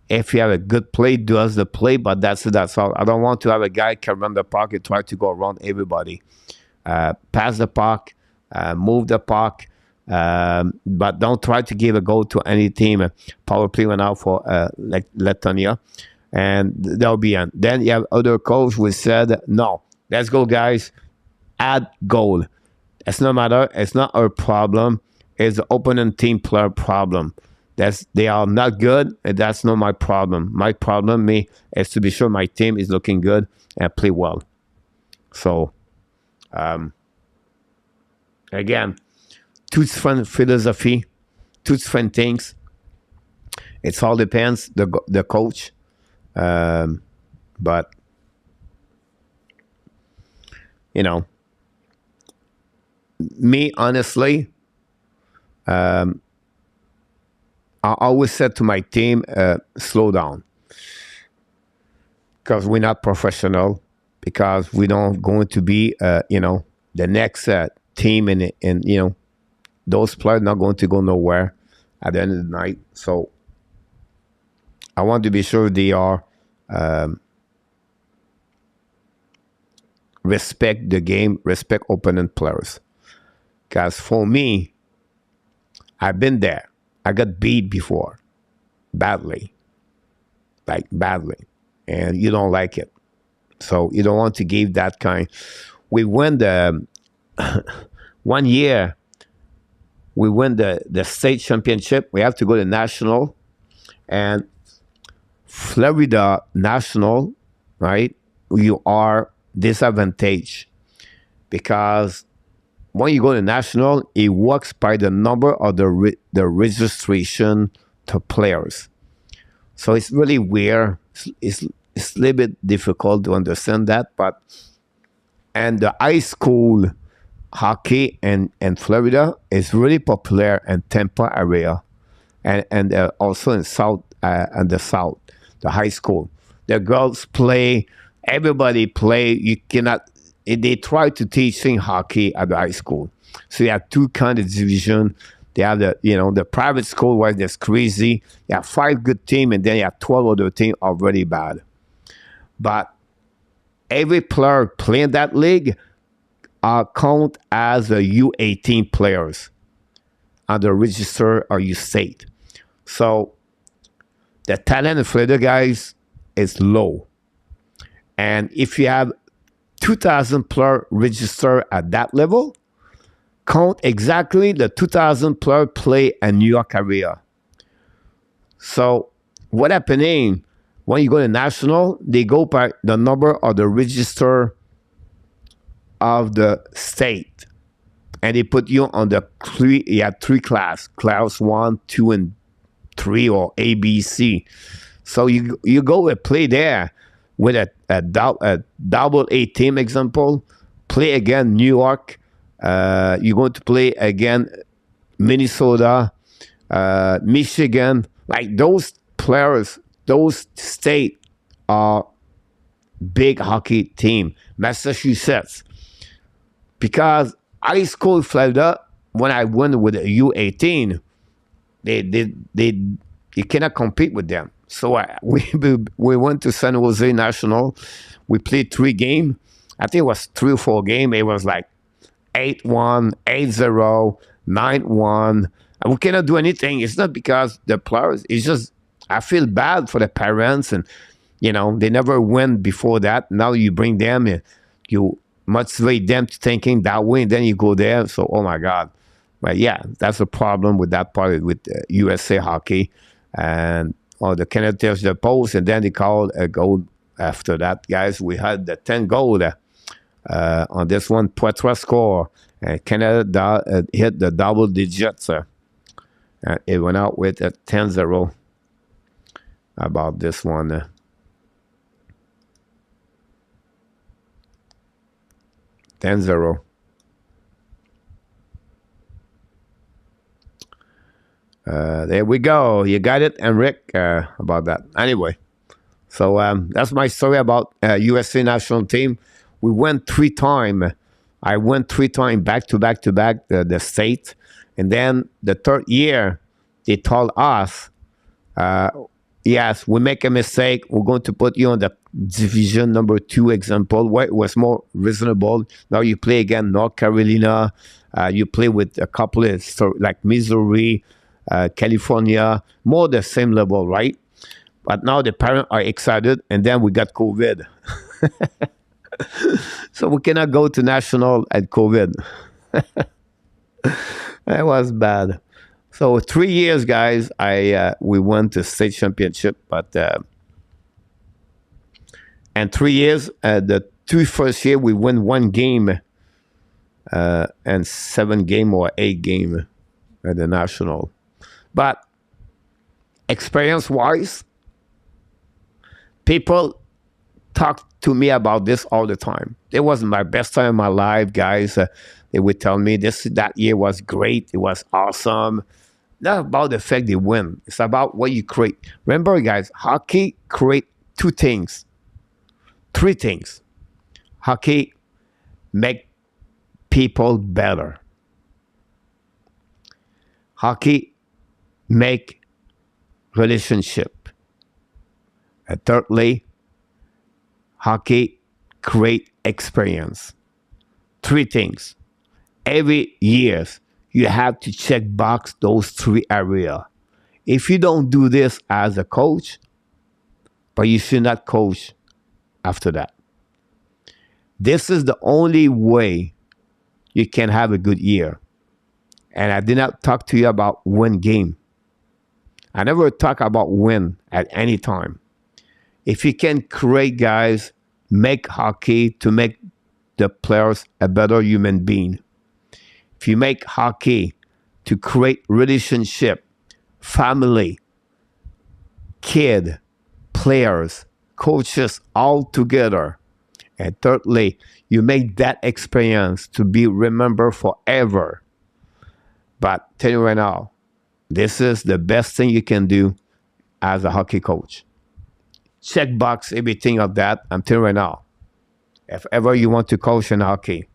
If you have a good play, do us the play, but that's all. I don't want to have a guy can run the puck and try to go around everybody. Pass the puck, move the puck, but don't try to give a goal to any team. Power play went out for Letonia, and that'll be end. Then you have other coach who said, no, let's go, guys, add goal. It's no matter. It's not our problem. It's the opponent team player problem. They are not good, and that's not my problem. My problem, is to be sure my team is looking good and play well. So, again, two different philosophy, two different things. It all depends the coach, but me honestly. I always said to my team, slow down. Because we're not professional. Because we don't going to be, the next team and those players not going to go nowhere at the end of the night. So I want to be sure they are um, respect the game, respect opponent players. Because for me, I've been there. I got beat before, badly, like badly, and you don't like it. So you don't want to give that kind. We won the 1 year. We win the state championship. We have to go to national, and Florida national, right? You are disadvantaged because when you go to national, it works by the number of the registration to players. So it's really weird. It's a little bit difficult to understand that, but and the high school hockey in Florida is really popular in Tampa area and also in South and the South, the high school. The girls play, everybody play. You cannot. They try to teach hockey at the high school. So you have two kind of division. They have the private school where there's crazy. You have 5 good team, and then you have 12 other team are really bad. But every player playing that league are count as a U18 players on the register or you state. So the talent in Florida guys is low. And if you have 2,000 player register at that level, count exactly the 2,000 player play in New York area. So what happening when you go to national, they go by the number of the register of the state. And they put you on the three class 1, 2, and 3 or A, B, C. So you go and play there with a double A team example, play again New York, you're going to play again Minnesota, Michigan, like those players, those state are big hockey team. Massachusetts, because high school Florida, when I went with a U18, they you cannot compete with them. So we went to San Jose National. We played 3 games. I think it was 3 or 4 games. It was like 8-1, 8-0, 9-1. And we cannot do anything. It's not because the players. It's just I feel bad for the parents, and they never win before that. Now you bring them, and you motivate them to thinking that way, and then you go there. So oh my God. But yeah, that's a problem with that part with USA Hockey, and the Canada tells the post, and then they called a goal after that. Guys, we had the 10 goal on this one. Poitras score, and Canada hit the double digits. It went out with a 10-0 about this one. 10-0. There we go. You got it, Enric, about that. Anyway, so that's my story about USA national team. We went 3 times. I went 3 times back to back to back the state. And then the 3rd year, they told us, yes, we make a mistake. We're going to put you on the division number 2 example, where it was more reasonable. Now you play again North Carolina. You play with a couple of like Missouri, California, more the same level, right? But now the parents are excited, and then we got COVID. So we cannot go to national at COVID. That was bad. So 3 years, guys, we went to state championship, but and 3 years, the 2 first year we win 1 game, and 7 game or 8 game at the national. But experience-wise, people talk to me about this all the time. It wasn't my best time in my life, guys. They would tell me that year was great. It was awesome. Not about the fact they win. It's about what you create. Remember, guys, hockey create 2 things, 3 things. Hockey make people better. Hockey make relationship. And thirdly, hockey create experience. Three things. Every year, you have to check box those three areas. If you don't do this as a coach, but you should not coach after that. This is the only way you can have a good year. And I did not talk to you about win game. I never talk about win at any time. If you can create guys, make hockey to make the players a better human being. If you make hockey to create relationship, family, kid, players, coaches all together. And thirdly, you make that experience to be remembered forever. But tell you right now, this is the best thing you can do as a hockey coach. Check box everything of that. I'm telling you right now, if ever you want to coach in hockey,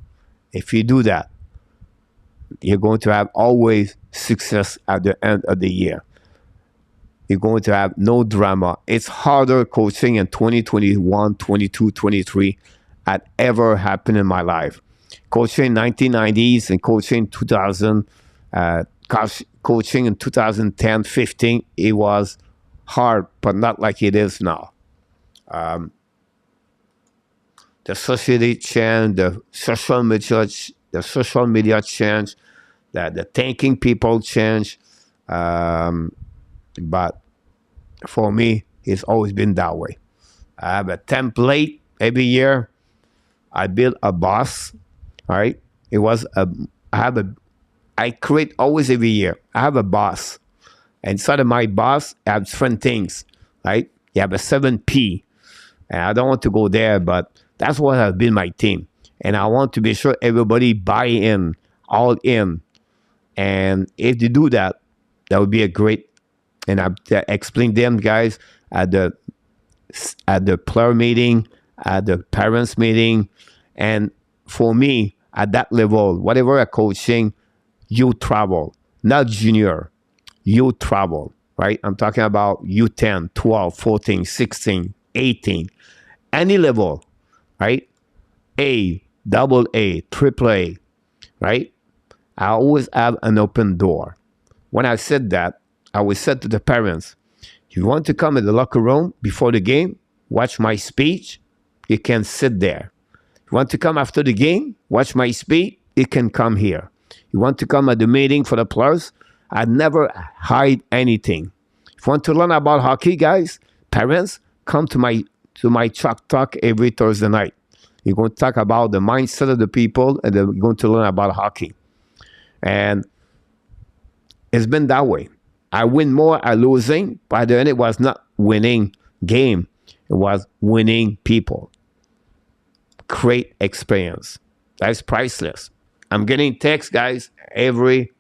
if you do that, you're going to have always success at the end of the year. You're going to have no drama. It's harder coaching in 2021, 22, 23 had ever happened in my life. Coaching in 1990s and coaching 2000, coaching in 2010, 15, it was hard, but not like it is now. The society changed, the social media changed, the thinking people change. But for me, it's always been that way. I have a template every year. I build a boss, right? I create always every year. I have a boss. Inside of my boss, I have different things, right? You have a 7P. And I don't want to go there, but that's what has been my team. And I want to be sure everybody buy in, all in. And if they do that, that would be a great, and I explain them guys at the player meeting, at the parents meeting. And for me, at that level, whatever I'm coaching, you travel, not junior, you travel, right? I'm talking about U10, 12, 14, 16, 18, any level, right? A, double A, triple A, right? I always have an open door. When I said that, I always said to the parents, if you want to come in the locker room before the game, watch my speech, you can sit there. If you want to come after the game, watch my speech, you can come here. You want to come at the meeting for the players, I never hide anything. If you want to learn about hockey, guys, parents, come to my Chalk Talk every Thursday night. You're going to talk about the mindset of the people, and they're going to learn about hockey. And it's been that way. I win more, I losing. By the end, it was not winning game. It was winning people. Great experience. That's priceless. I'm getting texts, guys, every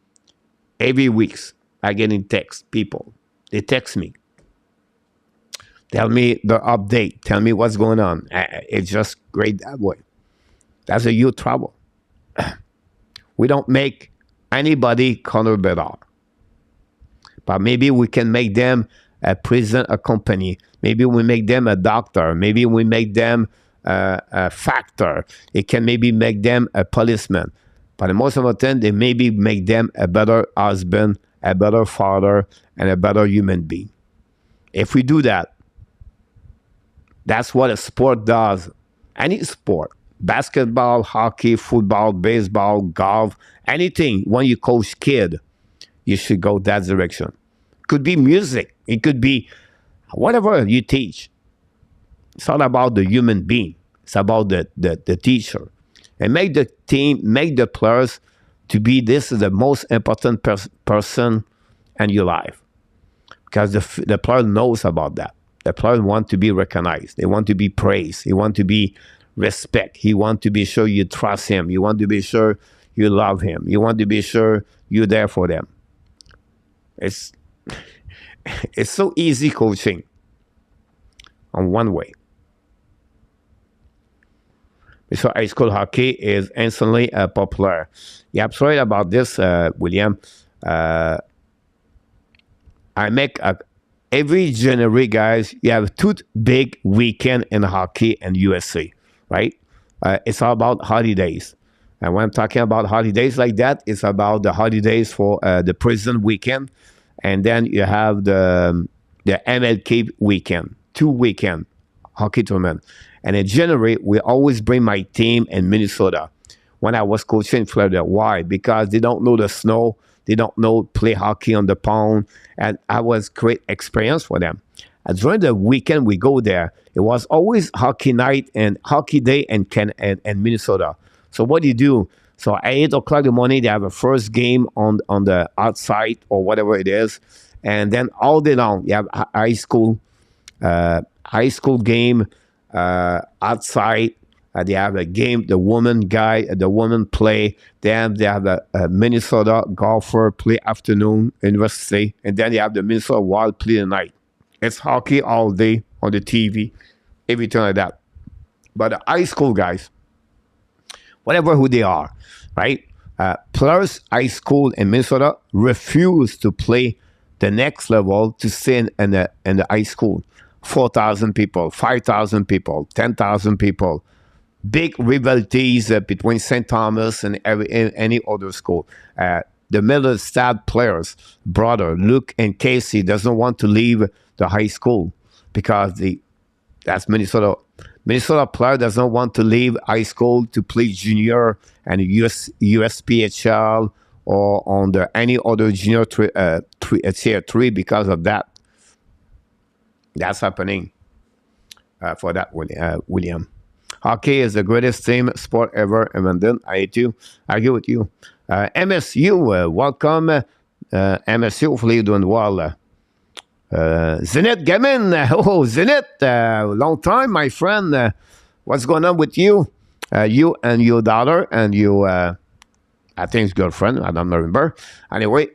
weeks. I get in text, people. They text me. Tell me the update. Tell me what's going on. It's just great that way. That's a huge trouble. We don't make anybody Conor Bedard. But maybe we can make them a president of a company. Maybe we make them a doctor. Maybe we make them a factor. It can maybe make them a policeman. But most of the time, they maybe make them a better husband, a better father, and a better human being. If we do that, that's what a sport does. Any sport. Basketball, hockey, football, baseball, golf, anything. When you coach kid, you should go that direction. It could be music. It could be whatever you teach. It's not about the human being. It's about the teacher. And make the team, make the players to be this is the most important person in your life. Because the player knows about that. The player want to be recognized. They want to be praised. They want to be respect. He want to be sure you trust him. You want to be sure you love him. You want to be sure you're there for them. It's so easy coaching on one way. So high school hockey is instantly popular. You're absolutely right about this, William. I make every January, guys, you have two big weekend in hockey and USA, right? It's all about holidays. And when I'm talking about holidays like that, it's about the holidays for the President weekend, and then you have the MLK weekend, 2 weekend hockey tournament. And in January, we always bring my team in Minnesota when I was coaching in Florida. Why? Because they don't know the snow. They don't know play hockey on the pond. And I was great experience for them. And during the weekend we go there, it was always hockey night and hockey day in Minnesota. So what do you do? So at 8 o'clock in the morning, they have a first game on the outside or whatever it is. And then all day long, you have high school game outside. They have a game, the woman play. Then they have a Minnesota golfer play afternoon, university. And then they have the Minnesota Wild play the night. It's hockey all day on the TV, everything like that. But the high school guys, whatever who they are, right? Plus high school in Minnesota refuse to play the next level to stay in the high school. 4,000 people, 5,000 people, 10,000 people. Big rivalities between St. Thomas and any other school. The middle stat players, brother Luke and Casey, doesn't want to leave the high school because that's Minnesota. Minnesota player doesn't want to leave high school to play junior and USPHL or on any other junior tier 3 because of that. That's happening for that, William. Hockey is the greatest team sport ever, and then I agree with you. MSU, welcome. MSU, hopefully you're doing well. Zenit Gamin, oh Zenit, long time, my friend. What's going on with you? You and your daughter and your, I think it's girlfriend, I don't remember. Anyway,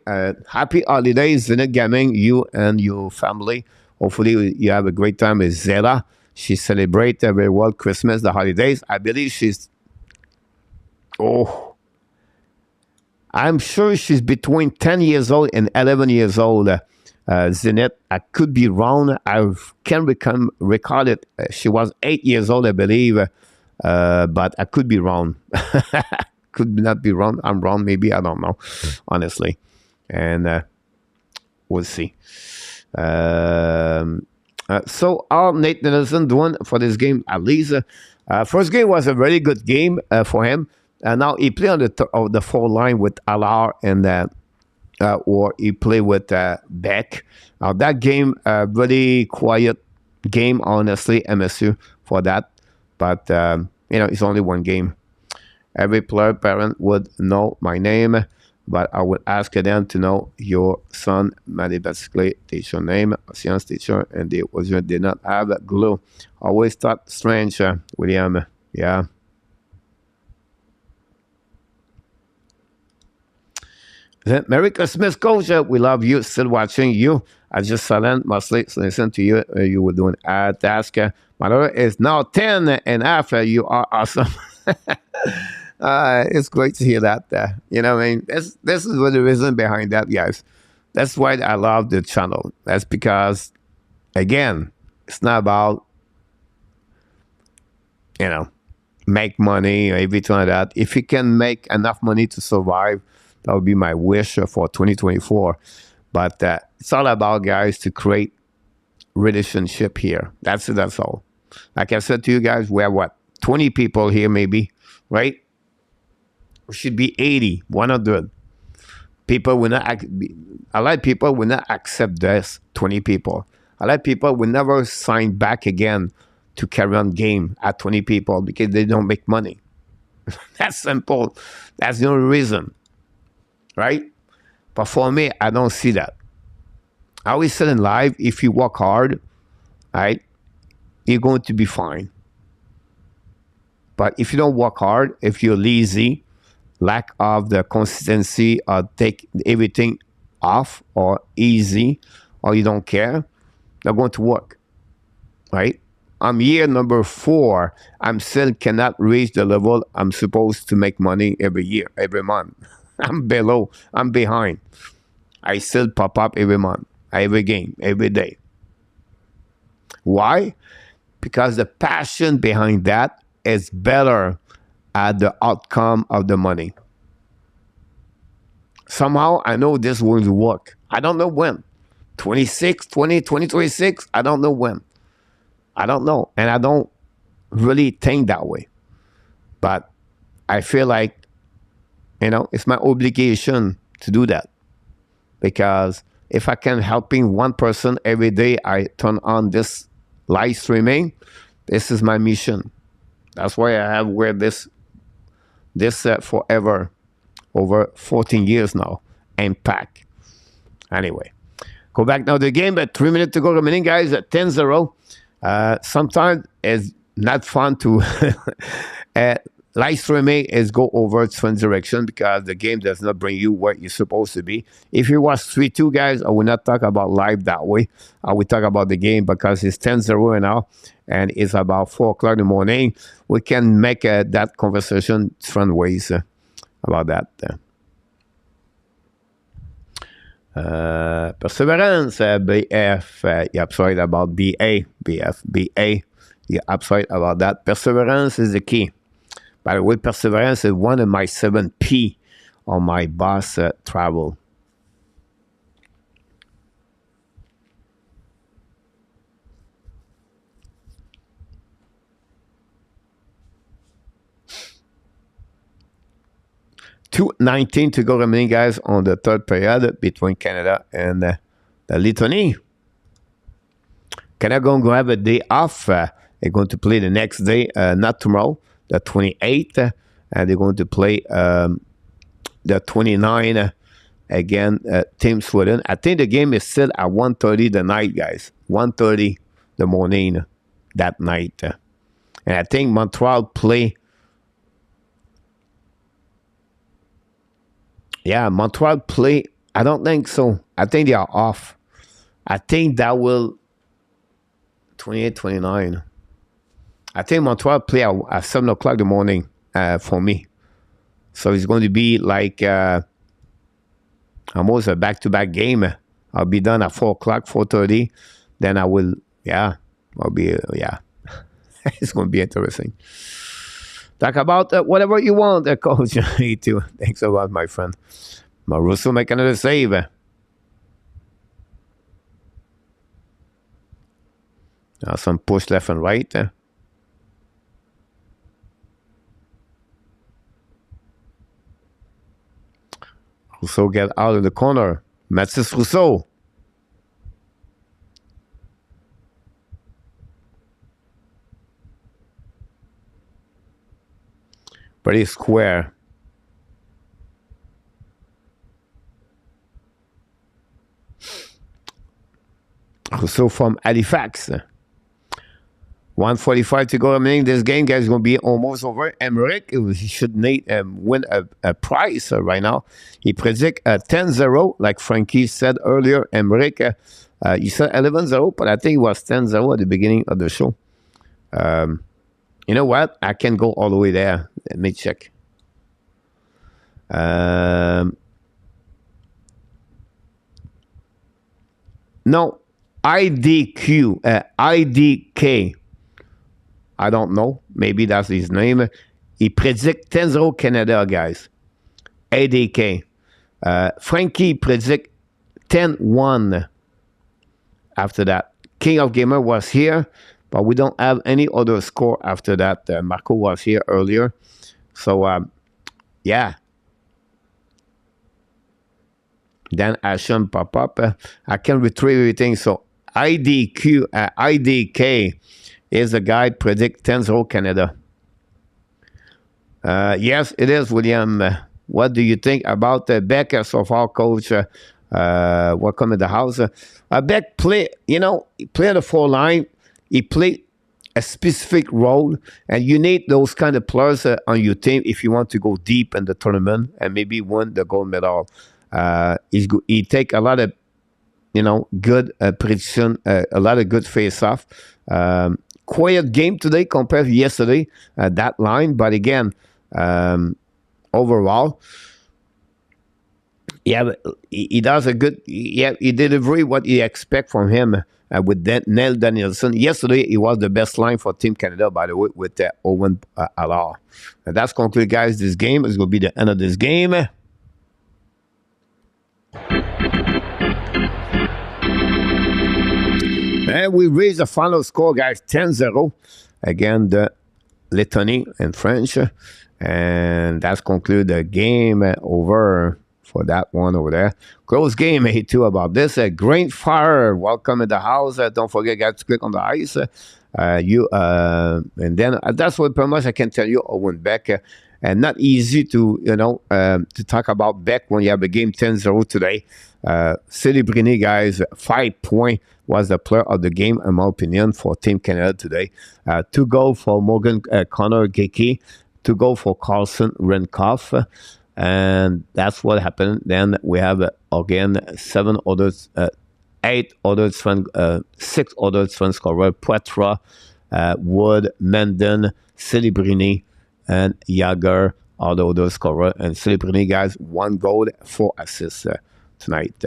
happy holidays, Zenit Gaming, you and your family. Hopefully you have a great time with Zela. She celebrates very well Christmas, the holidays. I believe I'm sure she's between 10 years old and 11 years old. Zenit, I could be wrong. I can't recall it. She was 8 years old, I believe. But I could be wrong. Could not be wrong. I'm wrong, maybe. I don't know, honestly. And we'll see. So how Nate Danielson doing for this game? At least first game was a very good game for him. And now he played on the four line with Allard and or he played with Beck. Now that game, really quiet game, honestly, MSU for that. But it's only one game. Every player parent would know my name, but I would ask them to know your son, Maddie, basically teacher name, science teacher, and they did not have glue. Always thought strange, William. Yeah. Merry Christmas, Coach. We love you. Still watching you. I just silent, mostly listen to you. You were doing a task. My daughter is now 10 and after. You are awesome. It's great to hear that. You know what I mean? This is what the reason behind that, guys. That's why I love the channel. That's because, again, it's not about, make money or everything like that. If you can make enough money to survive, that would be my wish for 2024. But it's all about, guys, to create relationship here. That's it. That's all. Like I said to you guys, we have 20 people here maybe, right? It should be 80, 100. People will not, a lot of people will not accept this, 20 people. A lot of people will never sign back again to carry on game at 20 people because they don't make money. That's simple. That's the only reason, right? But for me, I don't see that. I always said in life, if you work hard, right, you're going to be fine. But if you don't work hard, if you're lazy, lack of the consistency, or take everything off or easy, or you don't care, they're going to work, right? I'm year number 4. I'm still cannot reach the level I'm supposed to make money every year, every month. I'm below. I'm behind. I still pop up every month, every game, every day. Why? Because the passion behind that is better at the outcome of the money. Somehow I know this will work. I don't know when. 2026. I don't know when. I don't know. And I don't really think that way. But I feel like, it's my obligation to do that. Because if I can helping one person every day, I turn on this live streaming, this is my mission. That's why I have wear this forever, over 14 years now, and pack. Anyway, go back now to the game, but 3 minutes to go remaining, guys, at 10-0. Sometimes it's not fun to live streaming is go over its fun direction because the game does not bring you where you're supposed to be. If you watch 3-2, guys, I will not talk about live that way. I will talk about the game because it's 10-0 now and it's about 4 o'clock in the morning. We can make that conversation different ways about that. Perseverance, BF, you're upside about BA, BF, BA. You're upside about that. Perseverance is the key. By the way, perseverance is one of my 7P on my boss travel. $2:19 to go remaining, guys, on the third period between Canada and the Lithuania. Canada going to have a day off. They're going to play the next day, not tomorrow, the 28th, and they're going to play the 29th again, Team Sweden. I think the game is set at 1:30 the night, guys. 1:30 the morning that night. And I think Montreal play. Yeah, Montreal play. I don't think so. I think they are off. I think that will 28, 29. I think Montreal play at 7 o'clock in the morning for me. So it's going to be like almost a back-to-back game. I'll be done at 4 o'clock, 4:30. Then I will, I'll be, it's going to be interesting. Talk about whatever you want, Coach. Me too. Thanks a lot, my friend. Rousseau make another save. Some push left and right. Rousseau get out of the corner. Matches Rousseau. Pretty square. Rousseau from Halifax. 1:45 to go remaining. This game, guys, is going to be almost over. Emmerich, he should need win a prize right now. He predict 10-0, like Frankie said earlier. Emmerich, you said 11-0, but I think it was 10-0 at the beginning of the show. You know what? I can go all the way there. Let me check. No, IDQ, IDK. I don't know. Maybe that's his name. He predict 10-0 Canada, guys. ADK. Frankie predict 10-1 after that. King of Gamer was here, but we don't have any other score after that. Marco was here earlier. So, yeah. Then Asham pop up. I can retrieve everything. So, IDK is the guy predict 10-0 Canada. Yes, it is, William. What do you think about Beck so far, Coach? Welcome to the house. Beck play, he play the 4 line. He play a specific role, and you need those kind of players on your team if you want to go deep in the tournament and maybe win the gold medal. He take a lot of, good prediction, a lot of good face-off. Quiet game today compared to yesterday, that line. But again, overall, Yeah, but he does a good. Yeah, he delivery what you expect from him with Danielson. Yesterday, he was the best line for Team Canada, by the way, with Owen Allard. And that's concluded, guys. This game is going to be the end of this game. And we raise the final score, guys, 10-0. Again, the Lithuania in French. And that's concluded the game over for that one over there. Close game, 82 about this. Great Fire, welcome in the house. Don't forget, guys, to click on the ice. And then that's what pretty much I can tell you, Owen Beck. And not easy to, to talk about Beck when you have a game 10-0 today. Celebrini, guys, 5 points was the player of the game, in my opinion, for Team Canada today. 2 goals for Morgan Connor Geki, 2 goals for Carlson Renkoff. And that's what happened. Then we have, again, 8 other 6 other Sven scorers, Poitras, Wood, Menden, Celebrini, and Yager, all the other scorers. And Celebrini, guys, 1 goal, 4 assists tonight.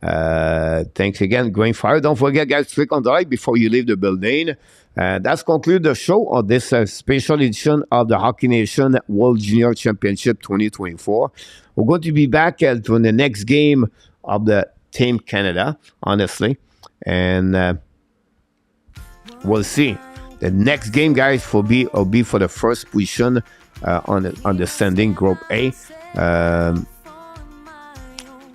Thanks again, Green Fire. Don't forget, guys, click on the like before you leave the building. That's conclude the show of this special edition of the Hockey Nation World Junior Championship 2024. We're going to be back to the next game of the Team Canada, honestly. And we'll see. The next game, guys, will be for the first position on the standing Group A.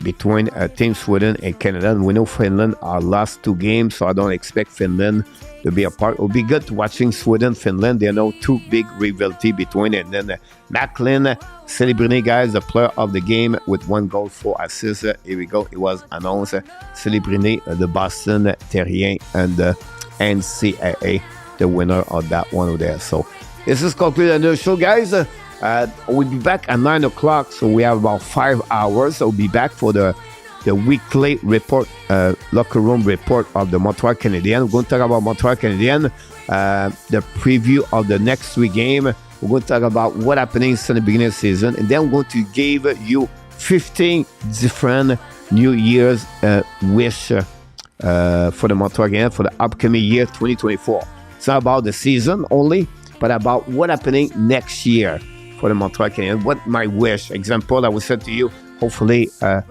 Between Team Sweden and Canada. And we know Finland are last 2 games, so I don't expect Finland to be a part. It will be good watching Sweden, Finland. They know 2 big rivalry between it. And then Macklin, Celebrini, guys, the player of the game with 1 goal, 4 assists. Here we go. It was announced. Celebrini, the Boston Terrien, and the NCAA, the winner of that one over there. So this is concluded the show, guys. We'll be back at 9 o'clock, so we have about 5 hours. So we'll be back for the weekly report, locker room report of the Montreal Canadiens. We're going to talk about Montreal Canadiens, the preview of the next 3 games. We're going to talk about what happening since the beginning of the season, and then we're going to give you 15 different New Year's wish for the Montreal Canadiens for the upcoming year 2024. It's not about the season only, but about what happening next year for the Montreal Canadiens. What my wish, example, I will say to you, hopefully a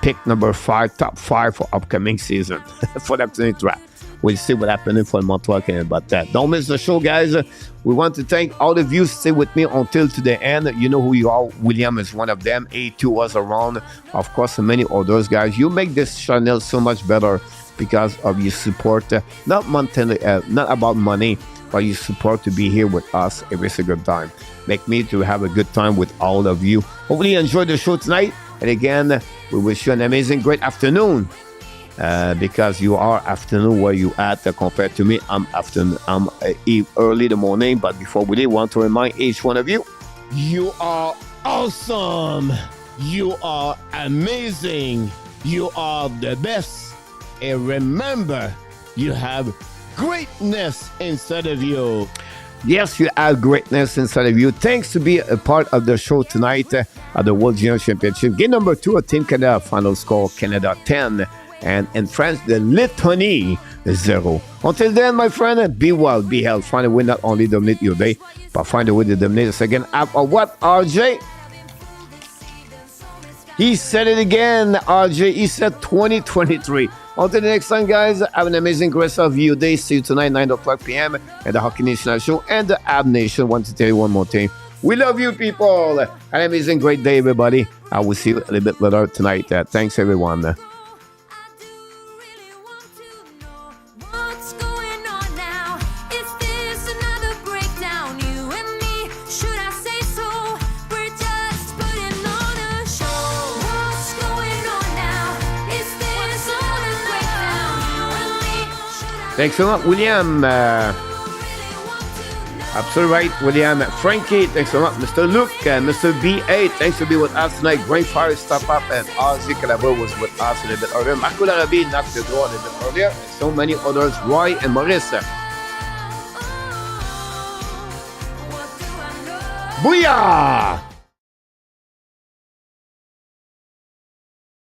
pick number 5, top 5 for upcoming season for the upcoming draft. We'll see what happens for the Montreal Canadiens. But don't miss the show, guys. We want to thank all of you. Stay with me until to the end. You know who you are. William is one of them. A2 was around. Of course, and many others, guys. You make this channel so much better because of your support. Not about money, but your support to be here with us every single time. Make me to have a good time with all of you. Hopefully you enjoyed the show tonight. And again, we wish you an amazing, great afternoon. Because you are afternoon where you at compared to me. I'm afternoon. I'm early in the morning. But before we leave, I want to remind each one of you, you are awesome. You are amazing. You are the best. And remember, you have greatness inside of you. Yes, you have greatness inside of you. Thanks to be a part of the show tonight at the World Junior Championship. Game number 2 of Team Canada. Final score, Canada 10. And in France, the Lithuania 0. Until then, my friend, be well, be healthy. Find a way not only dominate your day, but find a way to dominate the second half of what, RJ? He said it again, RJ. He said 2023. Until the next time, guys, have an amazing rest of your day. See you tonight, 9 o'clock p.m. at the Hockey Nation Show and the Ab Nation. Want to tell you one more thing. We love you, people. Have an amazing, great day, everybody. I will see you a little bit later tonight. Thanks, everyone. Thanks a lot, William. Absolutely right, William. Frankie, thanks a lot. Mr. Luke, Mr. B8, thanks for being with us tonight. Great Fire, Stop Up, and Ozzy Calabo was with us a little bit earlier. Marco Larabi knocked the door a little bit earlier. And so many others, Roy and Marissa. Booyah!